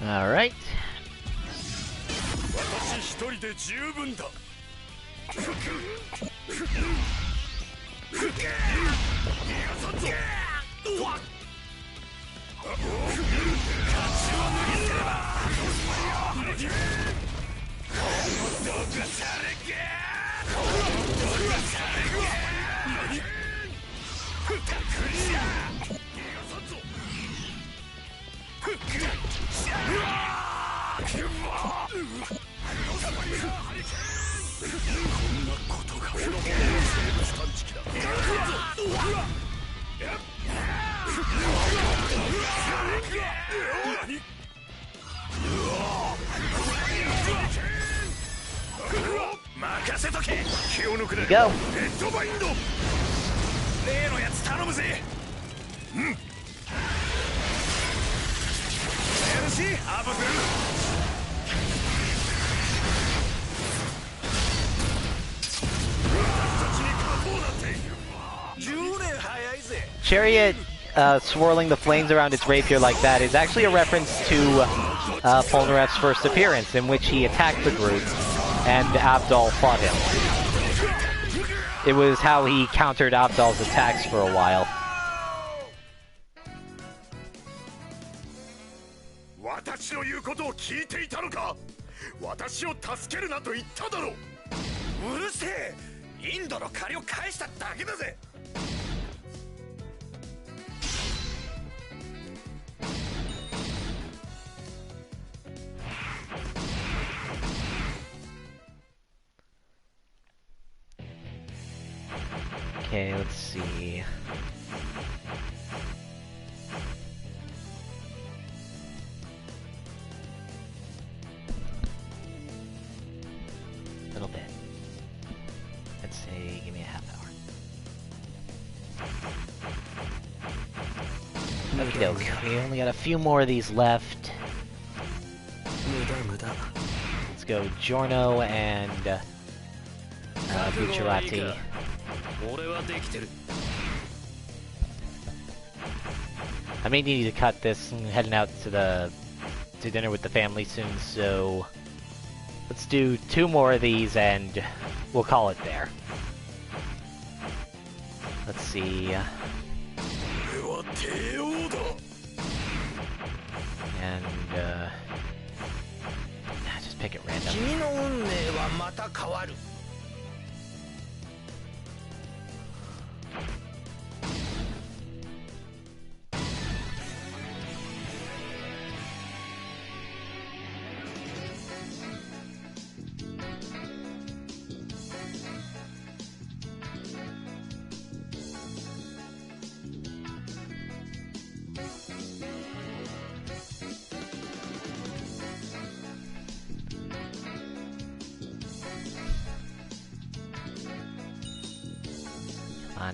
Alright. 私一人で十分だ。任せとけ。気を抜くね。Go. ヘッドバインド。例のやつ頼むぜ。うん。LC アブズル。Chariot swirling the flames around its rapier like that is actually a reference to Polnareff's first appearance, in which he attacked the group and Abdal fought him. It was how he countered Abdal's attacks for a while. 私の言うことを聞いていたのか。私を助けるなと言っただろう。うるせえ。インドの借りを返しただけだぜ。Okay, let's see. A little bit. Let's say, give me a half hour. Okie doke. We only got a few more of these left. Let's go Giorno and Bucciarati. I may need to cut this. I'm heading out to dinner with the family soon, so let's do 2 more of these and we'll call it there. Let's see. And just pick it random.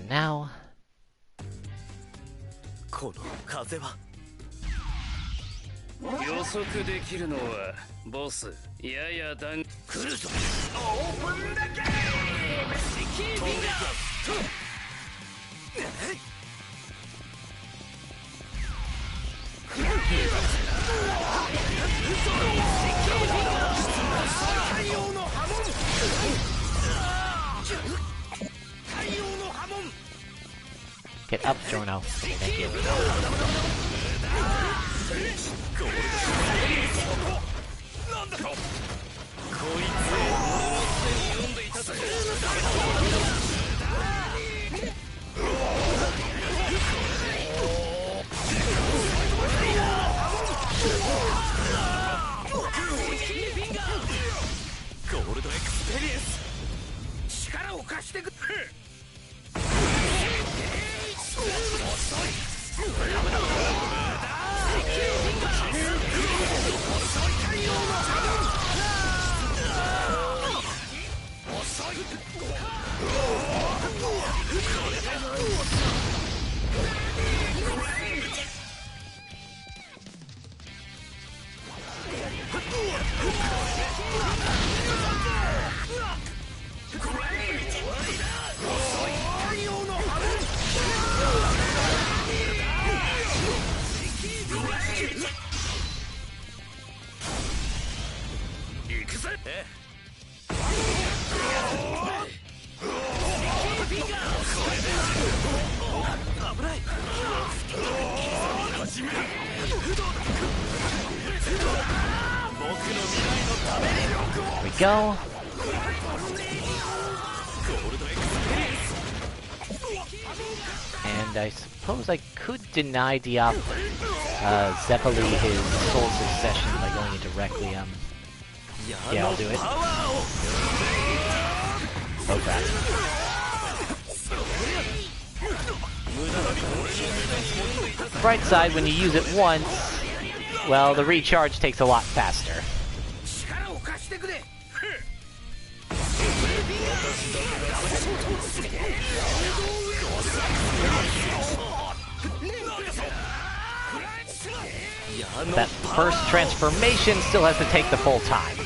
Now. この風は予測できるのはボスややだん来るぞ。オープンだけキーピング太陽の波紋。Get up, Giorno. Thank you. くぜ。危ない。 There we go. And I suppose I could deny Diop Zeppeli his soul succession by going into Requiem. Yeah, I'll do it. Oh crap. Bright side, when you use it once, well, the recharge takes a lot faster. That first transformation still has to take the full time.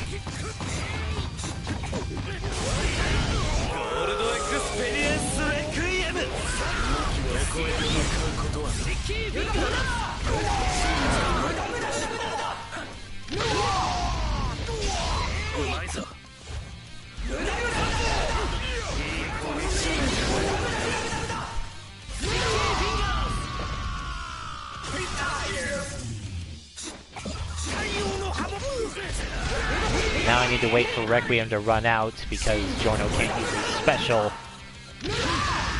Now I need to wait for Requiem to run out because Giorno can't use his special.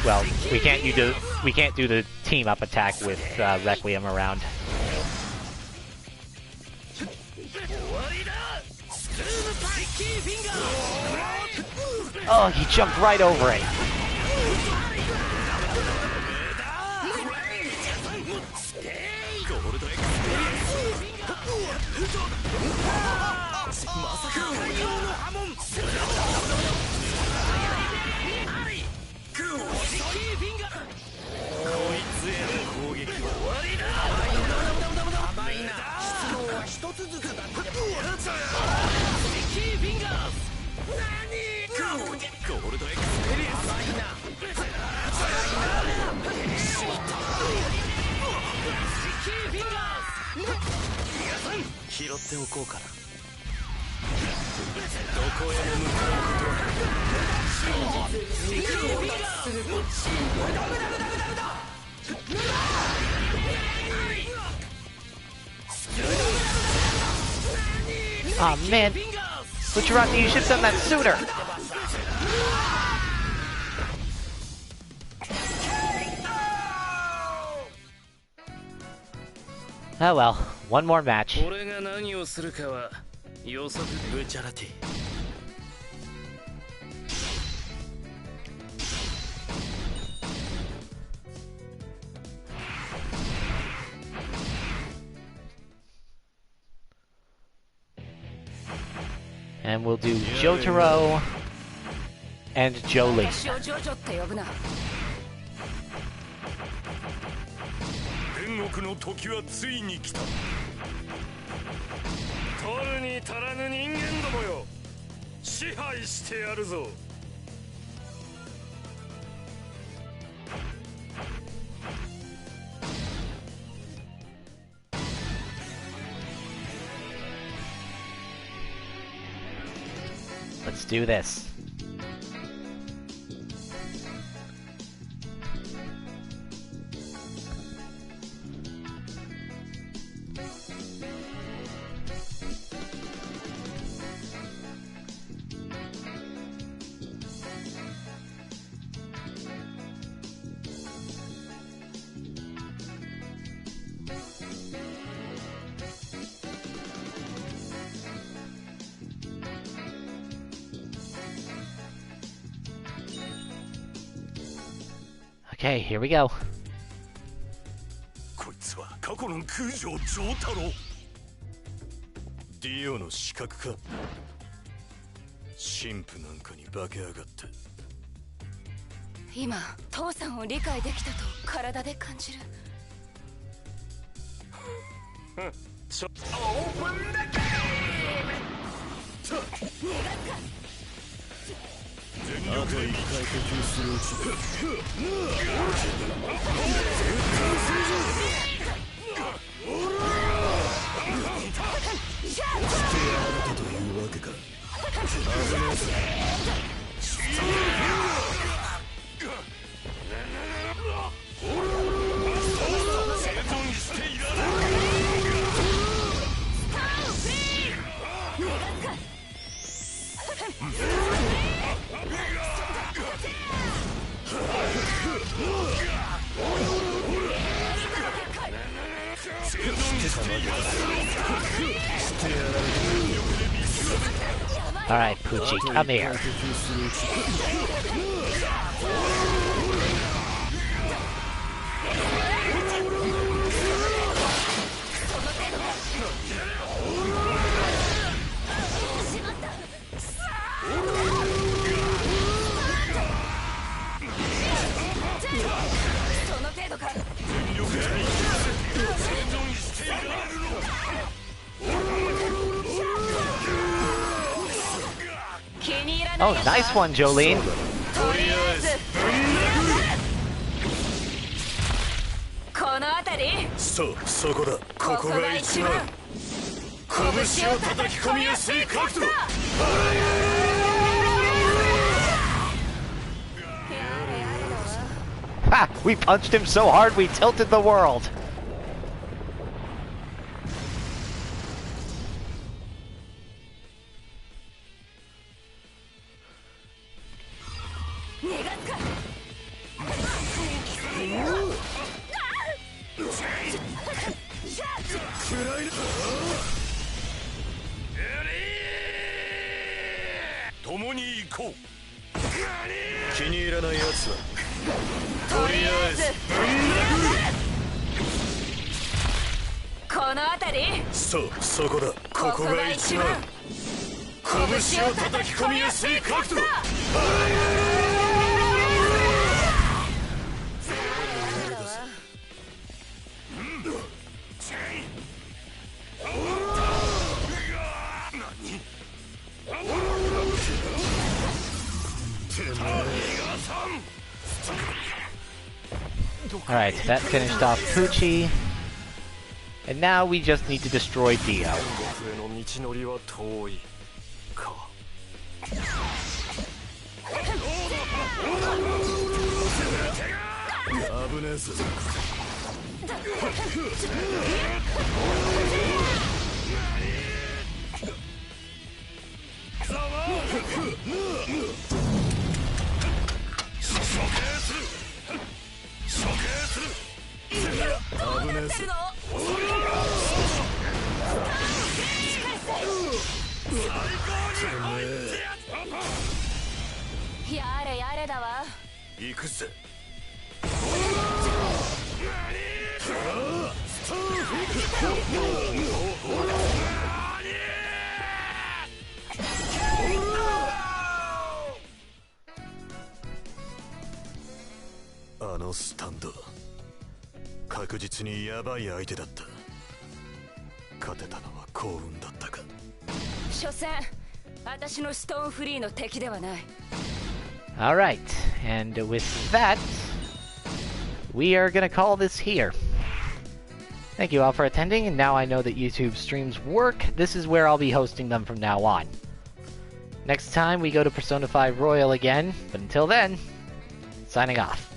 Well, we can't do the team up attack with Requiem around. Oh, he jumped right over it. Aw, oh, man. Butcherati, you should have done that sooner. Oh well, one more match. And we'll do Jotaro and Jolie. 天国の時はついに来た。取るに足らぬ人間どもよ、支配してやるぞ。Let's do this. Okay, here we go. こいつは過去の空城城太郎。ディオの刺客か。神父なんかに化け上がって。今、父さんを理解できたと体で感じる。オープンだけ。全力で一回呼吸するうち捨てやがったというわけか。Alright, Poochie, come here. Oh, nice one, Jolene. Ha! We punched him so hard we tilted the world. Alright, that finished off Poochie. And now we just need to destroy Dio. Alright, and with that, we are gonna call this here. Thank you all for attending, and now I know that YouTube streams work. This is where I'll be hosting them from now on. Next time we go to Persona 5 Royal again, but until then, signing off.